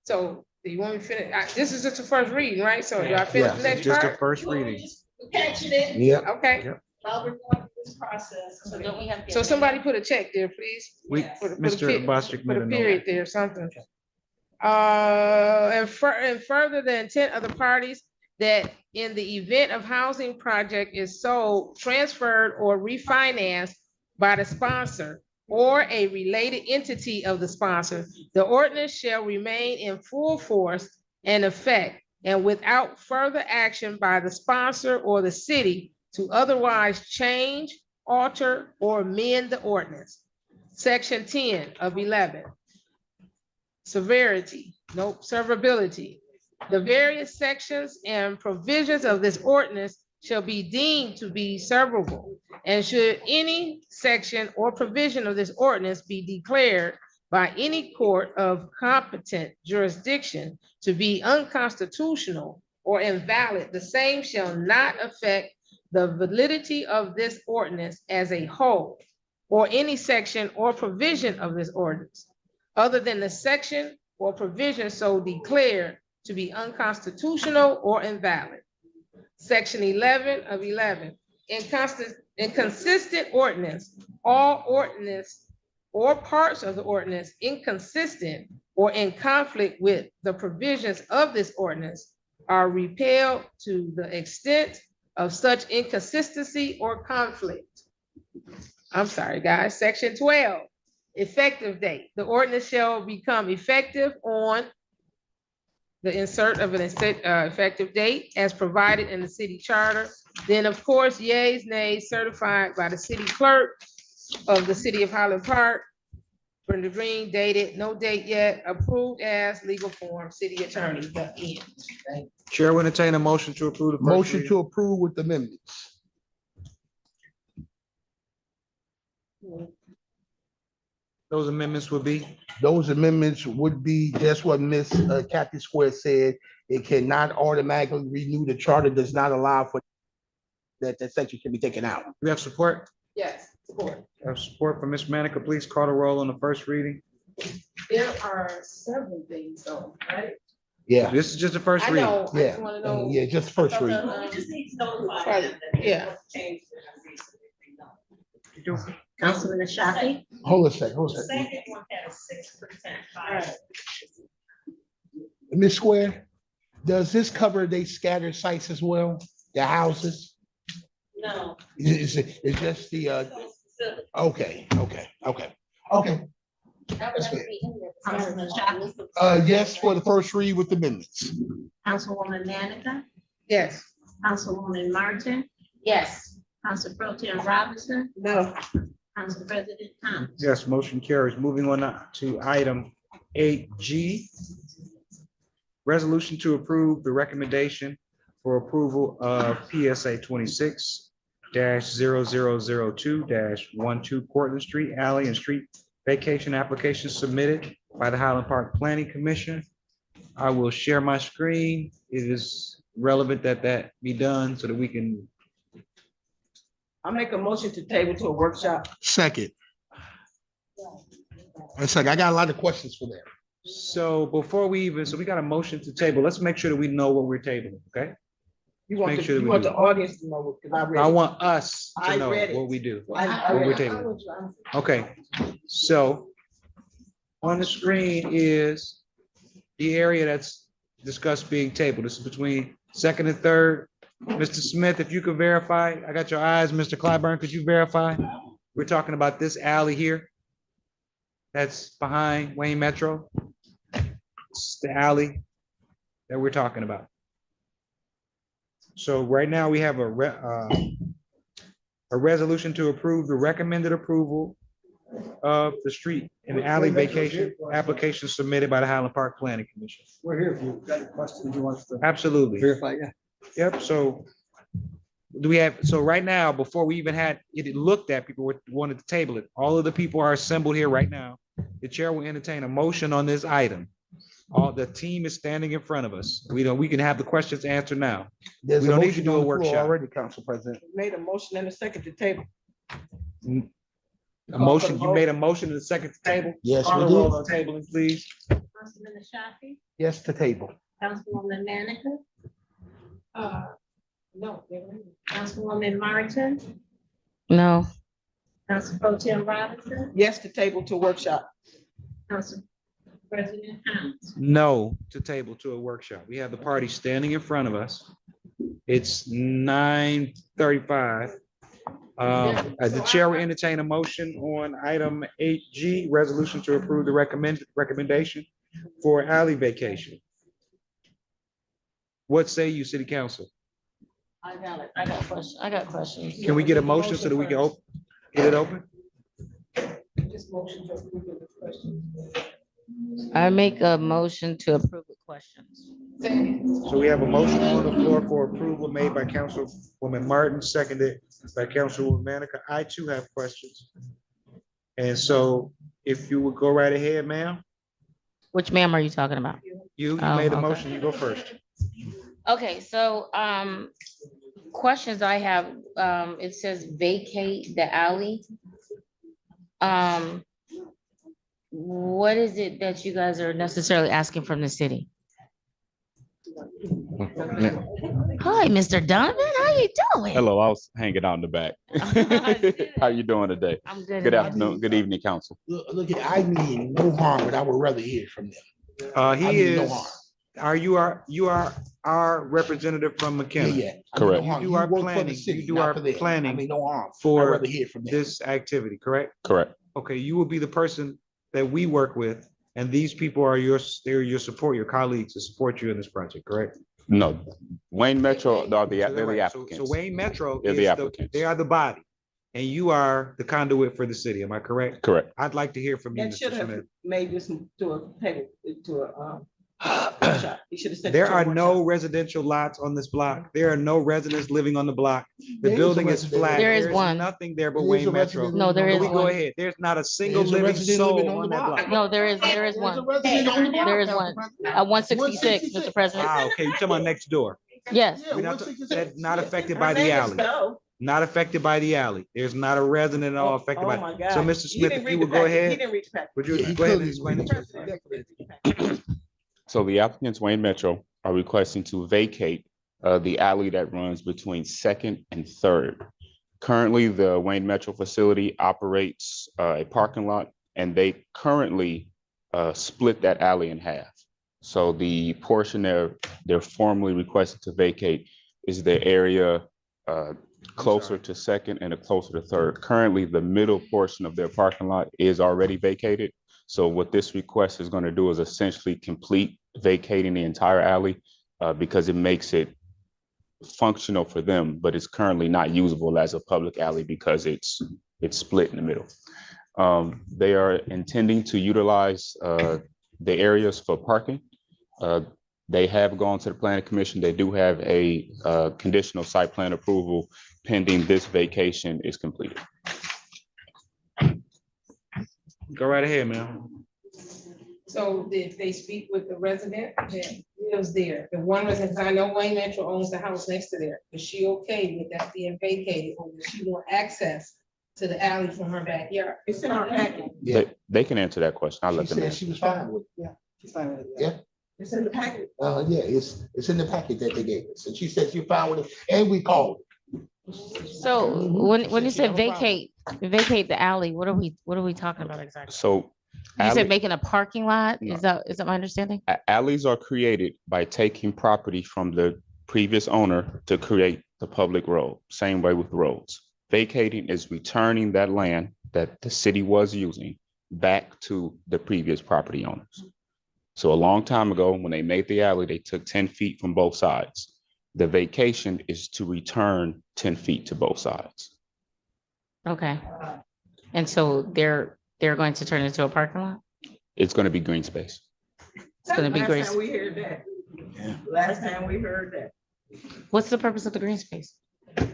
So do you want me to finish? This is just the first reading, right? So do I finish the next Just the part? first reading. Catching it. Yeah. Okay. Yep. While we're going through this process. So don't we have to? So somebody put a check there, please. We, Put a Mr. pe- Bostwick Put made a a note. period there, something. And further, the intent of the parties that in the event of housing project is sold, transferred, or refinanced by the sponsor or a related entity of the sponsor, the ordinance shall remain in full force and effect and without further action by the sponsor or the city to otherwise change, alter, or amend the ordinance. Section 10 of 11. Severity, nope, severability. The various sections and provisions of this ordinance shall be deemed to be severable. And should any section or provision of this ordinance be declared by any court of competent jurisdiction to be unconstitutional or invalid, the same shall not affect the validity of this ordinance as a whole, or any section or provision of this ordinance, other than the section or provision so declared to be unconstitutional or invalid. Section 11 of 11, in consistent ordinance, all ordinance or parts of the ordinance inconsistent or in conflict with the provisions of this ordinance are repealed to the extent of such inconsistency or conflict. I'm sorry, guys. Section 12, effective date. The ordinance shall become effective on the insert of an effective date as provided in the city charter. Then, of course, yeas, nays, certified by the city clerk of the city of Highland Park. Brenda Green, dated, no date yet, approved as legal form, city attorney, the end. Chair will entertain a motion to approve the first Motion reading. to approve with amendments. Those amendments will be, Those amendments would be just what Ms. Kathy Square said. It cannot automatically renew. The charter does not allow for that section can be taken out. we have support? Yes, support. We have support from Ms. Manica. Please call the roll on the first reading. There are several things though, right? Yeah, This is just the first I reading. know, I just wanna know. yeah, just first reading. We just need to notify Right, them that they yeah. want to change it. Councilman Ashafi? Hold a second, hold a The second. second one had a 6% fire. Ms. Square, does this cover they scattered sites as well, the houses? No. It's just the, okay. That's good. Councilman Ashafi? Yes, for the first read with amendments. Councilwoman Manica? Yes. Councilwoman Martin? Yes. Council Pro Tem Robinson? No. Council President Thomas? Yes, motion carries. Moving on to item 8G. Resolution to approve the recommendation for approval of PSA 26-0002-12 Portland Street Alley and Street Vacation application submitted by the Highland Park Planning Commission. I will share my screen. It is relevant that that be done so that we can, I'll make a motion to table to a workshop. Second. It's like, I got a lot of questions for that. so before we even, so we got a motion to table. Let's make sure that we know what we're tabling, okay? You want Make the, sure that you we want do. the audience to know, because I read I it. want us to I know read it. what we do. I What read we're it. tabling. Okay, so on the screen is the area that's discussed being tabled. This is between second and third. Mr. Smith, if you could verify, I got your eyes. Mr. Clyburn, could you verify? We're talking about this alley here. That's behind Wayne Metro. It's the alley that we're talking about. So right now we have a resolution to approve the recommended approval of the street and alley vacation application submitted by the Highland Park Planning Commission. We're here if you've got any questions you want us to Absolutely. verify, yeah. Yep, so do we have, so right now, before we even had it looked at, people wanted to table it. All of the people are assembled here right now. The chair will entertain a motion on this item. All the team is standing in front of us. We can have the questions answered now. There's We a don't need to motion do on a the floor workshop. already, Council President. Made a motion and a second to table. A motion, you made a motion in the second to table? Yes, we Call the roll did. on tabling, please. Councilman Ashafi, Yes, to table. Councilwoman Manica. No. Councilwoman Martin, No. Council Pro Tim Robinson, Yes, to table to workshop. Council President Hines. No to table to a workshop. We have the party standing in front of us. It's 9:35. The chair will entertain a motion on item 8G, resolution to approve the recommendation for alley vacation. What say you, city council? I got questions. Can we get a motion so that we can get it open? Just motion to approve the question. I make a motion to approve the questions. So we have a motion on the floor for approval made by Councilwoman Martin, seconded by Councilwoman Manica. I too have questions. And so if you would go right ahead, ma'am. Which ma'am are you talking about? You Oh, made the okay. motion, you go first. Okay, so, questions I have, it says vacate the alley. What is it that you guys are necessarily asking from the city? Hi, Mr. Donovan, how you doing? Hello, I was hanging out in the back. How you doing today? I'm good. Good afternoon, good evening, council. Look, I mean no harm, but I would rather hear from them. I He mean no is, harm. you are our representative from Yeah, McKenna. yeah. I mean, no Correct. harm. You do our work for the planning, city, you do not our for them. I planning mean, no harm. for I'd rather hear from them. this activity, correct? Correct. Okay, you will be the person that we work with, and these people are they're your support, your colleagues to support you in this project, correct? No, Wayne Metro, they're So the they're right. applicants. So Wayne Metro They're is the the, applicants. they are the body, and you are the conduit for the city, am I correct? Correct. I'd like to hear from you, That should Mr. have Smith. made this to a table, to a, workshop. You should have said. There are no residential lots on this block. There are no residents living on the block. The There is a building is resident. flat. There is There's one. nothing there but There is Wayne a Metro. resident No, there living is We go one. ahead. There's not a single There's a living resident soul living on on the that block. block. No, there is There's a one. resident on the block, There is Council one. President. 166, Mr. President. Ah, okay, you're talking about next door. Yes. Yeah, We're not, 166. that's not Yeah. affected by the alley. Not affected by the alley. There's not a resident at all affected by Oh, it. my God. So, Mr. He Smith, didn't if read you the would go packet. He ahead, didn't read the packet. would you Yeah, he go ahead and couldn't. explain it to us? So the applicants, Wayne Metro, are requesting to vacate the alley that runs between Second and Third. Currently, the Wayne Metro facility operates a parking lot, and they currently split that alley in half. So the portion they're formally requested to vacate is the area closer to Second and closer to Third. Currently, the middle portion of their parking lot is already vacated. So what this request is going to do is essentially complete vacating the entire alley because it makes it functional for them, but it's currently not usable as a public alley because it's split in the middle. They are intending to utilize the areas for parking. They have gone to the planning commission. They do have a conditional site plan approval pending this vacation is completed. Go right ahead, man. So did they speak with the resident? lives there. The one resident, 'cause I know Wayne Metro owns the house next to there. Is she okay with that being vacated, or does she want access to the alley from her backyard? It's in our packet. They can answer that question. I'll She let them said answer. she was fine with it. Yeah, she's fine with it. Yeah. It's in the packet. Yeah, it's in the packet that they gave us. And she said she fine with it, and we called. So when you said vacate the alley, what are we talking about exactly? So You said alley- making a parking lot? No. Is that my understanding? alleys are created by taking property from the previous owner to create the public road. Same way with roads. Vacating is returning that land that the city was using back to the previous property owners. So a long time ago, when they made the alley, they took 10 feet from both sides. The vacation is to return 10 feet to both sides. Okay. And so they're going to turn it into a parking lot? It's going to be green space. It's gonna be green. Last time we heard that. Last time we heard that. What's the purpose of the green space?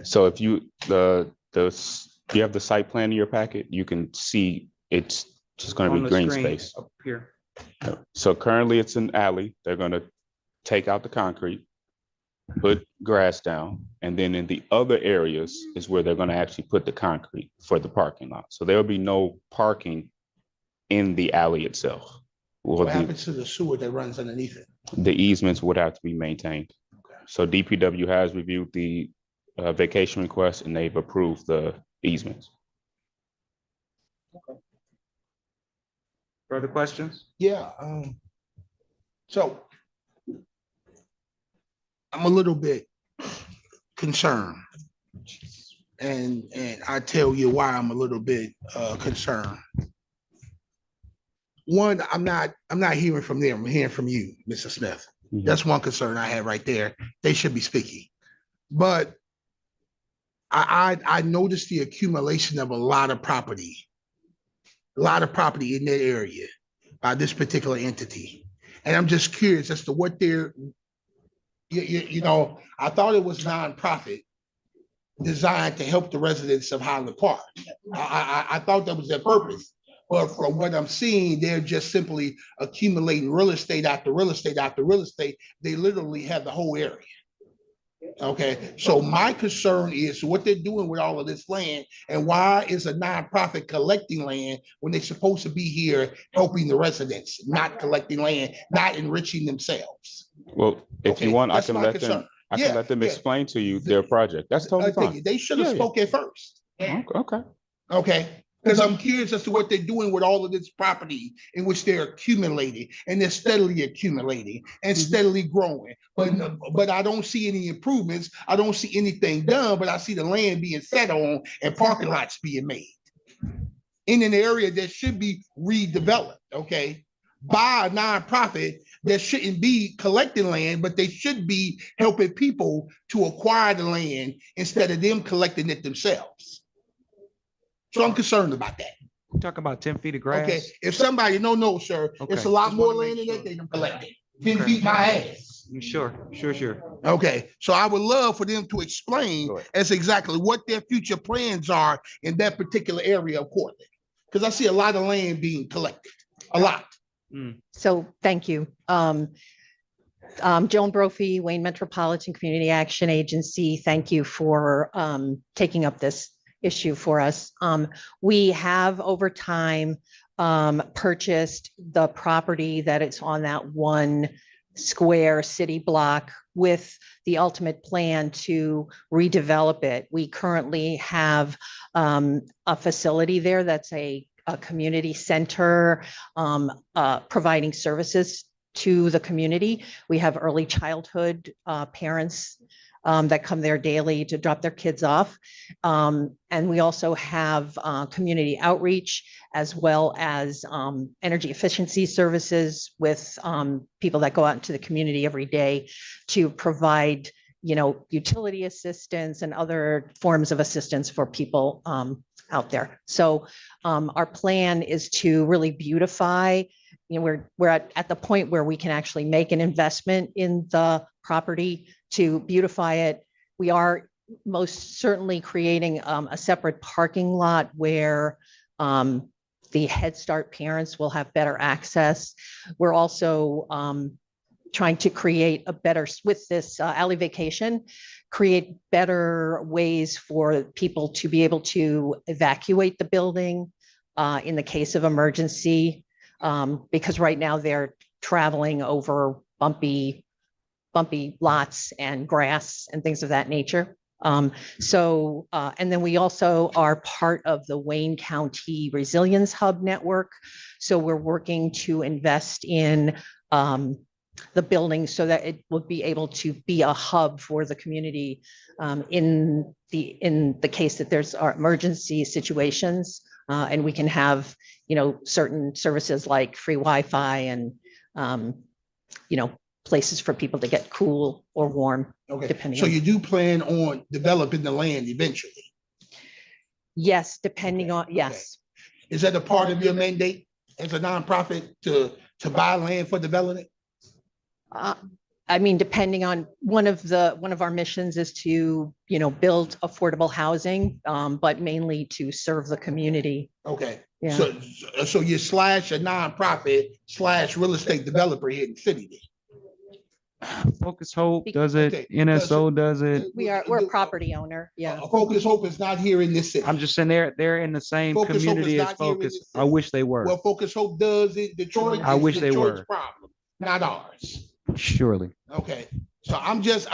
So if you, you have the site plan in your packet, you can see it's just going to On be the green screen space. up here. So currently it's an alley. They're going to take out the concrete, put grass down, and then in the other areas is where they're going to actually put the concrete for the parking lot. So there'll be no parking in the alley itself. Well, What happens to the sewer that runs underneath it? the easements would have to be maintained. So DPW has reviewed the vacation request and they've approved the easements. Further questions? Yeah, so I'm a little bit concerned. And I tell you why I'm a little bit concerned. One, I'm not hearing from them, I'm hearing from you, Mr. Smith. That's one concern I have right there. They should be speaking. But I noticed the accumulation of a lot of property in that area by this particular entity. And I'm just curious as to what they're, you know, I thought it was nonprofit designed to help the residents of Highland Park. I thought that was their purpose. But from what I'm seeing, they're just simply accumulating real estate after real estate after real estate. They literally have the whole area. Okay, so my concern is what they're doing with all of this land, and why is a nonprofit collecting land when they're supposed to be here helping the residents, not collecting land, not enriching themselves? Well, if you want, I that's can my let concern. them, I can let them Yeah. explain to you their project. That's totally fine. They should have Yeah, yeah. spoken first. Okay. Okay, because I'm curious as to what they're doing with all of this property in which they're accumulating, and they're steadily accumulating and steadily growing. But I don't see any improvements. I don't see anything done, but I see the land being set on and parking lots being made in an area that should be redeveloped, okay? By a nonprofit that shouldn't be collecting land, but they should be helping people to acquire the land instead of them collecting it themselves. So I'm concerned about that. Talk about 10 feet of grass. Okay, if somebody, no, sir, it's Okay. a lot Just more wanna land make than that they done collected. 10 Okay. feet my ass. Sure. Okay, so I would love for them to explain as exactly what their future plans are in that particular area of Cortland. Because I see a lot of land being collected, a lot. So thank you. Joan Brophy, Wayne Metropolitan Community Action Agency, thank you for taking up this issue for us. We have over time purchased the property that it's on that one square city block with the ultimate plan to redevelop it. We currently have a facility there that's a community center providing services to the community. We have early childhood parents that come there daily to drop their kids off. And we also have community outreach as well as energy efficiency services with people that go out into the community every day to provide, utility assistance and other forms of assistance for people out there. So our plan is to really beautify. We're at the point where we can actually make an investment in the property to beautify it. We are most certainly creating a separate parking lot where the Head Start parents will have better access. We're also trying to create a better, with this alley vacation, create better ways for people to be able to evacuate the building in the case of emergency. Because right now they're traveling over bumpy lots and grass and things of that nature. And then we also are part of the Wayne County Resilience Hub Network. So we're working to invest in the building so that it would be able to be a hub for the community in the case that there's emergency situations. And we can have, certain services like free Wi-Fi and, places for people to get cool or warm. Okay, Depending so on- you do plan on developing the land eventually? Yes, depending on, yes. Is that a part of your mandate as a nonprofit to buy land for development? I mean, depending on one of our missions is to, build affordable housing, but mainly to serve the community. Okay, Yeah. so you slash a nonprofit slash real estate developer here in the city then? Focus Hope does it, Okay, NSO does it. We're a property owner, yeah. Focus Hope is not here in this city. I'm just saying they're in the same Focus Hope is community as not here in Focus. this I city. wish they were, Well, Focus Hope does it, Detroit. I is wish they Detroit's were. problem, not ours. surely. Okay, so I'm just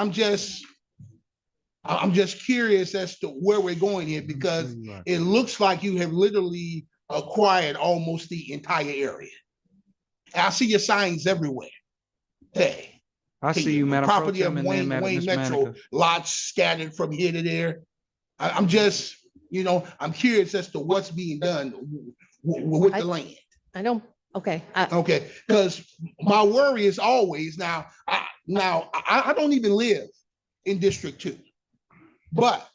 curious as to where we're going here because it looks like you have literally acquired almost the entire area. I see your signs everywhere. Hey. I see you, Madam Pro Property Tem, of and then Madam Wayne Ms. Metro, Manica. lots scattered from here to there. I'm just, I'm curious as to what's being done with the land. I don't, okay. Okay, because my worry is always I don't even live in District 2, but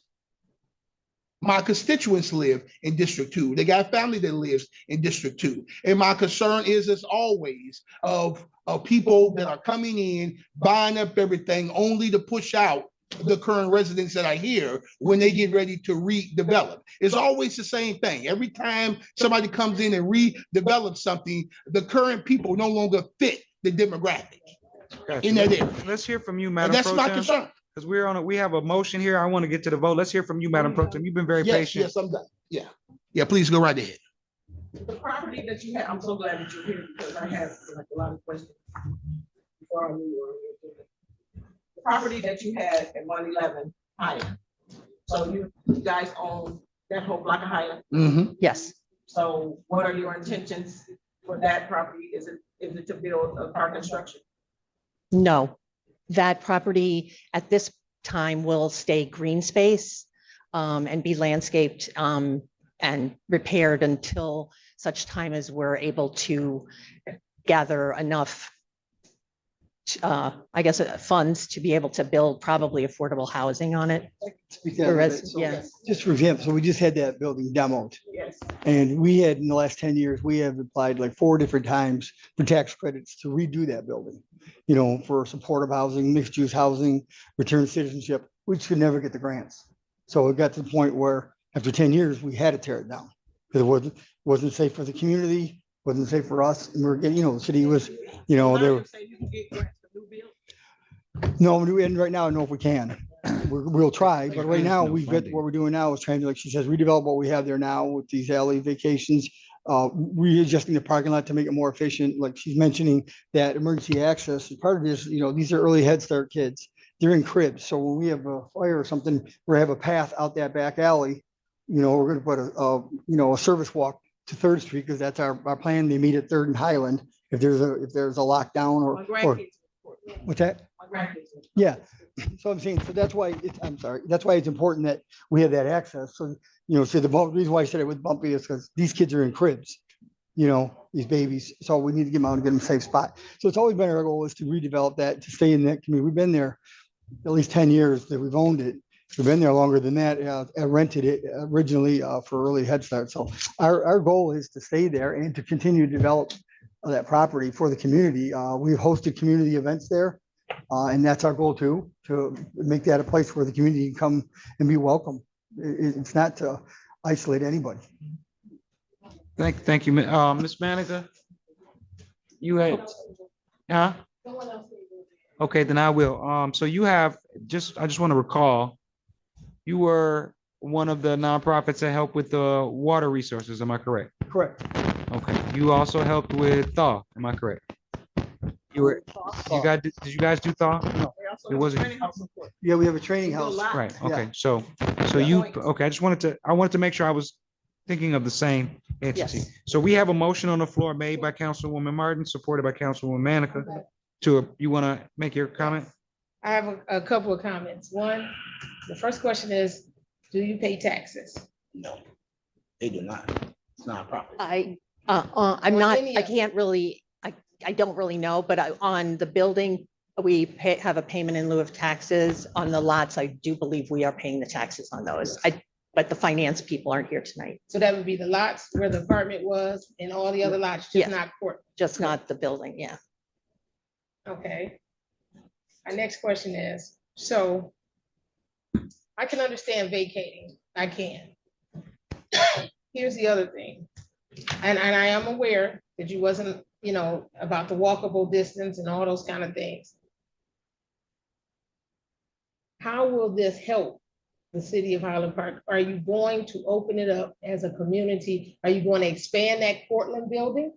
my constituents live in District 2. They got family that lives in District 2. And my concern is, as always, of people that are coming in, buying up everything only to push out the current residents that are here when they get ready to redevelop. It's always the same thing. Every time somebody comes in and redevelops something, the current people no longer fit the demographic in that area. Let's hear from you, And Madam that's Pro my Tem. concern. Because we have a motion here. I want to get to the vote. Let's hear from you, Madam Pro Tem. You've been very Yes, patient. yes, I'm done. Yeah, please go right ahead. The property that you have, I'm so glad that you're here because I have like a lot of questions. Before I knew you were here. The property that you had at 111 Highland. So you guys own that whole block of Highland? Yes. So what are your intentions for that property? Is it to build a parking structure? No, that property at this time will stay green space and be landscaped and repaired until such time as we're able to gather enough funds to be able to build probably affordable housing on it. Speak out For of res- it. So, yes. Just for example, so we just had that building demoed. Yes. And we had, in the last 10 years, we have applied like 4 different times for tax credits to redo that building. For supportive housing, mixed use housing, return citizenship, we just could never get the grants. So it got to the point where after 10 years, we had to tear it down. Because it wasn't safe for the community, wasn't safe for us. And we're getting, the city was, there. No, and right now, I know if we can, we'll try, but right now, we've got, what we're doing now is trying to, like she says, redevelop what we have there now with these alley vacations, readjusting the parking lot to make it more efficient, like she's mentioning that emergency access, and part of this, these are early Head Start kids, they're in cribs, so when we have a fire or something, we have a path out that back alley, we're gonna put a service walk to 3rd Street, because that's our plan, they meet at 3rd and Highland, if there's a lockdown or. What's that? Yeah, so I'm saying, so that's why that's why it's important that we have that access. So, so the reason why I said it was bumpy is because these kids are in cribs, these babies. So we need to get them out and get them a safe spot. So it's always been our goal is to redevelop that, to stay in that community. We've been there at least 10 years that we've owned it. We've been there longer than that. I rented it originally for early Head Start. So our goal is to stay there and to continue to develop that property for the community. We've hosted community events there. And that's our goal too, to make that a place where the community can come and be welcome. It's not to isolate anybody. Thank you, Ms. Manica. You had, huh? Okay, then I will. So you have I just want to recall, you were one of the nonprofits that helped with the water resources. Am I correct? Correct. Okay. You also helped with thaw. Am I correct? You were, did you guys do thaw? No. It wasn't. Yeah, we have a training We go house. live. Right, Yeah. okay, so Yeah. you, okay, I wanted to make sure I was thinking of the same entity. Yes. So we have a motion on the floor made by Councilwoman Martin, supported by Councilwoman Manica. You want to make your comment? I have a couple of comments. One, the first question is, do you pay taxes? No, they do not. It's not a profit. I'm Or not, any I of- can't really, I don't really know, but on the building, we have a payment in lieu of taxes. On the lots, I do believe we are paying the taxes on those. But the finance people aren't here tonight, So that would be the lots where the apartment was and all the other lots, Yeah. just not court. just not the building, yeah. Okay. Our next question is, so I can understand vacating, I can. Here's the other thing, and I am aware that you wasn't, about the walkable distance and all those kind of things. How will this help the city of Highland Park? Are you going to open it up as a community? Are you going to expand that Cortland building?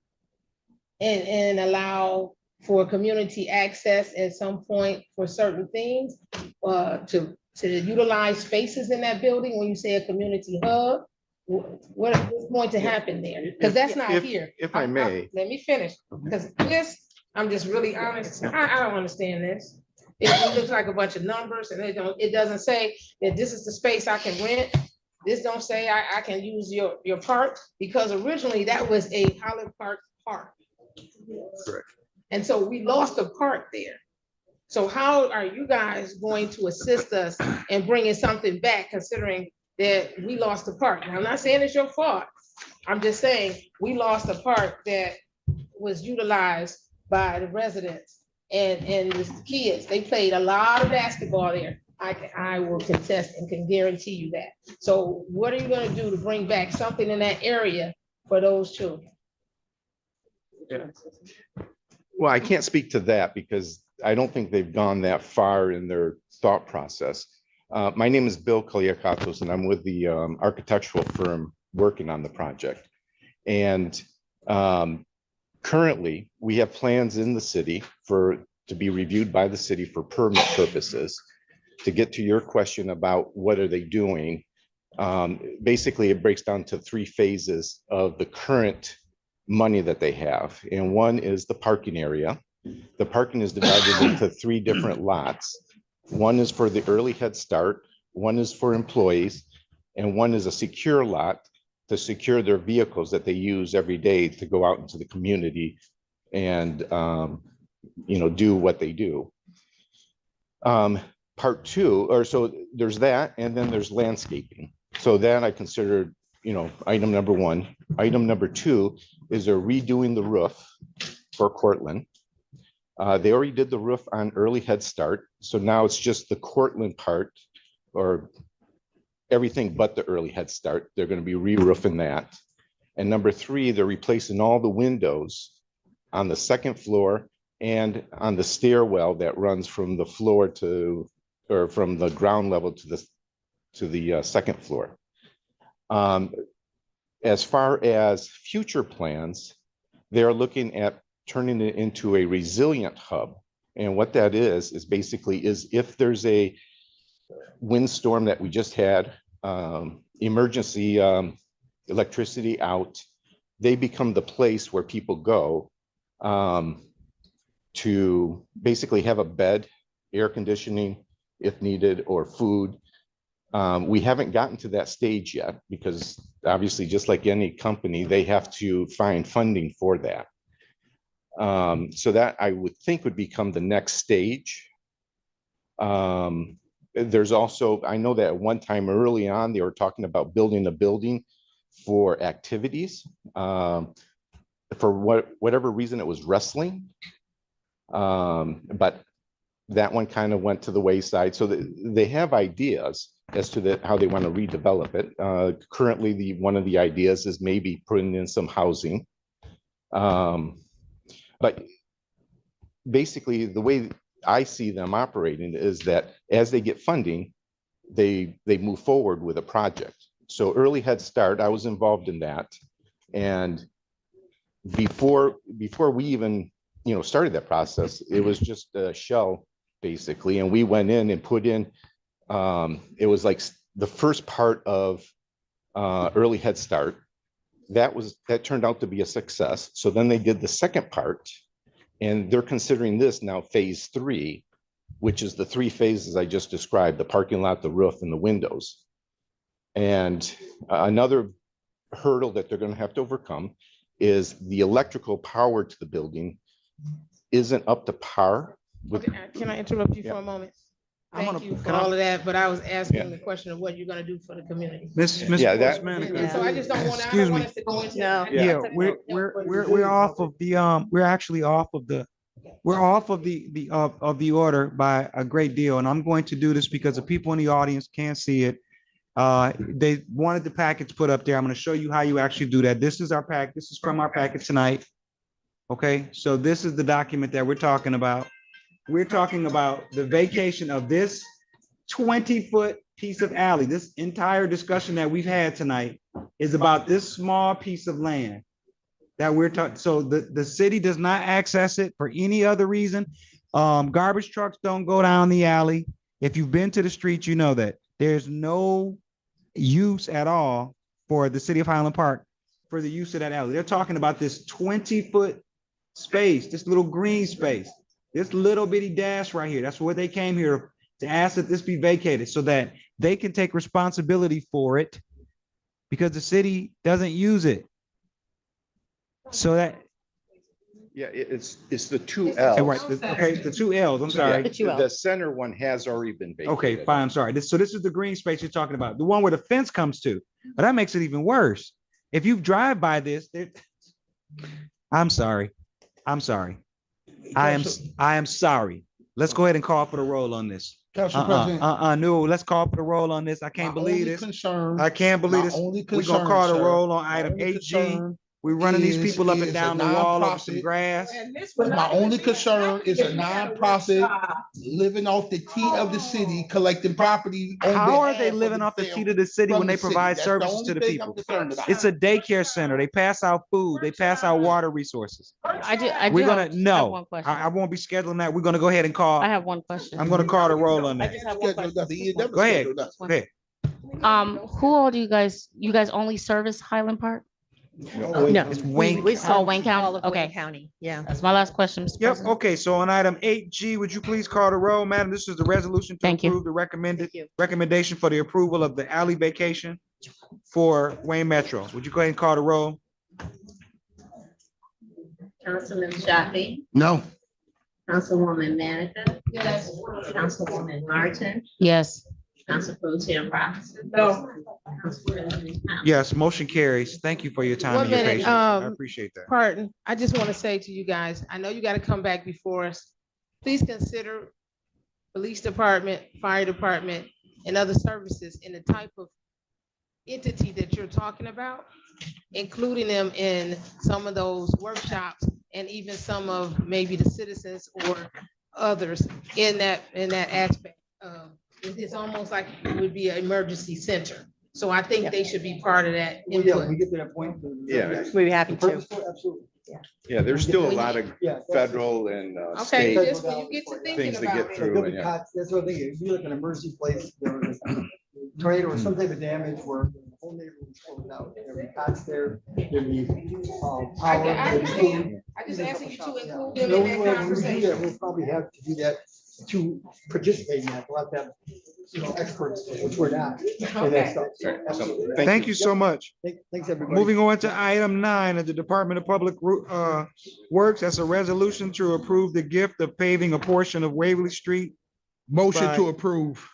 And allow for community access at some point for certain things? To utilize spaces in that building when you say a community hub? What's going to happen there? Because that's not here. If I may. Let me finish, because this, I'm just really honest, I don't understand this. It looks like a bunch of numbers and it doesn't say that this is the space I can rent. This don't say I can use your park, because originally that was a Highland Park park. Correct. And so we lost a park there. So how are you guys going to assist us in bringing something back, considering that we lost a park? Now, I'm not saying it's your fault. I'm just saying we lost a park that was utilized by the residents and the kids. They played a lot of basketball there. I will contest and can guarantee you that. So what are you gonna do to bring back something in that area for those children? Yeah. Well, I can't speak to that because I don't think they've gone that far in their thought process. My name is Bill Kaliakatos, and I'm with the architectural firm working on the project. And currently, we have plans in the city to be reviewed by the city for permit purposes. To get to your question about what are they doing, basically it breaks down to 3 phases of the current money that they have. And one is the parking area. The parking is divided into 3 different lots. One is for the early head start, one is for employees, and one is a secure lot to secure their vehicles that they use every day to go out into the community and do what they do. Part 2, or so there's that, and then there's landscaping. So that I consider, item number 1. Item number 2 is they're redoing the roof for Cortland. They already did the roof on early head start. So now it's just the Cortland part, or everything but the early head start. They're going to be re-roofing that. And number 3, they're replacing all the windows on the 2nd floor and on the stairwell that runs from the floor or from the ground level to the 2nd floor. As far as future plans, they're looking at turning it into a resilient hub. And what that is basically if there's a windstorm that we just had, emergency electricity out, they become the place where people go to basically have a bed, air conditioning if needed, or food. We haven't gotten to that stage yet because obviously, just like any company, they have to find funding for that. So that I would think would become the next stage. There's also, I know that at one time early on, they were talking about building a building for activities. For whatever reason, it was wrestling. But that one kind of went to the wayside. So they have ideas as to how they want to redevelop it. Currently, one of the ideas is maybe putting in some housing. But basically, the way I see them operating is that as they get funding, they move forward with a project. So early Head Start, I was involved in that. And before we even, started that process, it was just a shell basically. And we went in and put in, it was like the first part of early Head Start. That turned out to be a success. So then they did the second part, and they're considering this now phase 3, which is the 3 phases I just described: the parking lot, the roof, and the windows. And another hurdle that they're going to have to overcome is the electrical power to the building isn't up to par with. Can I interrupt you for a moment? Thank you for all of that, but I was asking the question of what you're gonna do for the community. Yeah, that- And so I just don't want, I don't want us to go into. Yeah, we're off of the, we're actually off of the, we're off of the order by a great deal. And I'm going to do this because the people in the audience can't see it. They wanted the packets put up there. I'm going to show you how you actually do that. This is our pack. This is from our packet tonight. Okay, so this is the document that we're talking about. We're talking about the vacation of this 20-foot piece of alley. This entire discussion that we've had tonight is about this small piece of land that we're talking. So the city does not access it for any other reason. Garbage trucks don't go down the alley. If you've been to the streets, you know that there's no use at all for the city of Highland Park for the use of that alley. They're talking about this 20-foot space, this little green space, this little bitty dash right here. That's what they came here to ask that this be vacated so that they can take responsibility for it because the city doesn't use it. So that. Yeah, it's the 2 Ls. Right, okay, the 2 Ls, I'm sorry. The center one has already been vacated. Okay, fine, I'm sorry. So this is the green space you're talking about, the one where the fence comes to, but that makes it even worse. If you drive by this, I'm sorry. I'm sorry. I am sorry. Let's go ahead and call for the roll on this. Council President. No, let's call for the roll on this. I can't believe this. I can't believe this. We're gonna call the roll on item 8G. We're running these people up and down the wall over some grass. My only concern is a nonprofit living off the teat of the city, collecting property. How are they living off the teat of the city when they provide services to the people? It's a daycare center. They pass out food. They pass out water resources. We're gonna, no, I won't be scheduling that. We're gonna go ahead and call. I have one question. I'm gonna call the roll on that. Go ahead. Go ahead. Who all do you guys only service Highland Park? No, it's Wayne. We serve Wayne County. all of Wayne Okay. County, yeah. That's my last question, Mr. Yep, President. okay, so on item 8G, would you please call the roll, madam? This is the resolution to approve the recommendation for the approval of the alley vacation for Wayne Metro. Would you go ahead and call the roll? Councilman Shafi, No. Councilwoman Manica. Yes. Councilwoman Martin, Yes. Council Pro Tim Robinson. No. Council President Thomas. Yes, motion carries. Thank you for your time 1 and your minute, patience. I appreciate that. Pardon, I just want to say to you guys, I know you got to come back before us. Please consider police department, fire department, and other services in the type of entity that you're talking about, including them in some of those workshops and even some of maybe the citizens or others in that aspect. It's almost like it would be an emergency center. So I think they should be part of that Yeah, input. when we get to that point. Yeah. We'd be happy to. Absolutely. Yeah, there's still a lot of federal and Okay, state just when you get to thinking things to about get it. through. and, yeah. That's what I think, it'd be like an emergency place, there was a tornado or some type of damage where the whole neighborhood was closed out. There'd be cots there, there'd be, power. I there'd be understand. food. I just asked you to include No, them in we'll that do that. conversation. We'll probably have to do that to participate in that. We'll have to have, experts, which we're not. in that Okay. stuff. So, absolutely. Thank you so much. Thanks, everybody. Moving on to item 9 of the Department of Public Works, that's a resolution to approve the gift of paving a portion of Waverly Street. Motion by, to approve.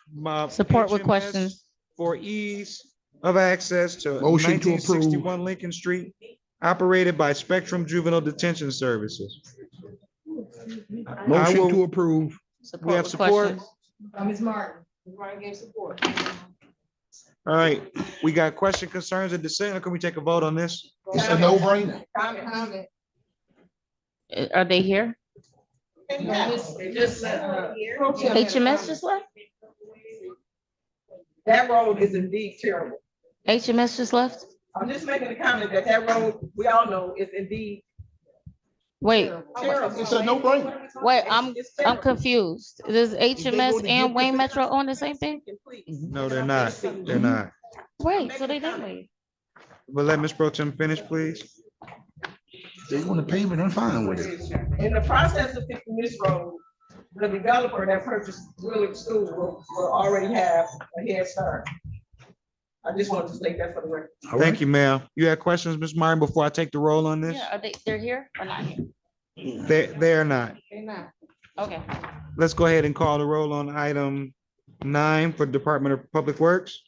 Support with HMS questions. For ease of access to Motion to approve. 1961 Lincoln Street, operated by Spectrum Juvenile Detention Services. I Motion will- to approve. We have with support. questions. Ms. Martin, Ms. Martin gave support. All right, we got question, concerns, and dissent. Or can we take a vote on this? It's a no-brainer. Comment. Are they here? They just let, HMS just left? That road is indeed terrible. HMS just left? I'm just making a comment that that road, we all know, is indeed Wait, terrible. It's a no-brainer. wait, I'm confused. Does HMS and Wayne Metro own the same thing? No, they're not. They're not. Right, so they didn't leave. But let Ms. Pro Tem finish, please. They want to pave it, I'm fine with it. In the process of fixing this road, the developer that purchased Willard School will already have a head start. I just wanted to state that for the record. Thank you, ma'am. You had questions, Ms. Martin, before I take the roll on this? Yeah, they're here or not here? They're not. They're not. Okay. Let's go ahead and call the roll on item 9 for Department of Public Works.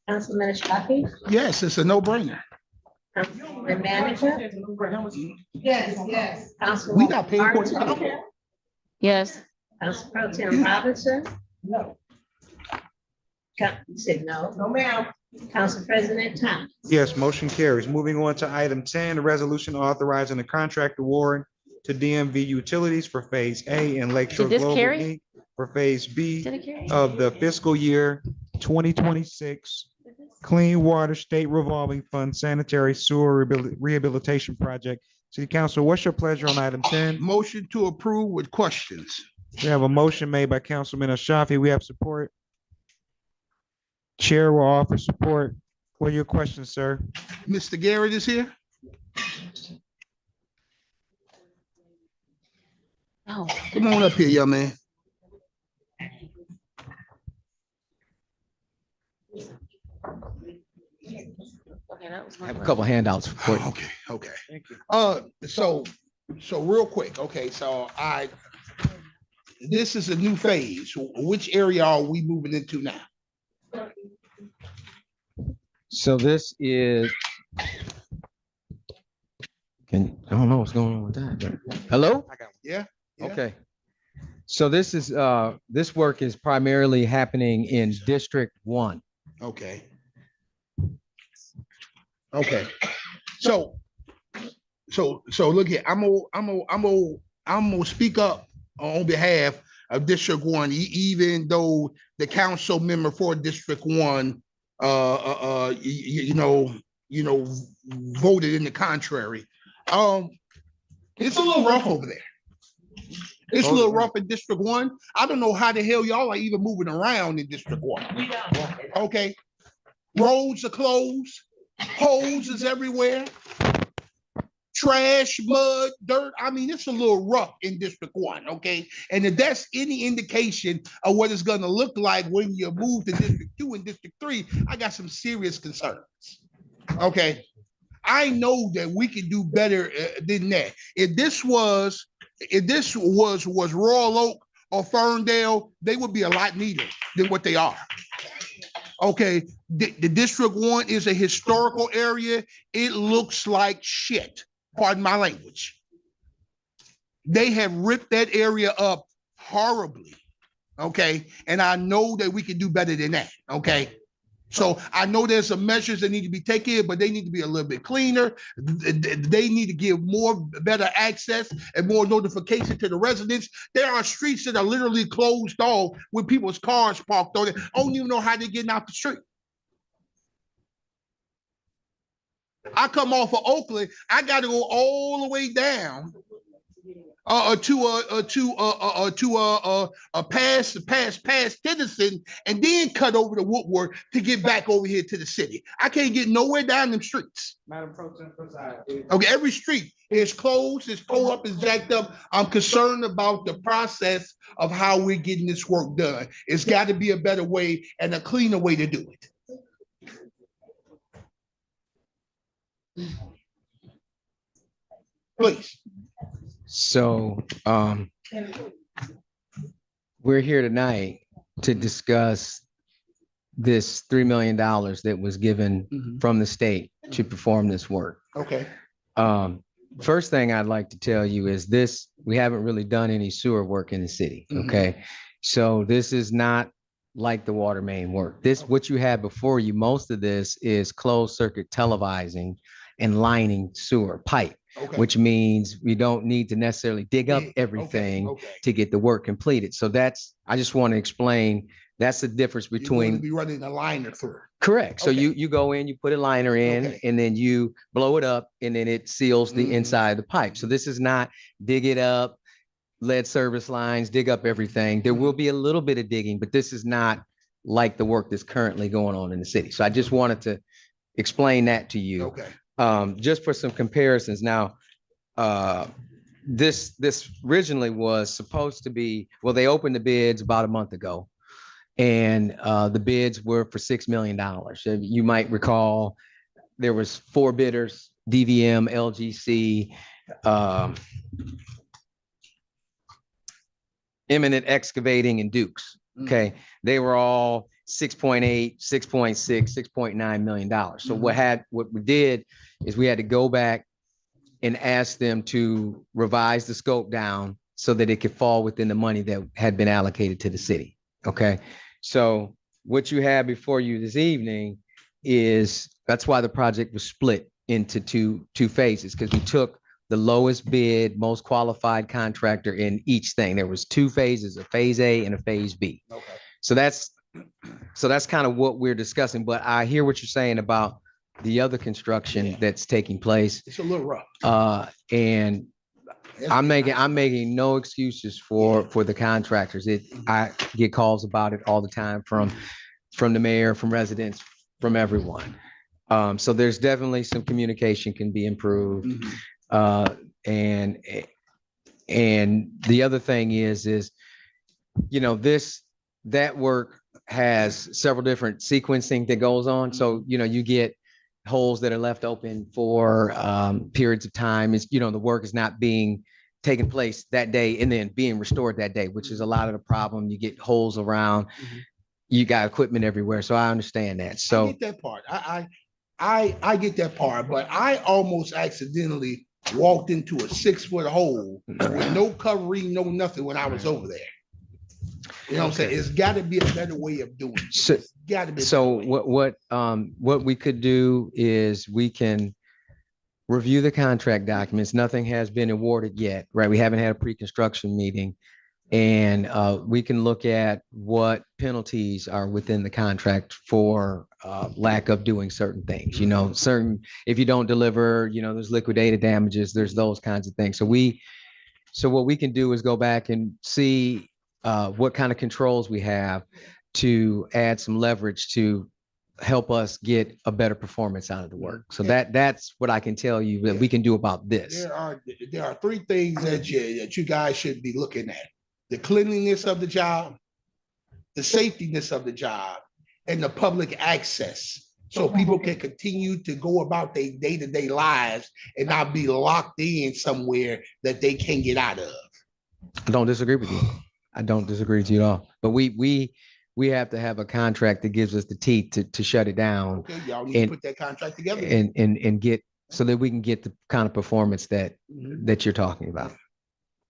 Councilman Ashafi? Yes, it's a no-brainer. Councilman Manager? Yes, yes. We Councilwoman got paid for it. I don't Martin? care. Yes. Council Pro Tim Robinson? No. You said no. No, ma'am. Council President Thomas? Yes, motion carries. Moving on to item 10, the resolution authorizing the contract award to DMV Utilities for Phase A and Lakeshore Did this Global carry? Inc. for Phase B Did it carry? of the fiscal year 2026 Clean Water State Revolving Fund Sanitary Sewer Rehabilitation Project. City Council, what's your pleasure on item 10? Motion to approve with questions. We have a motion made by Councilman Ashafi. We have support. Chair will offer support. What are your questions, sir? Mr. Garrett is here. No. Come on up here, young man. Okay, that was I my have a question. couple handouts for you. Okay, so real quick, okay, this is a new phase. Which area are we moving into now? So this is. I don't know what's going on with that. but- Hello? Yeah? Yeah. Okay. So this is, this work is primarily happening in District 1. Okay. Okay. So look here, I'm gonna speak up on behalf of District 1, even though the council member for District 1, voted in the contrary. It's a little rough over there. It's a little rough in District 1. I don't know how the hell y'all are even moving around in District 1. Okay. Roads are closed. Holes is everywhere. Trash, mud, dirt. I mean, it's a little rough in District 1, okay? And if that's any indication of what it's gonna look like when you move to District 2 and District 3, I got some serious concerns, okay? I know that we can do better than that. If this was Royal Oak or Ferndale, they would be a lot neater than what they are. Okay, the District 1 is a historical area. It looks like shit, pardon my language. They have ripped that area up horribly, okay? And I know that we can do better than that, okay? So I know there's some measures that need to be taken, but they need to be a little bit cleaner. They need to give better access and more notification to the residents. There are streets that are literally closed off with people's cars parked on it. I don't even know how they're getting out the street. I come off of Oakland, I got to go all the way down past Tennyson and then cut over to Woodward to get back over here to the city. I can't get nowhere down them streets. Madam Pro Tem preside. Okay, every street is closed, it's tore up, it's jacked up. I'm concerned about the process of how we're getting this work done. It's got to be a better way and a cleaner way to do it. Please. So we're here tonight to discuss this $3 million that was given from the state to perform this work. Okay. First thing I'd like to tell you is this, we haven't really done any sewer work in the city, okay? So this is not like the water main work. This, what you had before you, most of this is closed circuit televising and lining sewer pipe. Okay. which means we don't need to necessarily dig up everything okay. to get the work completed. So that's, I just want to explain, that's the difference You're going to between. be running a liner through. Correct. So Okay. you go in, you put a liner in, Okay. and then you blow it up, and then it seals the inside of the pipe. So this is not dig it up, lead service lines, dig up everything. There will be a little bit of digging, but this is not like the work that's currently going on in the city. So I just wanted to explain that to you. Okay. Just for some comparisons. Now, this originally was supposed to be, well, they opened the bids about a month ago. And the bids were for $6 million. You might recall there was 4 bidders, DVM, LGC, Eminent Excavating, and Dukes. Okay, they were all 6.8, 6.6, $6.9 million. So what we did is we had to go back and ask them to revise the scope down so that it could fall within the money that had been allocated to the city. Okay. So what you have before you this evening is, that's why the project was split into two phases, because we took the lowest bid, most qualified contractor in each thing. There was 2 phases, a phase A and a phase B. Okay. So that's kind of what we're discussing, but I hear what you're saying about the other construction that's taking place. It's a little rough. And I'm making no excuses for the contractors. I get calls about it all the time from the mayor, from residents, from everyone. So there's definitely some communication can be improved. And the other thing is, that work has several different sequencing that goes on. So, you get holes that are left open for periods of time. Is, the work is not being taking place that day and then being restored that day, which is a lot of the problem. You get holes around, you got equipment everywhere. So I understand that. So I get that part. I get that part, but I almost accidentally walked into a 6-foot hole with no covering, no nothing when I was over there. You know what I'm saying? It's got to be a better way of doing it. So, It's got to be. what we could do is we can review the contract documents. Nothing has been awarded yet, right? We haven't had a pre-construction meeting. And we can look at what penalties are within the contract for lack of doing certain things, if you don't deliver, there's liquidated damages, there's those kinds of things. So what we can do is go back and see what kind of controls we have to add some leverage to help us get a better performance out of the work. So that's what I can tell you that we can do about this. There are 3 things that you guys should be looking at: the cleanliness of the job, the safetyness of the job, and the public access. So people can continue to go about their day-to-day lives and not be locked in somewhere that they can't get out of. I don't disagree with you. I don't disagree with you at all. But we have to have a contract that gives us the teeth to shut it down. Okay, y'all need to put that contract together. And get, so that we can get the kind of performance that you're talking about.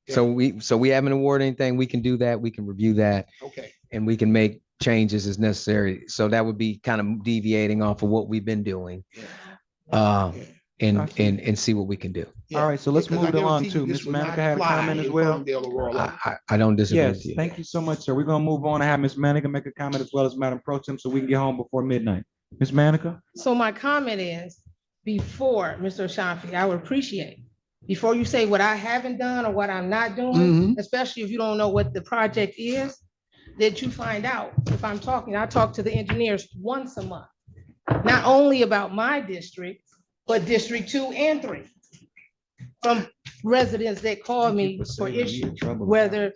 Yeah. So we haven't awarded anything. We can do that. We can review that. Okay. And we can make changes as necessary. So that would be kind of deviating off of what we've been doing. And see what we can do. All right, so let's move it along to Ms. Manica had a comment as well. I don't disagree with Yes, you. thank you so much, sir. We're gonna move on and have Ms. Manica make a comment as well as Madam Pro Tem, so we can get home before midnight. Ms. Manica? So my comment is, before, Mr. Ashafi, I would appreciate, before you say what I haven't done or what I'm not doing, especially if you don't know what the project is, that you find out. If I'm talking, I talk to the engineers once a month, not only about my district, but District 2 and 3. From residents that call me for issues, whether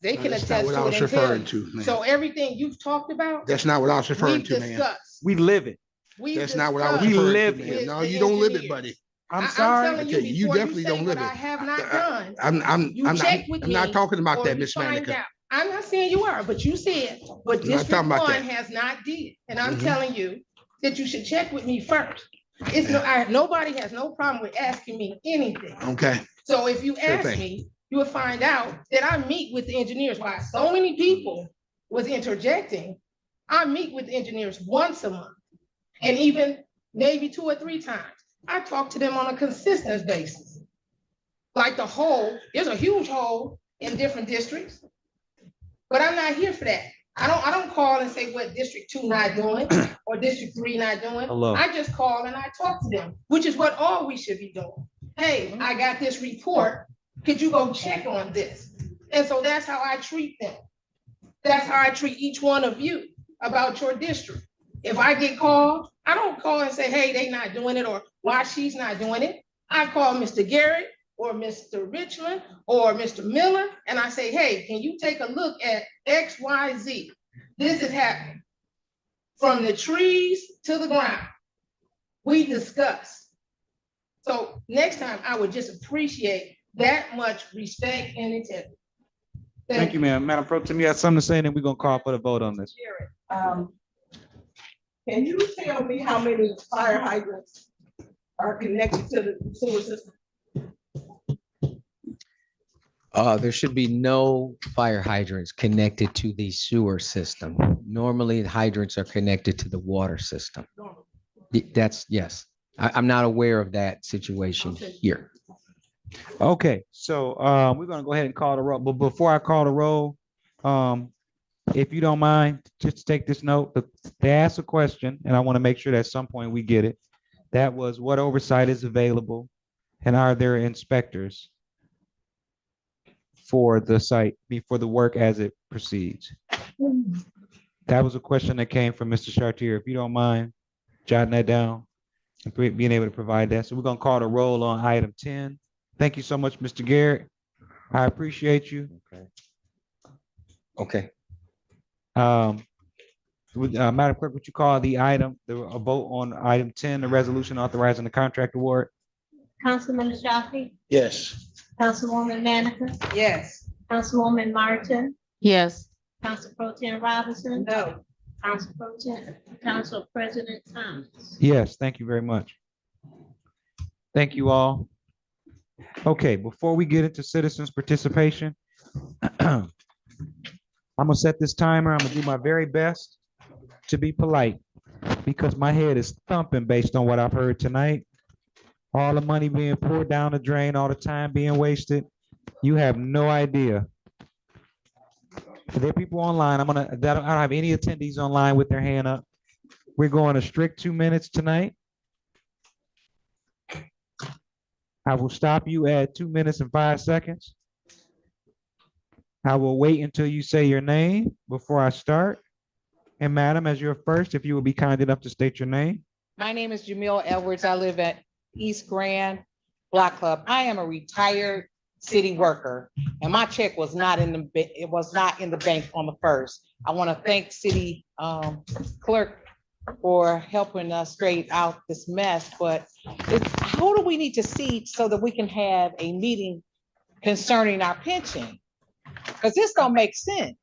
they can That's not attest what to I was it and tell referring you. to, man. So everything you've talked about, That's not what I was referring we've to, man. discussed. We live it. We've That's not what I was discussed referring live to, it. man. No, with you the don't live it, engineers. buddy. I'm I'm sorry. telling Okay, you before definitely say don't live what it. I have not done. I'm check with not me, talking about or that, you Miss find Manica. out. I'm not saying you are, but you said, but I'm not District talking about 1 that. has not did. And I'm telling you that you should check with me first. Nobody has no problem with asking me anything. Okay. So if you Sure ask thing. me, you will find out that I meet with the engineers. Why so many people was interjecting, I meet with engineers once a month, and even maybe 2 or 3 times. I talk to them on a consistent basis. like the hole, there's a huge hole in different districts. But I'm not here for that. I don't call and say what District 2 not doing or District 3 not doing. Hello. I just call and I talk to them, which is what all we should be doing. Hey, I got this report. Could you go check on this? And so that's how I treat them. That's how I treat each one of you about your district. If I get called, I don't call and say, hey, they not doing it or why she's not doing it. I call Mr. Garrett or Mr. Richmond or Mr. Miller, and I say, hey, can you take a look at X, Y, Z? This is happening. From the trees to the ground. We discuss. So next time I would just appreciate that much respect and integrity. Thank you, ma'am. Madam Pro Tem, you have something to say, and then we're gonna call for the vote on this. Can you tell me how many fire hydrants are connected to the sewer system? There should be no fire hydrants connected to the sewer system. Normally, the hydrants are connected to the water system. That's, yes. I'm not aware of that situation here. Okay, so we're gonna go ahead and call the roll. But before I call the roll, if you don't mind, just take this note. They asked a question, and I want to make sure that at some point we get it. That was, what oversight is available, and are there inspectors for the site, for the work as it proceeds? That was a question that came from Mr. Chartier. If you don't mind jotting that down and being able to provide that. So we're gonna call the roll on item 10. Thank you so much, Mr. Garrett. I appreciate you. Okay. Madam Clerk, would you call the item, a vote on item 10, the resolution authorizing the contract award? Councilman Shafi, Yes. Councilwoman Manica, Yes. Councilwoman Martin, Yes. Council Pro Tem Robinson. No. Council President Thomas. Yes, thank you very much. Thank you all. Okay, before we get into citizens' participation, I'm gonna set this timer. I'm gonna do my very best to be polite because my head is thumping based on what I've heard tonight. All the money being poured down the drain, all the time being wasted. You have no idea. There are people online. I don't have any attendees online with their hand up. We're going a strict 2 minutes tonight. I will stop you at 2 minutes and 5 seconds. I will wait until you say your name before I start. And madam, as you're first, if you will be kind enough to state your name. My name is Jamil Edwards. I live at East Grand Block Club. I am a retired city worker and my check was not in the bank on the first. I want to thank city clerk for helping us straighten out this mess, but how do we need to see so that we can have a meeting concerning our pension? Because this don't make sense.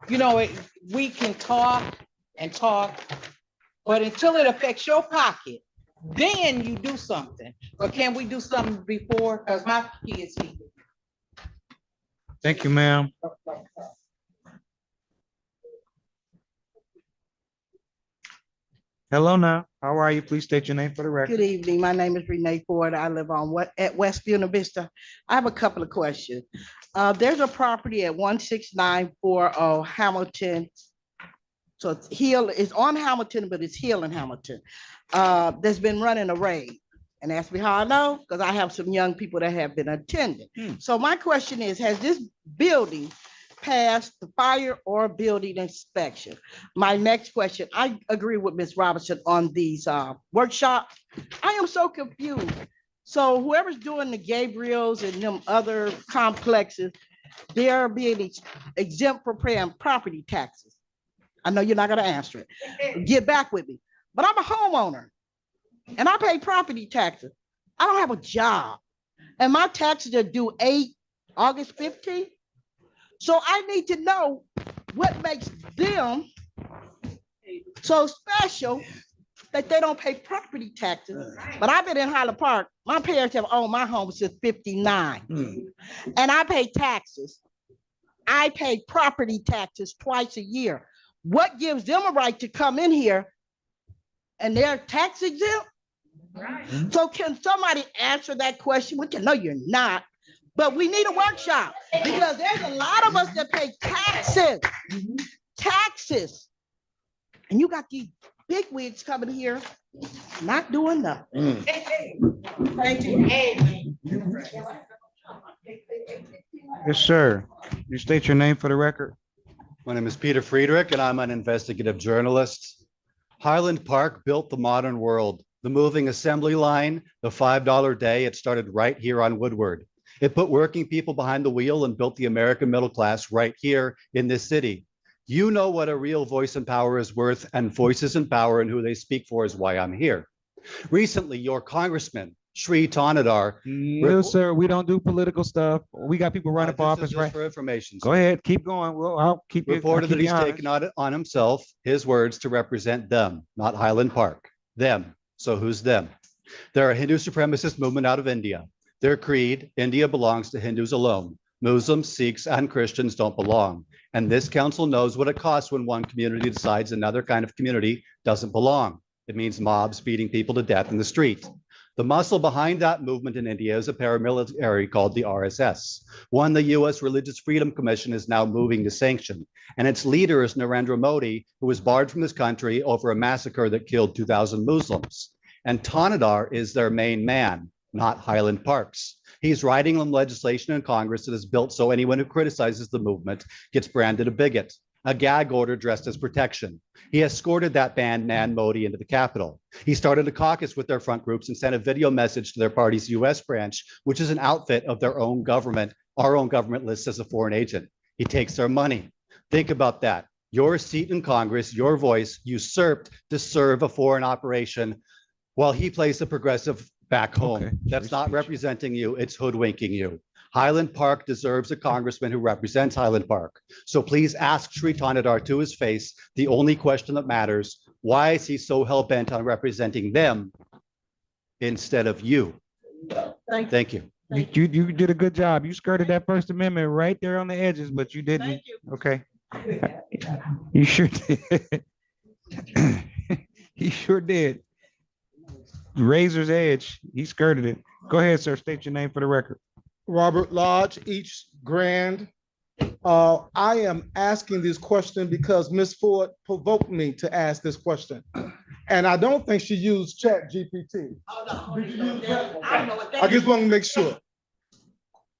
You know, we can talk and talk, but until it affects your pocket, then you do something. But can we do something before? Because my kids need it. Thank you, ma'am. Hello now. How are you? Please state your name for the record. Good evening. My name is Renee Ford. I live at West Buena Vista. I have a couple of questions. There's a property at 16940 Hamilton. So it's on Hamilton, but it's Hill in Hamilton. That's been running a raid. And ask me how I know, because I have some young people that have been attending. So my question is, has this building passed the fire or building inspection? My next question, I agree with Ms. Robinson on these workshops. I am so confused. So whoever's doing the Gabriels and them other complexes, they're being exempt from paying property taxes. I know you're not gonna answer it. Get back with me. But I'm a homeowner and I pay property taxes. I don't have a job. And my taxes are due August 15th. So I need to know what makes them so special that they don't pay property taxes. But I've been in Highland Park. My parents have owned my home since 59. And I pay taxes. I pay property taxes twice a year. What gives them a right to come in here and they're tax exempt? So can somebody answer that question? Which I know you're not. But we need a workshop because there's a lot of us that pay taxes. And you got these big wigs coming here, not doing nothing. Thank you. Yes, sir. You state your name for the record. My name is Peter Friedrich, and I'm an investigative journalist. Highland Park built the modern world. The moving assembly line, the $5 day, it started right here on Woodward. It put working people behind the wheel and built the American middle class right here in this city. You know what a real voice and power is worth, and voices and power and who they speak for is why I'm here. Recently, your congressman, Shri Tanadar. No, sir, we don't do political stuff. We got people running for office, right? For information. Go ahead, keep going. Well, I'll keep you. Reported that he's taken on himself, his words, to represent them, not Highland Park. Them. So who's them? They're a Hindu supremacist movement out of India. Their creed, India belongs to Hindus alone. Muslims, Sikhs, and Christians don't belong. And this council knows what it costs when one community decides another kind of community doesn't belong. It means mobs beating people to death in the street. The muscle behind that movement in India is a paramilitary called the RSS, one the US Religious Freedom Commission is now moving to sanction. And its leader is Narendra Modi, who was barred from this country over a massacre that killed 2,000 Muslims. And Tanadar is their main man, not Highland Parks. He's writing on legislation in Congress that is built so anyone who criticizes the movement gets branded a bigot, a gag order dressed as protection. He escorted that banned man Modi into the Capitol. He started a caucus with their front groups and sent a video message to their party's US branch, which is an outfit of their own government. Our own government lists as a foreign agent. He takes their money. Think about that. Your seat in Congress, your voice usurped to serve a foreign operation while he plays the progressive back home. Okay. That's not representing you, it's hoodwinking you. Highland Park deserves a congressman who represents Highland Park. So please ask Shri Tanadar to his face the only question that matters. Why is he so hell-bent on representing them instead of you? Thank you. You did a good job. You skirted that First Amendment right there on the edges, but you didn't. Thank you. Okay. You sure did. He sure did. Razor's edge. He skirted it. Go ahead, sir. State your name for the record. Robert Lodge, East Grand. I am asking this question because Ms. Ford provoked me to ask this question. And I don't think she used Chat GPT. I just want to make sure.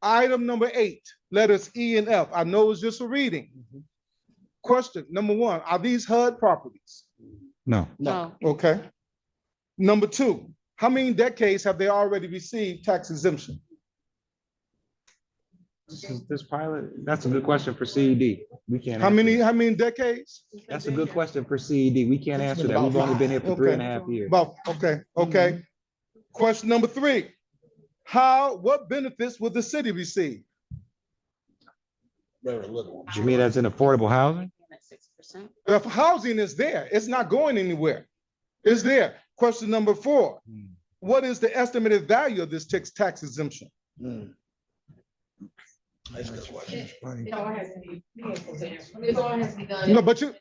Item number 8, letters E and F. I know it's just a reading. Question number 1, are these HUD properties? No. No. Okay. Number 2, how many decades have they already received tax exemption? This pilot, that's a good question for CED. We can't. How many decades? That's a good question for CED. We can't answer that. We've only been here for 3.5 years. Okay. Question number 3. What benefits will the city receive? Very little. You mean that's in affordable housing? If housing is there, it's not going anywhere. It's there. Question number 4. What is the estimated value of this tax exemption? That's a good question. It all has to be, it all has to be done. No, but you.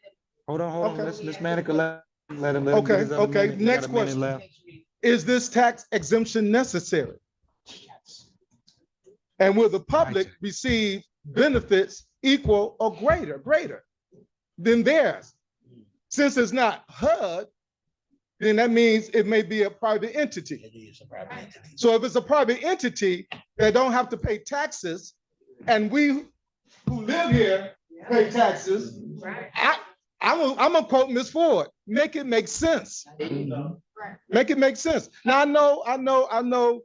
Hold on. Ms. Manica, let him. Okay. Next question. Is this tax exemption necessary? Yes. And will the public receive benefits equal or greater than theirs? Since it's not HUD, then that means it may be a private entity. It is a private entity. So if it's a private entity, they don't have to pay taxes, and we who live here pay taxes. I'm gonna quote Ms. Ford. Make it make sense. Make it make sense. Now I know.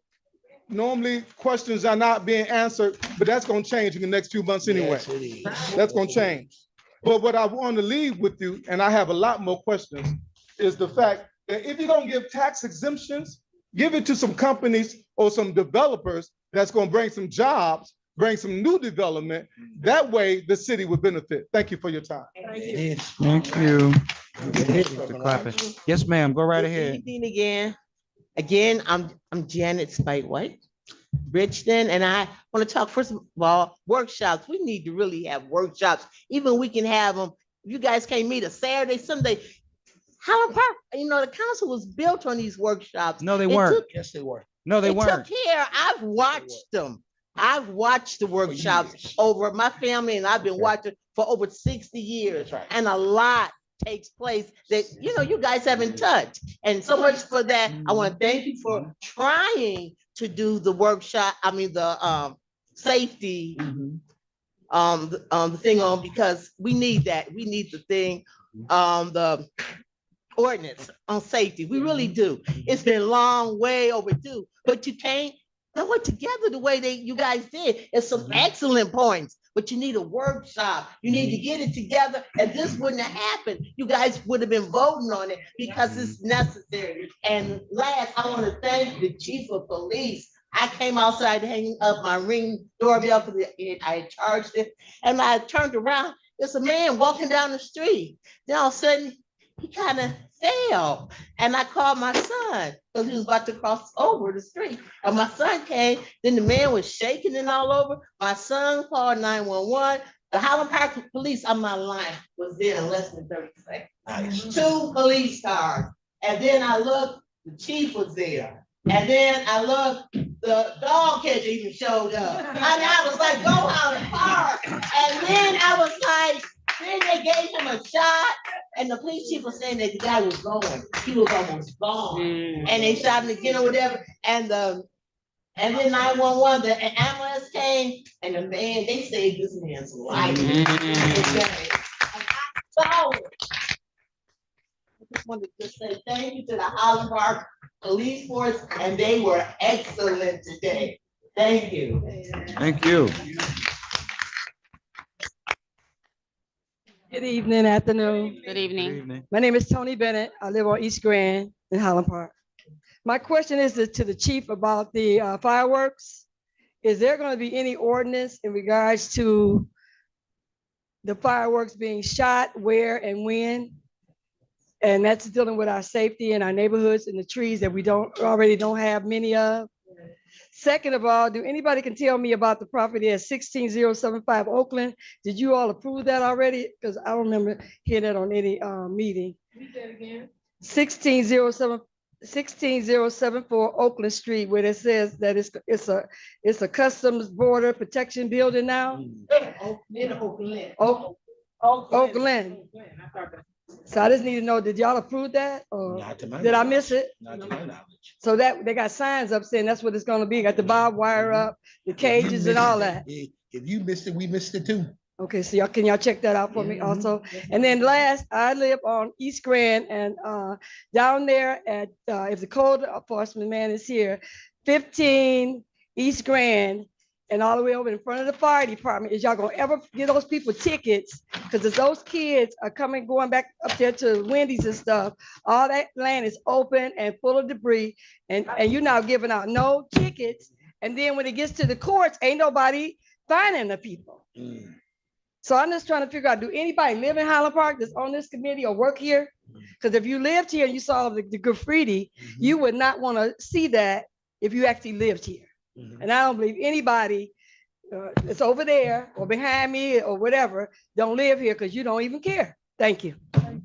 Normally questions are not being answered, but that's gonna change in the next few months anyway. Yes, that's gonna change. But what I want to leave with you, and I have a lot more questions, is the fact that if you're gonna give tax exemptions, give it to some companies or some developers that's gonna bring some jobs, bring some new development. That way the city would benefit. Thank you for your time. Thank you. Yes, ma'am. Go right ahead. Again, I'm Janet Spite White, Bridgeton, and I want to talk first of all, workshops. We need to really have workshops. Even we can have them. If you guys can't meet a Saturday, Sunday, Highland Park, the council was built on these workshops. No, they weren't. Yes, they were. No, they weren't. Took care. I've watched them. I've watched the workshops over my family, and I've been watching for over 60 years. And a lot takes place that, you guys haven't touched. And so much for that. I want to thank you for trying to do the workshop, the safety the thing on, because we need that. We need the thing, the ordinance on safety. We really do. It's been long, way overdue, but you can't throw it together the way you guys did. It's some excellent points, but you need a workshop. You need to get it together, and this wouldn't have happened. You guys would have been voting on it because it's necessary. And last, I want to thank the chief of police. I came outside hanging up my Ring doorbell because I charged it, and I turned around. There's a man walking down the street. Then all of a sudden, he kind of fell, and I called my son because he was about to cross over the street. And my son came. Then the man was shaking and all over. My son called 911. The Highland Park police, I'm not lying, was there in less than 30 seconds. 2 police cars, and then I looked. The chief was there. And then I looked, the dog catcher even showed up. And I was like, go Highland Park. And then I was like, then they gave him a shot. And the police chief was saying that the guy was going. He was almost gone. And they shot him again or whatever. And then 911, the ambulance came, and the man, they saved this man's life. And I saw it. I just wanted to say thank you to the Highland Park Police Force, and they were excellent today. Thank you. Thank you. Good evening, afternoon. Good evening. My name is Tony Bennett. I live on East Grand in Highland Park. My question is to the chief about the fireworks. Is there going to be any ordinance in regards to the fireworks being shot, where and when? And that's dealing with our safety in our neighborhoods and the trees that we already don't have many of. Second of all, do anybody can tell me about the property at 16075 Oakland? Did you all approve that already? Because I don't remember hearing that on any meeting. Read that again. 16074 Oakland Street, where it says that it's a customs border protection building now. Oakland. So I just need to know, did y'all approve that, or did I miss it? Not to my knowledge. So that they got signs up saying that's what it's gonna be. Got the barbed wire up, the cages and all that. If you missed it, we missed it too. Okay, so can y'all check that out for me also? And then last, I live on East Grand, and down there at, if the code enforcement man is here, 15 East Grand, and all the way over in front of the fire department, is y'all gonna ever give those people tickets? Because if those kids are going back up there to Wendy's and stuff, all that land is open and full of debris, and you're now giving out no tickets. And then when it gets to the courts, ain't nobody finding the people. So I'm just trying to figure out, do anybody live in Highland Park that's on this committee or work here? Because if you lived here and you saw the graffiti, you would not want to see that if you actually lived here. And I don't believe anybody that's over there or behind me or whatever don't live here because you don't even care. Thank you. Can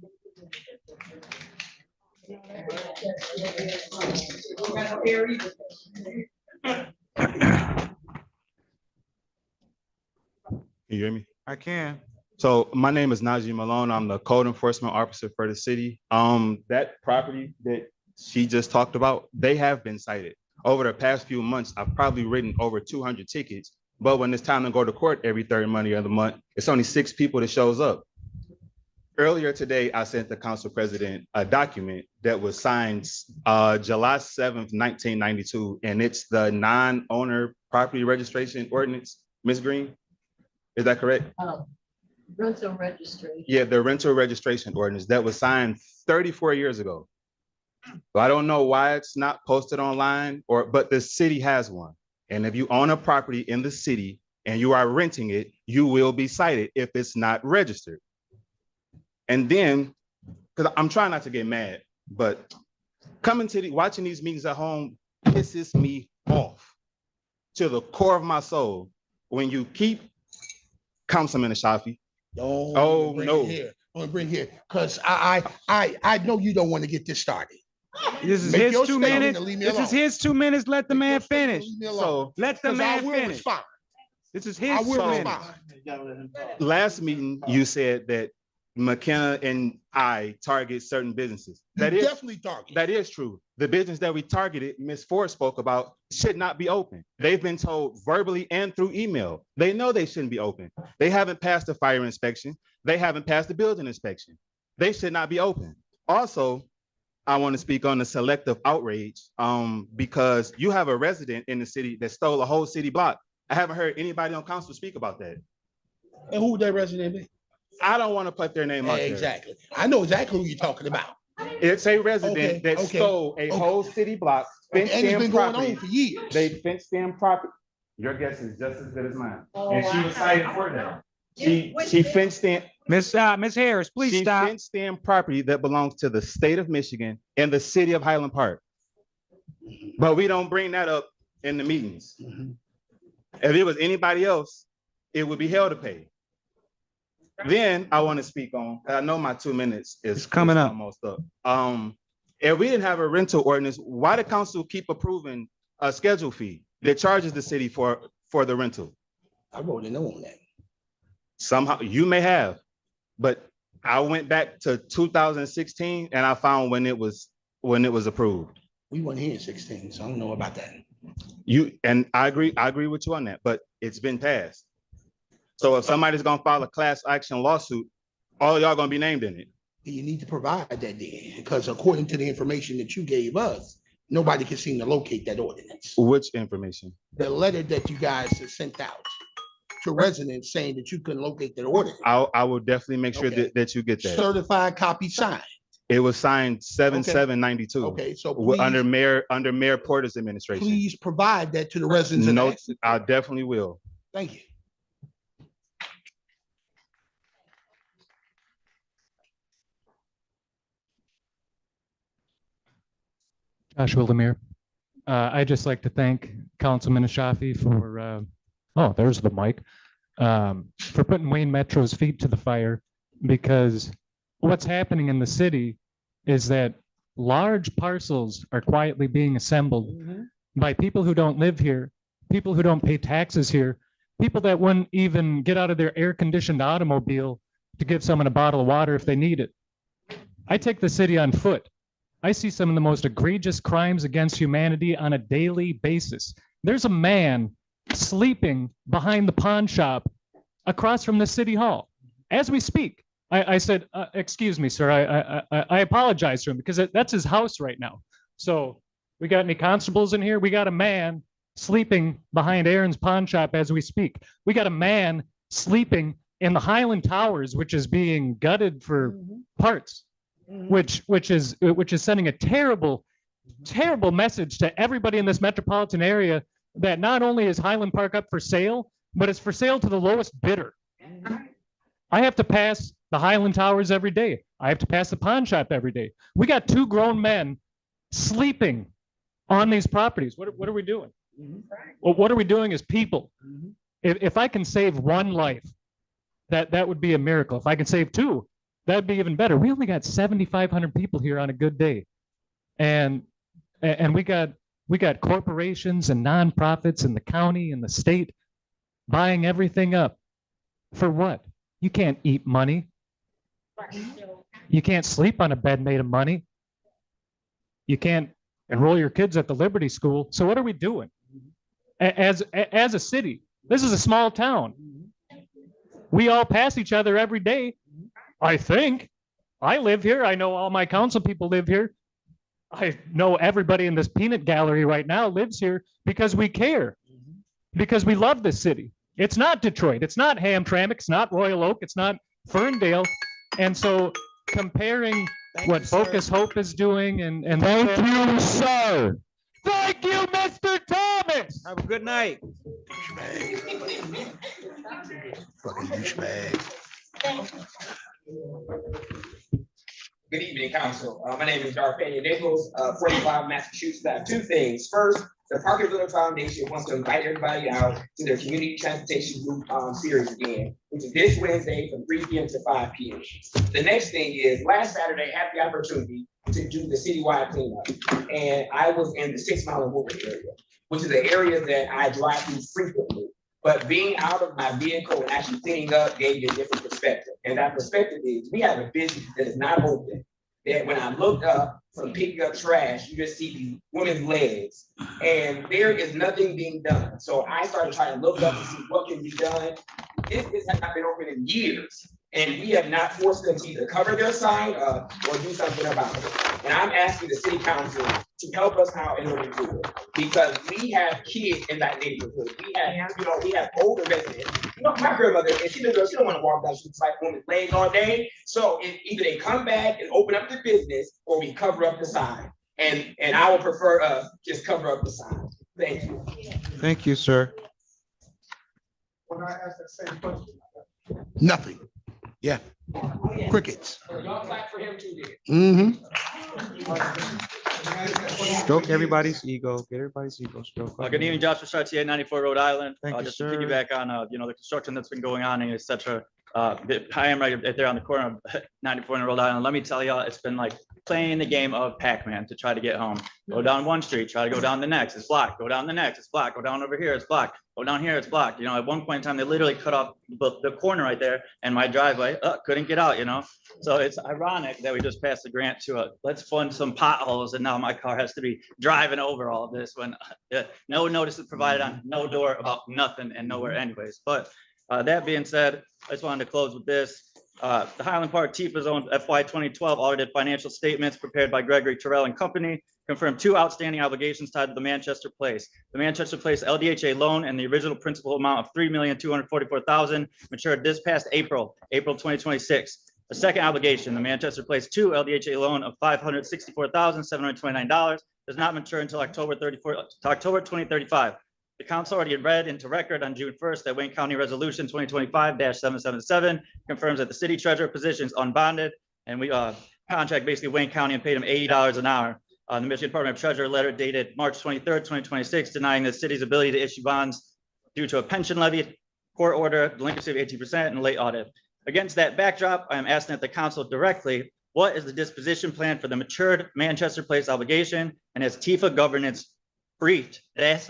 you hear me? I can. So my name is Najee Malone. I'm the code enforcement officer for the city. That property that she just talked about, they have been cited. Over the past few months, I've probably written over 200 tickets, but when it's time to go to court every third Monday of the month, it's only 6 people that shows up. Earlier today, I sent the council president a document that was signed July 7th, 1992, and it's the non-owner property registration ordinance. Ms. Green, is that correct? Rental registration. Yeah, the rental registration ordinance that was signed 34 years ago. So I don't know why it's not posted online, but the city has one. And if you own a property in the city and you are renting it, you will be cited if it's not registered. And then, because I'm trying not to get mad, but watching these meetings at home pisses me off to the core of my soul when you keep Councilman Ashafi. Don't bring it here, because I know you don't want to get this started. This is Make his your 2 statement minutes. and leave me This is alone. his 2 minutes. Let the man Make your statement finish. and leave me alone. So let the 'Cause I man will finish. respond. This is I his will 2 minutes. respond. Last meeting, you said that McKenna and I target certain businesses. You That is definitely target. That is true. The business that we targeted, Ms. Ford spoke about, should not be open. They've been told verbally and through email. They know they shouldn't be open. They haven't passed the fire inspection. They haven't passed the building inspection. They should not be open. Also, I want to speak on the selective outrage because you have a resident in the city that stole a whole city block. I haven't heard anybody on council speak about that. And who would that resident be? I don't want to put their name out there. Exactly. I know exactly who you're talking about. It's a resident that stole a whole city block, fenced And it's in been going property. on for years. They fenced in property. Your guess is just as good as mine. And she was cited for that. She fenced in. Miss Harris, please stop. She fenced in property that belongs to the state of Michigan and the city of Highland Park. But we don't bring that up in the meetings. If it was anybody else, it would be hell to pay. Then I want to speak on, I know my 2 minutes is coming up. almost up. If we didn't have a rental ordinance, why the council keep approving a schedule fee that charges the city for the rental? I voted no on that. Somehow you may have, but I went back to 2016 and I found when it was approved. We weren't here in 16, so I don't know about that. I agree with you on that, but it's been passed. So if somebody's gonna file a class action lawsuit, all y'all gonna be named in it. You need to provide that then, because according to the information that you gave us, nobody can seem to locate that ordinance. Which information? The letter that you guys have sent out to residents saying that you couldn't locate that ordinance. I will definitely make sure Okay. that you get that. Certified copy signed. It was signed 7/7/92. Okay, so under please- Mayor Porter's administration. Please provide that to the residents. No, of the- I definitely will. Thank you. Joshua Lemire. I'd just like to thank Councilman Ashafi for, oh, there's the mic, for putting Wayne Metro's feet to the fire, because what's happening in the city is that large parcels are quietly being assembled by people who don't live here, people who don't pay taxes here, people that wouldn't even get out of their air-conditioned automobile to give someone a bottle of water if they need it. I take the city on foot. I see some of the most egregious crimes against humanity on a daily basis. There's a man sleeping behind the pawn shop across from the city hall as we speak. I said, excuse me, sir, I apologize to him because that's his house right now. So we got any constables in here? We got a man sleeping behind Aaron's pawn shop as we speak. We got a man sleeping in the Highland Towers, which is being gutted for parts. Which is sending a terrible message to everybody in this metropolitan area that not only is Highland Park up for sale, but it's for sale to the lowest bidder. I have to pass the Highland Towers every day. I have to pass the pawn shop every day. We got 2 grown men sleeping on these properties. What are we doing? Well, what are we doing as people? If I can save 1 life, that would be a miracle. If I can save 2, that'd be even better. We only got 7,500 people here on a good day. And we got corporations and nonprofits in the county and the state buying everything up. For what? You can't eat money. You can't sleep on a bed made of money. You can't enroll your kids at the Liberty School. So what are we doing? As a city, this is a small town. We all pass each other every day. I think. I live here. I know all my council people live here. I know everybody in this peanut gallery right now lives here because we care, because we love this city. It's not Detroit. It's not Hamtramck. It's not Royal Oak. It's not Ferndale. And so comparing what Focus Hope is doing and Thank you, sir. Thank you, Mr. Thomas. Have a good night. Fucking douchebag. Good evening, Council. My name is Darfania Nichols, 45 Massachusetts. I have 2 things. First, the Parkerville Foundation wants to invite everybody out to their community transportation group series again, which is this Wednesday from 3 p.m. to 5 p.m. The next thing is, last Saturday, I had the opportunity to do the citywide cleanup. And I was in the 6 Mile and Woodward area, which is an area that I drive through frequently. But being out of my vehicle and actually cleaning up gave me a different perspective. And that perspective is we have a business that is not open. That when I looked up from picking up trash, you just see these women's legs, and there is nothing being done. So I started trying to look up to see what can be done. This has not been open in years, and we have not forced them to either cover their sign up or do something about it. And I'm asking the city council to help us out in order to do it, because we have kids in that neighborhood. We have older residents. My grandmother, and she don't want to walk down streets like women's legs all day. So either they come back and open up the business, or we cover up the sign. And I would prefer just cover up the sign. Thank you. Thank you, sir. When I asked that same question. Nothing. Yeah. Crickets. Y'all clap for him too, Stroke everybody's ego. Get everybody's ego stroke. Good evening, Joshua Chartier, 94 Rhode Island. Thank you, Just sir. to piggyback on, the construction that's been going on and et cetera. I am right there on the corner of 94 and Rhode Island. Let me tell y'all, it's been like playing the game of Pac-Man to try to get home. Go down one street, try to go down the next, it's blocked. Go down the next, it's blocked. Go down over here, it's blocked. Go down here, it's blocked. At one point in time, they literally cut off the corner right there and my driveway, couldn't get out, So it's ironic that we just passed the grant to let's fund some potholes, and now my car has to be driving over all of this when no notice is provided on no door about nothing and nowhere anyways. But that being said, I just wanted to close with this. The Highland Park Tifa Zone FY 2012 audited financial statements prepared by Gregory Terrell and Company confirmed 2 outstanding obligations tied to the Manchester Place. The Manchester Place LDHA loan and the original principal amount of $3,244,000 matured this past April 2026. The second obligation, the Manchester Place 2 LDHA loan of $564,729 does not mature until October 2035. The council already read into record on June 1st that Wayne County Resolution 2025-777 confirms that the city treasurer position is unbonded, and we contract basically Wayne County and paid him $80 an hour. The Michigan Department of Treasury letter dated March 23rd, 2026, denying the city's ability to issue bonds due to a pension levy, court order, delinquency of 18%, and late audit. Against that backdrop, I am asking that the council directly, what is the disposition plan for the matured Manchester Place obligation, and has Tifa governance briefed this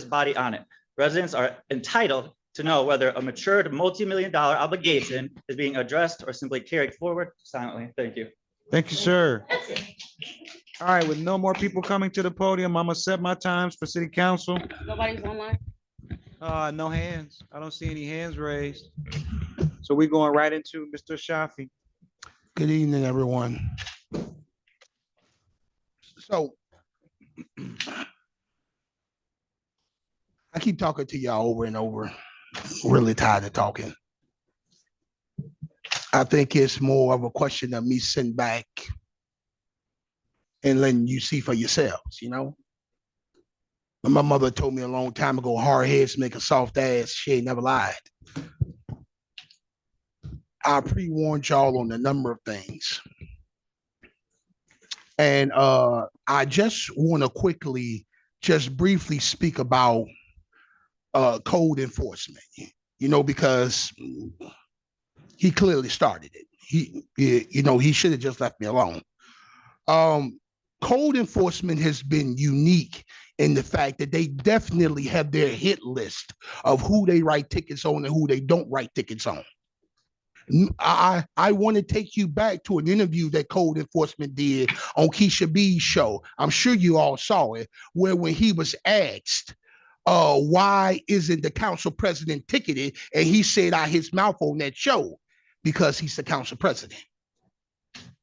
body on it? Residents are entitled to know whether a matured multi-million-dollar obligation is being addressed or simply carried forward silently. Thank you. Thank you, sir. All right, with no more people coming to the podium, I'm gonna set my times for city council. Nobody's online? No hands. I don't see any hands raised. So we're going right into Mr. Shafi. Good evening, everyone. So I keep talking to y'all over and over. Really tired of talking. I think it's more of a question of me sitting back and letting you see for yourselves, My mother told me a long time ago, hard heads make a soft ass. She ain't never lied. I pre-warned y'all on a number of things. And I just want to quickly, just briefly speak about code enforcement, because he clearly started it. He should have just left me alone. Code enforcement has been unique in the fact that they definitely have their hit list of who they write tickets on and who they don't write tickets on. I want to take you back to an interview that code enforcement did on Keisha B's show. I'm sure you all saw it, where when he was asked, why isn't the council president ticketed? And he said out his mouth on that show, because he's the council president.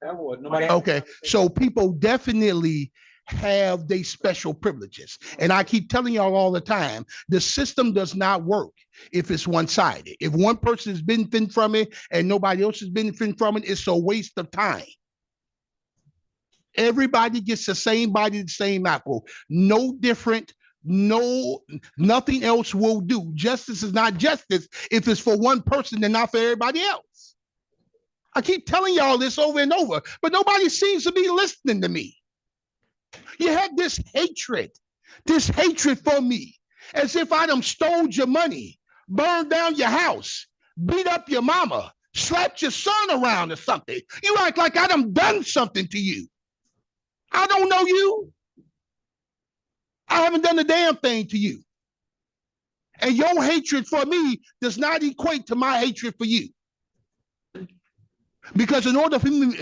Okay, so people definitely have their special privileges. And I keep telling y'all all the time, the system does not work if it's one-sided. If one person is benefiting from it and nobody else is benefiting from it, it's a waste of time. Everybody gets the same bite of the same apple. No different. No, nothing else will do. Justice is not justice if it's for one person and not for everybody else. I keep telling y'all this over and over, but nobody seems to be listening to me. You have this hatred for me, as if I done stole your money, burned down your house, beat up your mama, slapped your son around or something. You act like I done something to you. I don't know you. I haven't done a damn thing to you. And your hatred for me does not equate to my hatred for you. Because in order for me,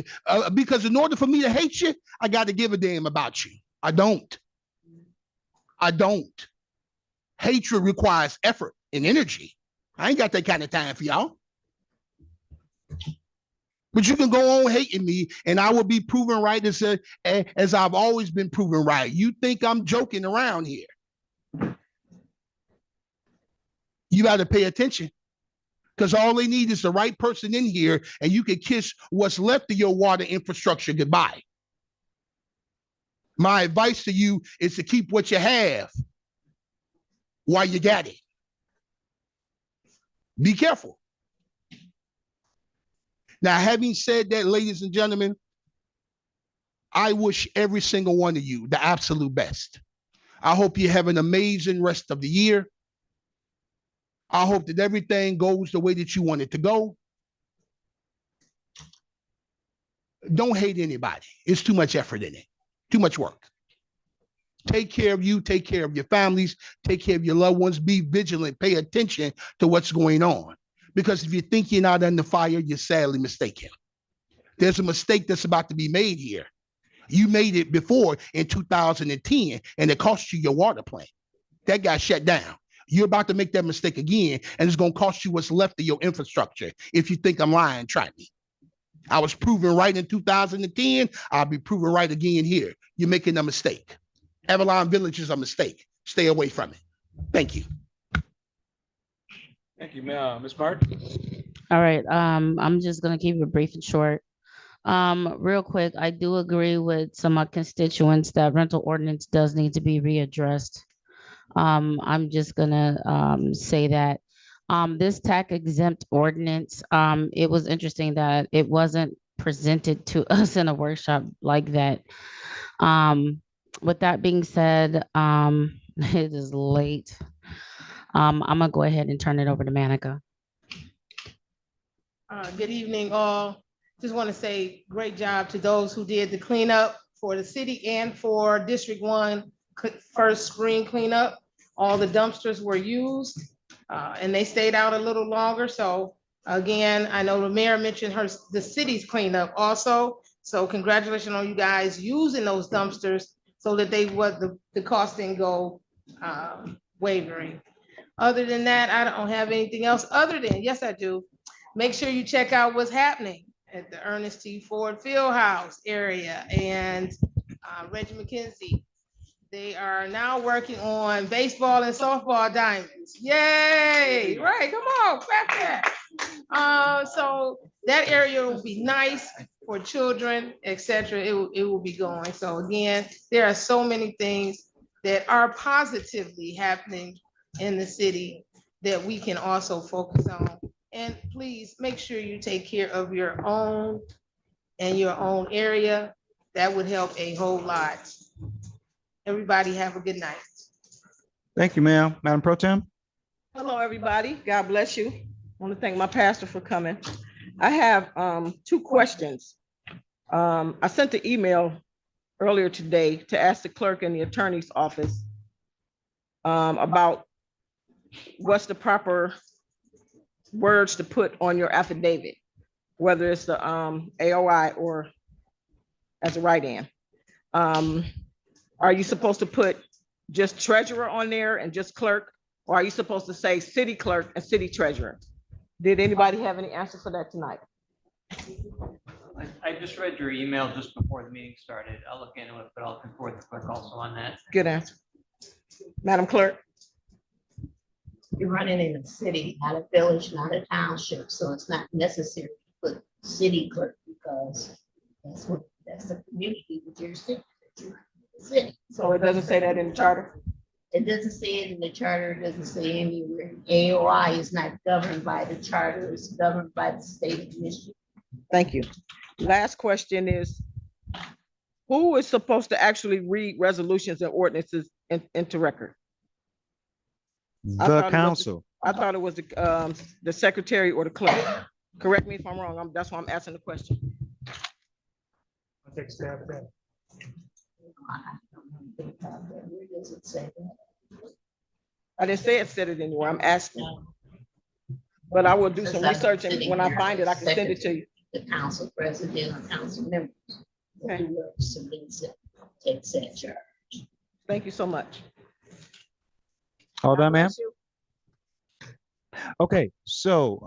to hate you, I got to give a damn about you. I don't. Hatred requires effort and energy. I ain't got that kind of time for y'all. But you can go on hating me, and I will be proven right as I've always been proven right. You think I'm joking around here? You got to pay attention, because all they need is the right person in here, and you can kiss what's left of your water infrastructure goodbye. My advice to you is to keep what you have while you got it. Be careful. Now, having said that, ladies and gentlemen, I wish every single one of you the absolute best. I hope you have an amazing rest of the year. I hope that everything goes the way that you want it to go. Don't hate anybody. It's too much effort in it, too much work. Take care of you, take care of your families, take care of your loved ones. Be vigilant, pay attention to what's going on. Because if you think you're not under fire, you're sadly mistaken. There's a mistake that's about to be made here. You made it before in 2010, and it cost you your water plant. That got shut down. You're about to make that mistake again, and it's going to cost you what's left of your infrastructure. If you think I'm lying, try me. I was proven right in 2010. I'll be proven right again here. You're making a mistake. Avalon Village is a mistake. Stay away from it. Thank you. Thank you, Ms. Mark. All right, I'm just gonna keep it brief and short. Real quick, I do agree with some of my constituents that rental ordinance does need to be readdressed. I'm just gonna say that this tax exempt ordinance, it was interesting that it wasn't presented to us in a workshop like that. With that being said, it is late. I'm gonna go ahead and turn it over to Manica. Good evening, all. Just want to say great job to those who did the cleanup for the city and for District 1 first spring cleanup. All the dumpsters were used and they stayed out a little longer. So again, I know the mayor mentioned the city's cleanup also. So congratulations on you guys using those dumpsters so that the cost didn't go wavering. Other than that, I don't have anything else other than, yes, I do. Make sure you check out what's happening at the Ernest T. Ford Fieldhouse area and Reggie McKenzie. They are now working on baseball and softball diamonds. Yay! Right, come on, clap that. So that area will be nice for children, etc. It will be going. So again, there are so many things that are positively happening in the city that we can also focus on. And please make sure you take care of your own and your own area. That would help a whole lot. Everybody have a good night. Thank you, ma'am. Madam Pro Tem? Hello, everybody. God bless you. I want to thank my pastor for coming. I have two questions. I sent an email earlier today to ask the clerk in the attorney's office about what's the proper words to put on your affidavit, whether it's the AOI or as a write-in. Are you supposed to put just treasurer on there and just clerk? Or are you supposed to say city clerk and city treasurer? Did anybody have any answer for that tonight? I just read your email just before the meeting started. I'll look into it, but I'll confer with the clerk also on that. Good answer. Madam Clerk? You're running in a city, not a village, not a township, so it's not necessary to put city clerk because that's the community with your city. So it doesn't say that in the charter? It doesn't say it in the charter, it doesn't say anywhere. AOI is not governed by the charter, it's governed by the state of Michigan. Thank you. Last question is, who is supposed to actually read resolutions and ordinances into record? The council. I thought it was the secretary or the clerk. Correct me if I'm wrong. That's why I'm asking the question. I'll take a stab at that. I don't know anything about that. Where does it say that? I didn't say it said it anywhere. I'm asking. But I will do some research, and when I find it, I can send it to you. The council president or council members. Okay. Whoever submits it, takes that charge. Thank you so much. All done, ma'am? Okay, so,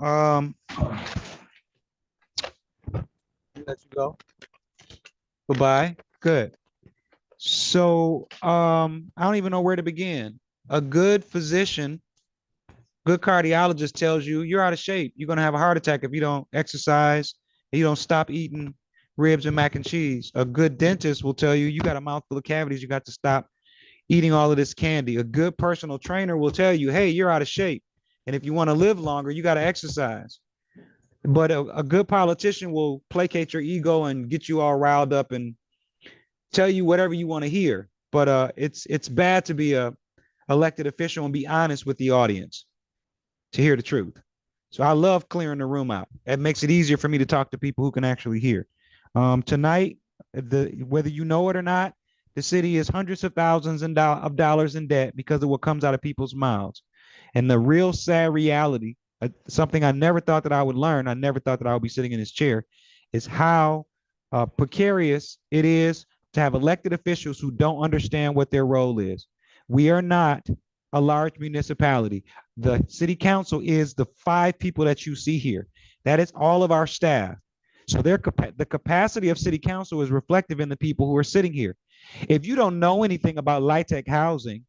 let you go. Goodbye. Good. So, I don't even know where to begin. A good physician, good cardiologist tells you you're out of shape. You're gonna have a heart attack if you don't exercise and you don't stop eating ribs and mac and cheese. A good dentist will tell you you got a mouthful of cavities. You got to stop eating all of this candy. A good personal trainer will tell you, hey, you're out of shape. And if you want to live longer, you got to exercise. But a good politician will placate your ego and get you all riled up and tell you whatever you want to hear. But it's bad to be a elected official and be honest with the audience to hear the truth. So I love clearing the room out. It makes it easier for me to talk to people who can actually hear. Tonight, whether you know it or not, the city is hundreds of thousands of dollars in debt because of what comes out of people's mouths. And the real sad reality, something I never thought that I would learn, I never thought that I would be sitting in this chair, is how precarious it is to have elected officials who don't understand what their role is. We are not a large municipality. The city council is the 5 people that you see here. That is all of our staff. So the capacity of city council is reflective in the people who are sitting here. If you don't know anything about LIHTC housing,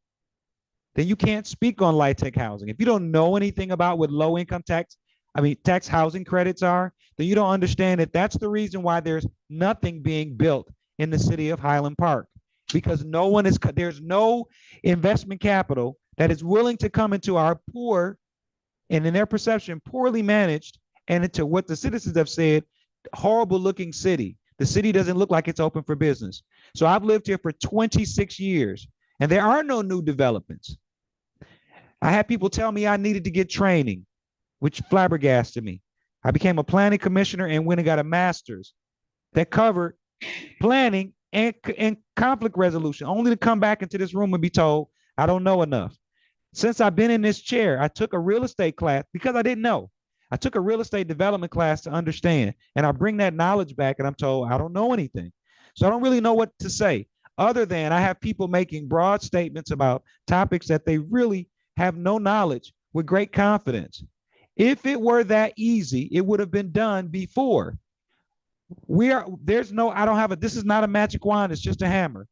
then you can't speak on LIHTC housing. If you don't know anything about what low-income tax housing credits are, then you don't understand that that's the reason why there's nothing being built in the city of Highland Park, because there's no investment capital that is willing to come into our poor, and in their perception, poorly managed, and into what the citizens have said, horrible looking city. The city doesn't look like it's open for business. So I've lived here for 26 years and there are no new developments. I had people tell me I needed to get training, which flabbergasted me. I became a planning commissioner and went and got a master's that covered planning and conflict resolution, only to come back into this room and be told I don't know enough. Since I've been in this chair, I took a real estate class because I didn't know. I took a real estate development class to understand, and I bring that knowledge back and I'm told I don't know anything. So I don't really know what to say other than I have people making broad statements about topics that they really have no knowledge with great confidence. If it were that easy, it would have been done before. This is not a magic wand, it's just a hammer.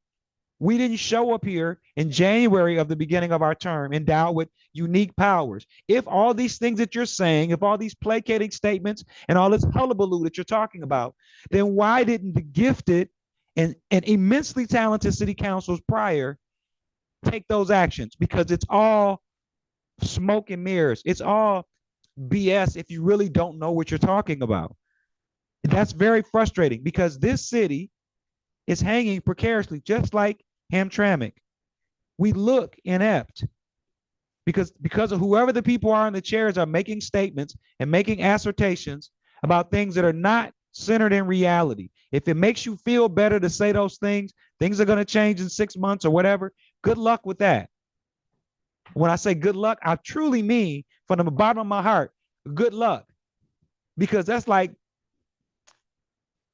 We didn't show up here in January of the beginning of our term endowed with unique powers. If all these things that you're saying, if all these placating statements and all this hullabaloo that you're talking about, then why didn't the gifted and immensely talented city councils prior take those actions? Because it's all smoke and mirrors. It's all BS if you really don't know what you're talking about. That's very frustrating because this city is hanging precariously, just like Hamtramck. We look inept because of whoever the people are in the chairs are making statements and making assertions about things that are not centered in reality. If it makes you feel better to say those things are going to change in 6 months or whatever, good luck with that. When I say good luck, I truly mean from the bottom of my heart, good luck. Because that's like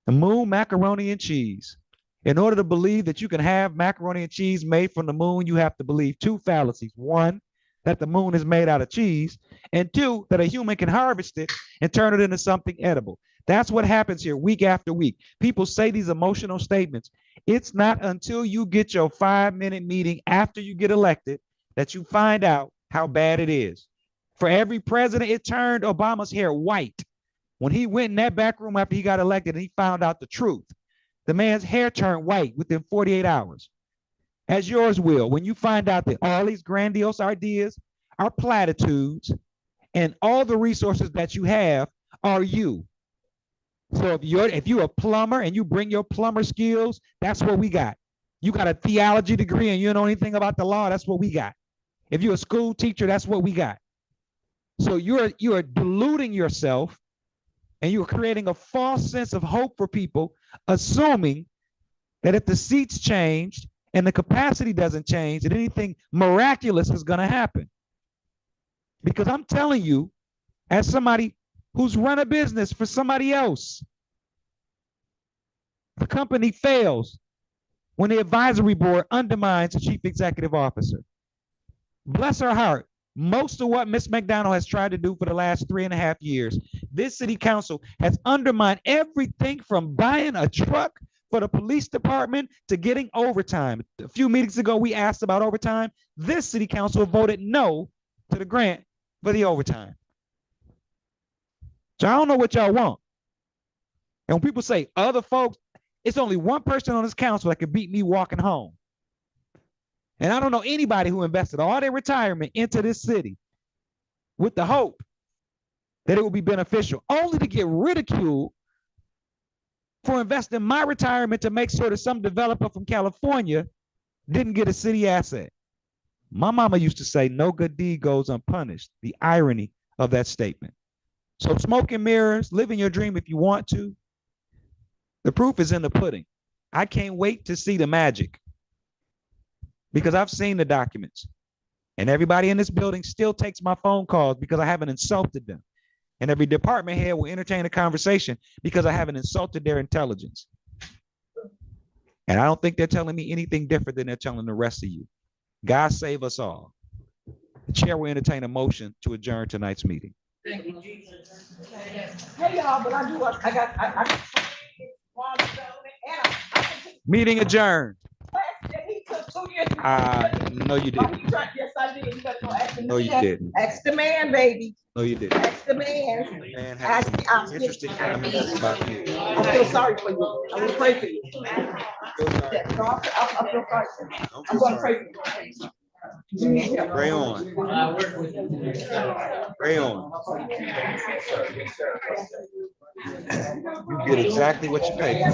the moon, macaroni, and cheese. In order to believe that you can have macaroni and cheese made from the moon, you have to believe 2 fallacies. 1, that the moon is made out of cheese, and 2, that a human can harvest it and turn it into something edible. That's what happens here week after week. People say these emotional statements. It's not until you get your 5-minute meeting after you get elected that you find out how bad it is. For every president, it turned Obama's hair white. When he went in that back room after he got elected and he found out the truth, the man's hair turned white within 48 hours, as yours will, when you find out that all these grandiose ideas are platitudes and all the resources that you have are you. So if you're a plumber and you bring your plumber skills, that's what we got. You got a theology degree and you don't know anything about the law, that's what we got. If you're a school teacher, that's what we got. So you are deluding yourself and you're creating a false sense of hope for people, assuming that if the seats changed, and the capacity doesn't change, that anything miraculous is going to happen. Because I'm telling you, as somebody who's run a business for somebody else, the company fails when the advisory board undermines the chief executive officer. Bless her heart. Most of what Ms. McDonald has tried to do for the last 3.5 years, this city council has undermined everything from buying a truck for the police department to getting overtime. A few meetings ago, we asked about overtime. This city council voted no to the grant for the overtime. So I don't know what y'all want. And when people say other folks, it's only one person on this council that can beat me walking home. And I don't know anybody who invested all their retirement into this city with the hope that it will be beneficial, only to get ridiculed for investing my retirement to make sure that some developer from California didn't get a city asset. My mama used to say, no good deed goes unpunished. The irony of that statement. So smoke and mirrors, living your dream if you want to. The proof is in the pudding. I can't wait to see the magic because I've seen the documents, and everybody in this building still takes my phone calls because I haven't insulted them. And every department head will entertain a conversation because I haven't insulted their intelligence. And I don't think they're telling me anything different than they're telling the rest of you. God save us all. The chair will entertain a motion to adjourn tonight's meeting. Thank you, Jesus. Hey, y'all, but I got Meeting adjourned. he took 2 years. No, you didn't. Yes, I did. You better go ask him. No, you didn't. Ask the man, baby. No, you didn't. Ask the man. Man has Ask some the interesting comments about you. I feel sorry for you. I'm gonna pray for you. I feel sorry for you. I'm gonna pray for you. Pray on. Pray on. You get exactly what you paid for.